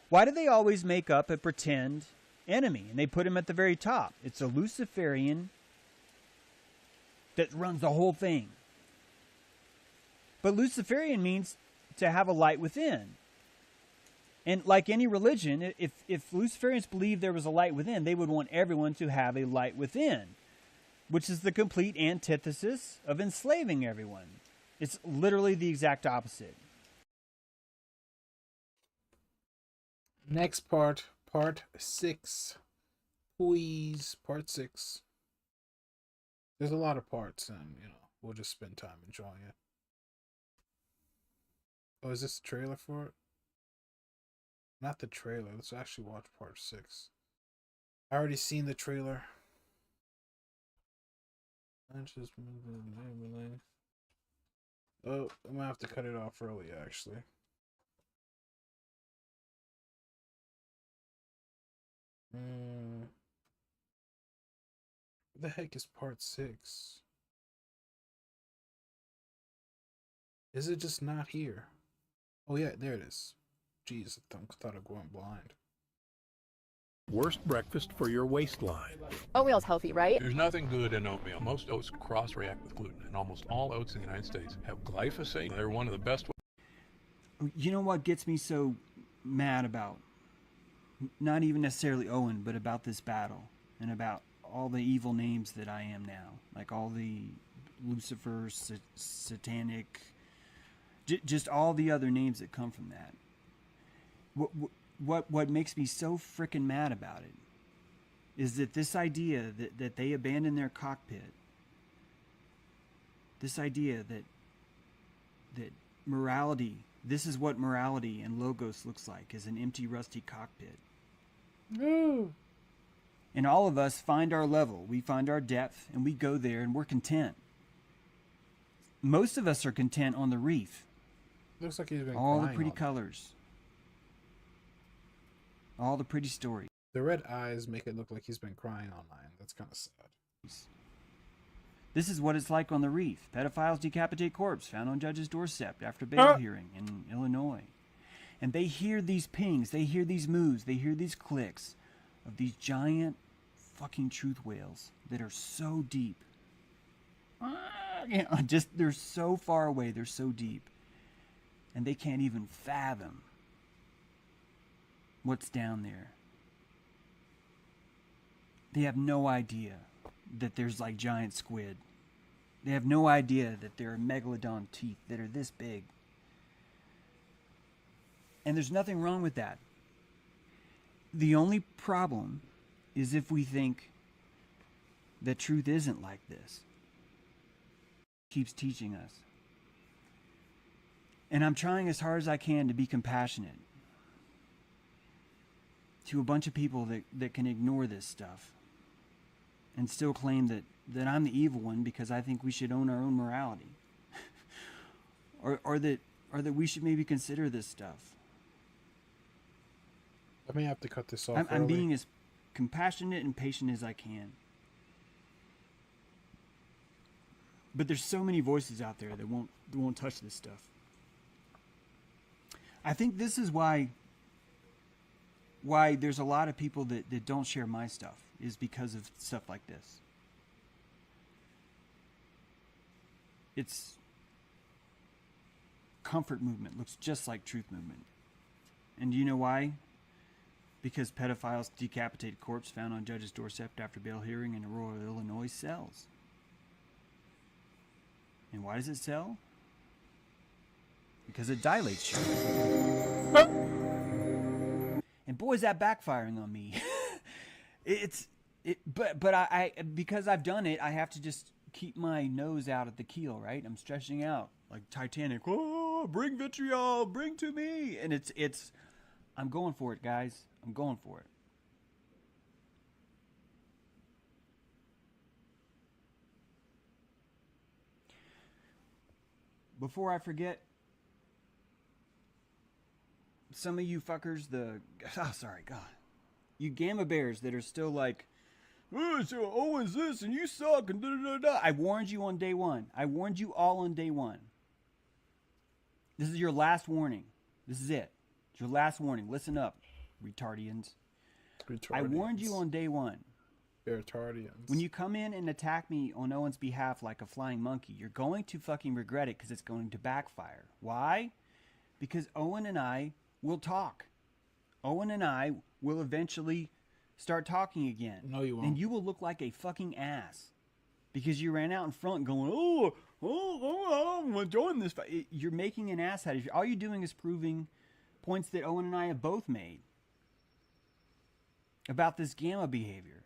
S10: why do they always make up a pretend enemy? And they put him at the very top. It's a Luciferian that runs the whole thing. But Luciferian means to have a light within. And like any religion, if Luciferians believed there was a light within, they would want everyone to have a light within, which is the complete antithesis of enslaving everyone. It's literally the exact opposite.
S6: Next part 6. Please, part 6. There's a lot of parts, and we'll just spend time enjoying it. Oh, is this the trailer for it? Not the trailer. Let's actually watch part 6. I already seen the trailer. Oh, I'm gonna have to cut it off early, actually. What the heck is part 6? Is it just not here? Oh yeah, there it is. Jeez, I thought I went blind.
S8: Worst breakfast for your waistline.
S12: Oatmeal's healthy, right?
S8: There's nothing good in oatmeal. Most oats cross-react with gluten, and almost all oats in the United States have glyphosate. They're one of the best.
S10: You know what gets me so mad about, not even necessarily Owen, but about this battle and about all the evil names that I am now, like all the Lucifer, satanic, just all the other names that come from that. What makes me so freaking mad about it is that this idea that they abandoned their cockpit, this idea that morality, this is what morality and logos looks like, is an empty, rusty cockpit.
S6: No.
S10: And all of us find our level, we find our depth, and we go there and we're content. Most of us are content on the reef.
S6: Looks like he's been
S10: all the
S6: crying
S10: pretty
S6: all
S10: colors, all the pretty stories.
S6: The red eyes make it look like he's been crying online. That's kind of sad.
S10: This is what it's like on the reef. Pedophiles decapitate corpse found on judge's doorstep after bail hearing in Illinois. And they hear these pings, they hear these moves, they hear these clicks of these giant fucking truth whales that are so deep. Just they're so far away, they're so deep. And they can't even fathom what's down there. They have no idea that there's like giant squid. They have no idea that there are megalodon teeth that are this big. And there's nothing wrong with that. The only problem is if we think that truth isn't like this. It keeps teaching us. And I'm trying as hard as I can to be compassionate to a bunch of people that can ignore this stuff and still claim that I'm the evil one because I think we should own our own morality. or that we should maybe consider this stuff.
S6: I may have to cut this off.
S10: I'm being as compassionate and patient as I can. But there's so many voices out there that won't touch this stuff. I think this is why there's a lot of people that don't share my stuff, is because of stuff like this. It's comfort movement, looks just like truth movement. And do you know why? Because pedophiles decapitated corpse found on judge's doorstep after bail hearing in Aurora, Illinois sells. And why does it sell? Because it dilates you. And boy, is that backfiring on me. But I because I've done it, I have to just keep my nose out at the keel, right? I'm stretching out like Titanic. Oh, bring vitriol, bring to me. And it's I'm going for it, guys. I'm going for it. Before I forget, some of you fuckers, God. You gamma bears that are still like, oh, so Owen's this and you suck and da-da-da-da. I warned you on day one. I warned you all on day one. This is your last warning. This is it. It's your last warning. Listen up, retardians. I warned you on day one.
S6: Retardians.
S10: When you come in and attack me on Owen's behalf like a flying monkey, you're going to fucking regret it because it's going to backfire. Why? Because Owen and I will talk. Owen and I will eventually start talking again.
S6: No, you won't.
S10: And you will look like a fucking ass because you ran out in front going, I'm going to join this fight. You're making an ass out of you. All you're doing is proving points that Owen and I have both made about this gamma behavior.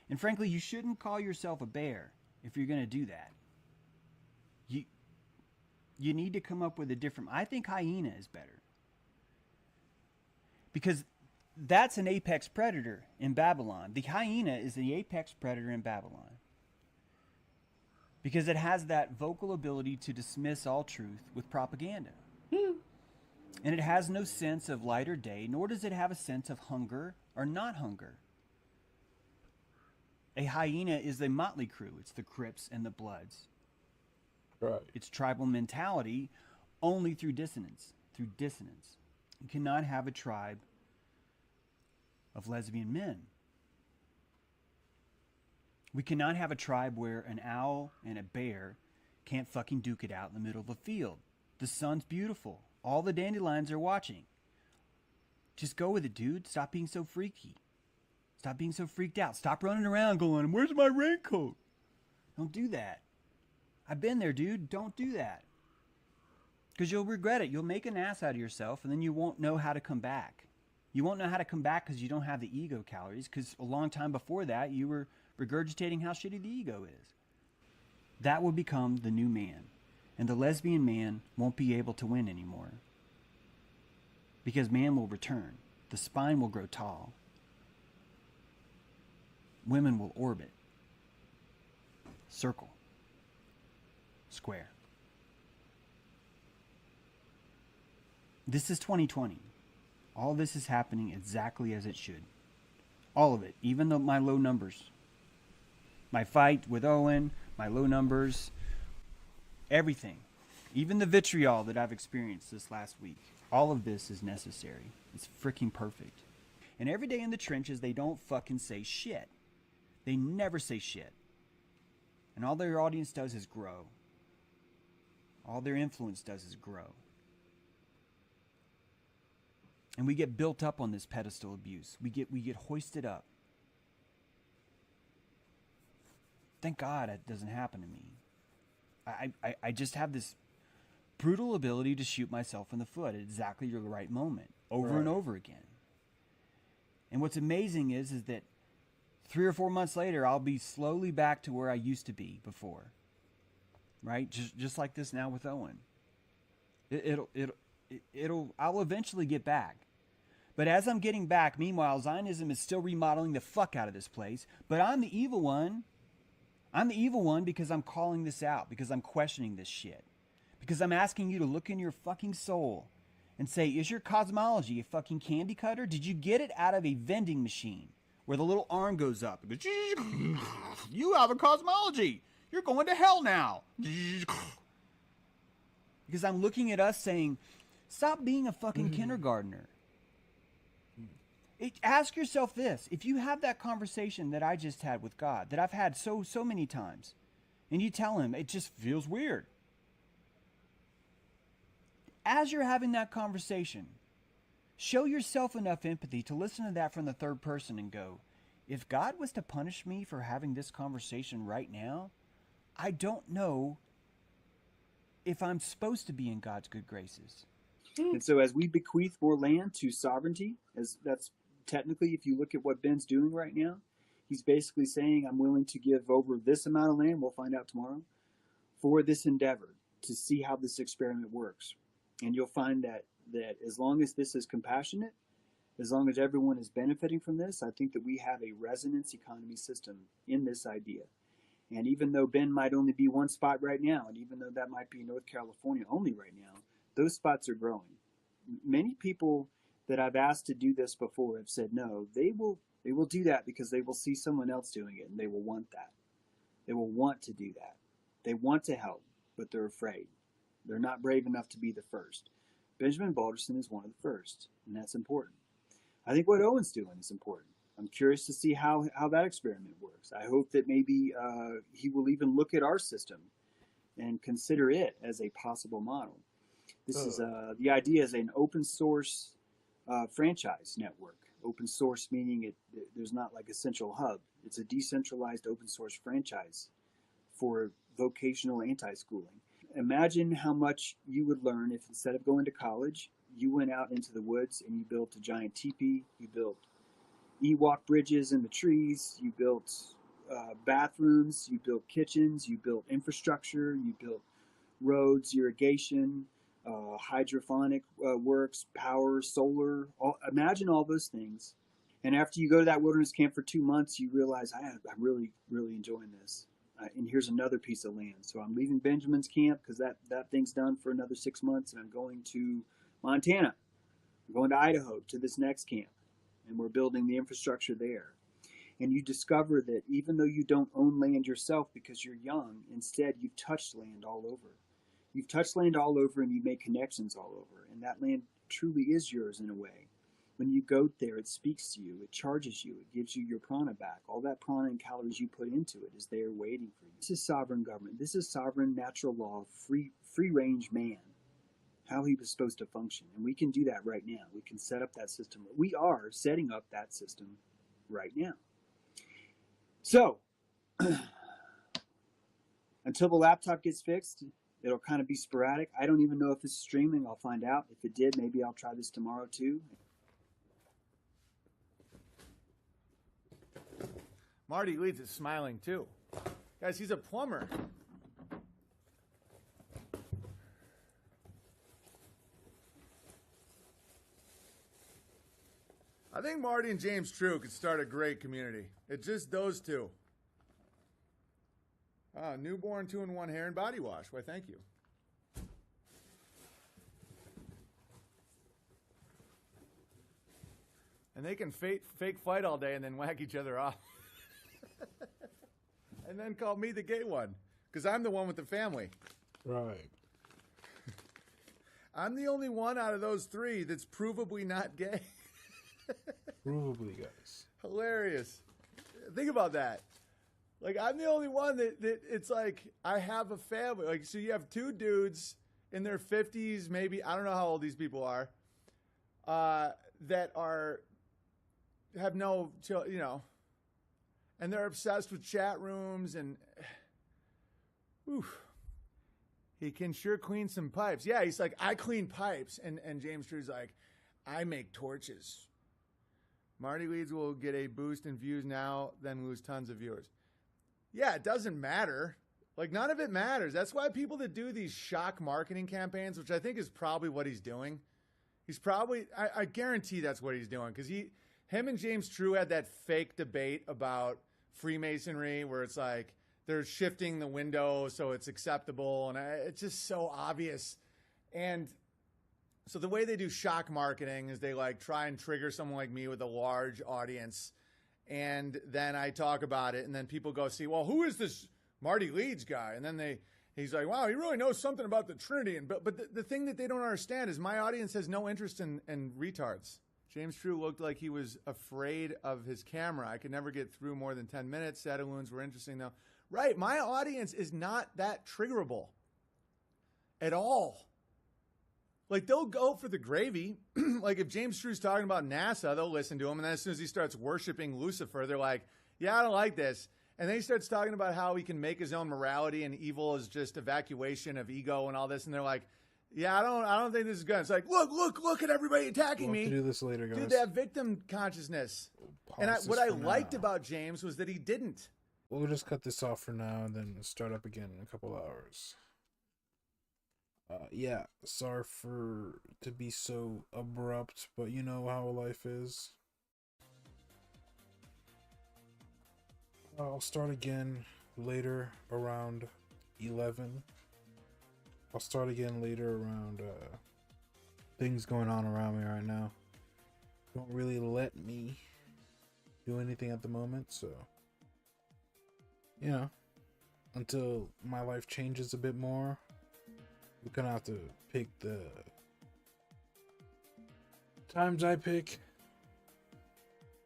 S10: And frankly, you shouldn't call yourself a bear if you're going to do that. You need to come up with a different... I think hyena is better. Because that's an apex predator in Babylon. The hyena is the apex predator in Babylon. because it has that vocal ability to dismiss all truth with propaganda. And it has no sense of light or day, nor does it have a sense of hunger or not hunger. A hyena is a motley crew. It's the Crips and the Bloods.
S6: Right.
S10: It's tribal mentality only through dissonance. Through dissonance. You cannot have a tribe of lesbian men. We cannot have a tribe where an owl and a bear can't fucking duke it out in the middle of a field. The sun's beautiful. All the dandelions are watching. Just go with it, dude. Stop being so freaky. Stop being so freaked out. Stop running around going, where's my raincoat? Don't do that. I've been there, dude. Don't do that. Because you'll regret it. You'll make an ass out of yourself, and then you won't know how to come back. You won't know how to come back because you don't have the ego calories, because a long time before that, you were regurgitating how shitty the ego is. That will become the new man. And the lesbian man won't be able to win anymore. Because man will return. The spine will grow tall. Women will orbit. Circle. Square. This is 2020. All this is happening exactly as it should. All of it, even though my low numbers. My fight with Owen, my low numbers, everything. Even the vitriol that I've experienced this last week. All of this is necessary. It's freaking perfect. And every day in the trenches, they don't fucking say shit. They never say shit. And all their audience does is grow. All their influence does is grow. And we get built up on this pedestal abuse. We get hoisted up. Thank God it doesn't happen to me. I just have this brutal ability to shoot myself in the foot at exactly the right moment, over and over again. And what's amazing is that 3 or 4 months later, I'll be slowly back to where I used to be before. Right? Just like this now with Owen. I'll eventually get back. But as I'm getting back, meanwhile, Zionism is still remodeling the fuck out of this place. But I'm the evil one. I'm the evil one because I'm calling this out, because I'm questioning this shit. Because I'm asking you to look in your fucking soul and say, is your cosmology a fucking candy cutter? Did you get it out of a vending machine where the little arm goes up? It goes, you have a cosmology. You're going to hell now. Because I'm looking at us saying, stop being a fucking kindergartner. Ask yourself this. If you have that conversation that I just had with God, that I've had so many times, and you tell him, it just feels weird. As you're having that conversation, show yourself enough empathy to listen to that from the third person and go, if God was to punish me for having this conversation right now, I don't know if I'm supposed to be in God's good graces. And so as we bequeath more land to sovereignty, as that's technically, if you look at what Ben's doing right now, he's basically saying, I'm willing to give over this amount of land, we'll find out tomorrow, for this endeavor to see how this experiment works. And you'll find that as long as this is compassionate, as long as everyone is benefiting from this, I think that we have a resonance economy system in this idea. And even though Ben might only be one spot right now, and even though that might be North California only right now, those spots are growing. Many people that I've asked to do this before have said no. They will do that because they will see someone else doing it, and they will want that. They will want to do that. They want to help, but they're afraid. They're not brave enough to be the first. Benjamin Balderson is one of the first, and that's important. I think what Owen's doing is important. I'm curious to see how that experiment works. I hope that maybe he will even look at our system and consider it as a possible model. This is the idea is an open source franchise network. Open source meaning there's not like a central hub. It's a decentralized open source franchise for vocational anti-schooling. Imagine how much you would learn if instead of going to college, you went out into the woods and you built a giant teepee, you built Ewok bridges in the trees, you built bathrooms, you built kitchens, you built infrastructure, you built roads, irrigation, hydroponic works, power, solar. Imagine all those things. And after you go to that wilderness camp for 2 months, you realize, I'm really, really enjoying this. And here's another piece of land. So I'm leaving Benjamin's camp because that thing's done for another 6 months, and I'm going to Montana. I'm going to Idaho to this next camp, and we're building the infrastructure there. And you discover that even though you don't own land yourself because you're young, instead you've touched land all over. You've touched land all over, and you make connections all over, and that land truly is yours in a way. When you go there, it speaks to you, it charges you, it gives you your prana back. All that prana and calories you put into it is there waiting for you. This is sovereign government. This is sovereign natural law, free range man, how he was supposed to function. And we can do that right now. We can set up that system. We are setting up that system right now. So, until the laptop gets fixed, it'll kind of be sporadic. I don't even know if it's streaming. I'll find out. If it did, maybe I'll try this tomorrow too.
S7: Marty Leeds is smiling too. Guys, he's a plumber. I think Marty and James True could start a great community. It's just those two. Newborn 2-in-1 hair and body wash. Why, thank you. And they can fake fight all day and then whack each other off. And then call me the gay one, because I'm the one with the family.
S6: Right.
S7: I'm the only one out of those three that's provably not gay.
S6: Provably, guys.
S7: Hilarious. Think about that. Like, I'm the only one that it's like, I have a family. Like, so you have two dudes in their 50s, maybe, I don't know how old these people are, that have no, and they're obsessed with chat rooms and, he can sure clean some pipes. Yeah, he's like, I clean pipes. And James Drew's like, I make torches. Marty Leeds will get a boost in views now, then lose tons of viewers. Yeah, it doesn't matter. Like, none of it matters. That's why people that do these shock marketing campaigns, which I think is probably what he's doing. He's probably, I guarantee that's what he's doing. Because him and James True had that fake debate about Freemasonry where it's like they're shifting the window so it's acceptable. And it's just so obvious. And so the way they do shock marketing is they like try and trigger someone like me with a large audience. And then I talk about it. And then people go see, well, who is this Marty Leeds guy? And then he's like, wow, he really knows something about the Trinity. And but the thing that they don't understand is my audience has no interest in retards. James True looked like he was afraid of his camera. I could never get through more than 10 minutes. Sadaloons were interesting, though. Right, my audience is not that triggerable at all. Like, they'll go for the gravy. Like, if James True's talking about NASA, they'll listen to him. And then as soon as he starts worshiping Lucifer, they're like, yeah, I don't like this. And then he starts talking about how he can make his own morality and evil is just evacuation of ego and all this. And they're like, yeah, I don't think this is good. It's like, look at everybody attacking me.
S6: We'll have to do this later, guys.
S7: Dude, they have victim consciousness. And what I liked about James was that he didn't.
S6: We'll just cut this off for now and then start up again in a couple hours. Yeah, sorry to be so abrupt, but you know how life is. I'll start again later around 11. I'll start again later around things going on around me right now. Don't really let me do anything at the moment, so until my life changes a bit more, we're gonna have to pick the times I pick,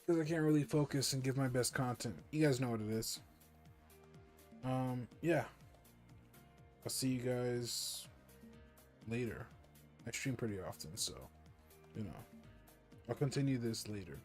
S6: because I can't really focus and give my best content. You guys know what it is. Yeah, I'll see you guys later. I stream pretty often, so I'll continue this later.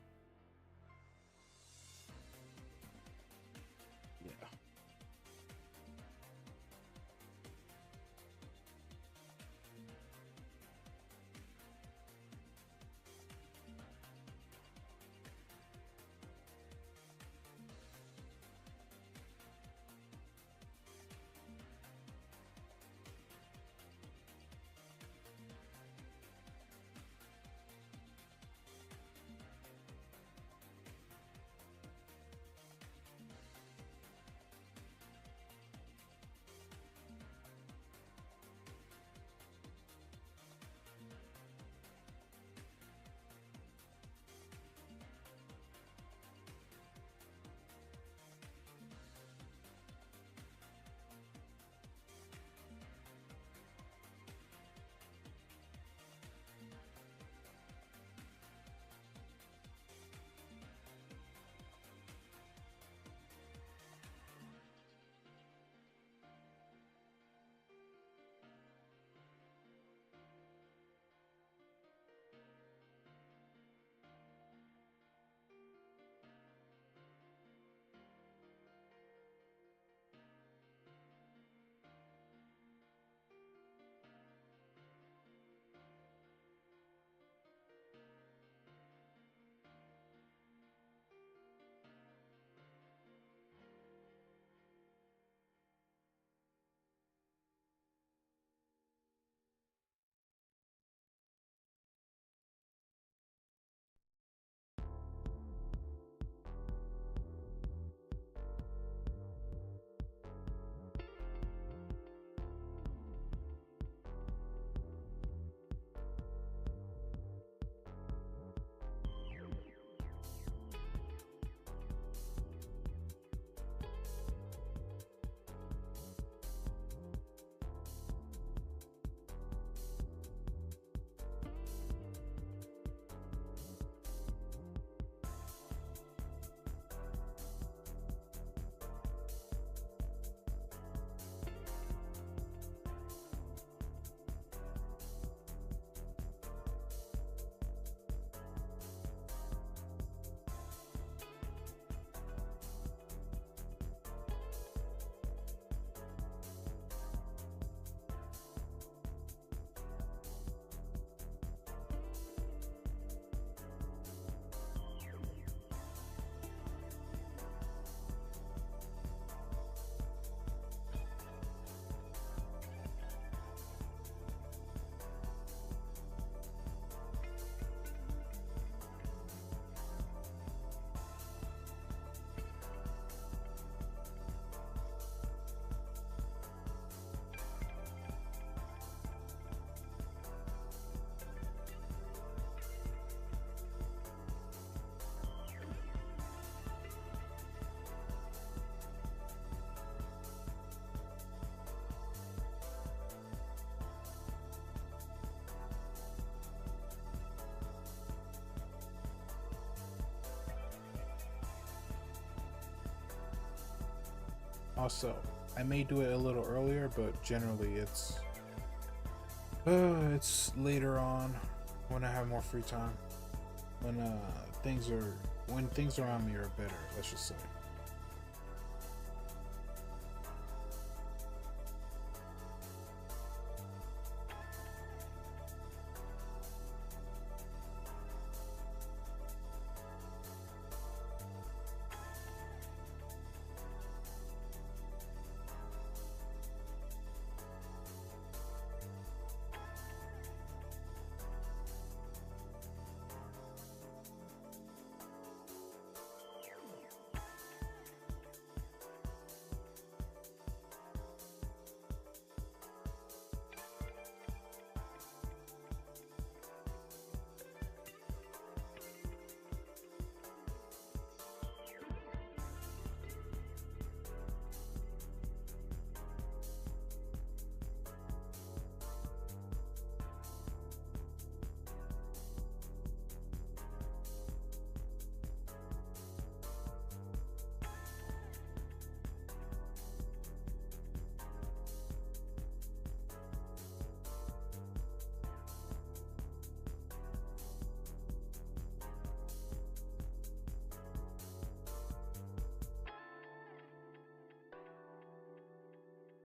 S6: Also, I may do it a little earlier, but generally it's later on when I have more free time. When things around me are better, let's just say.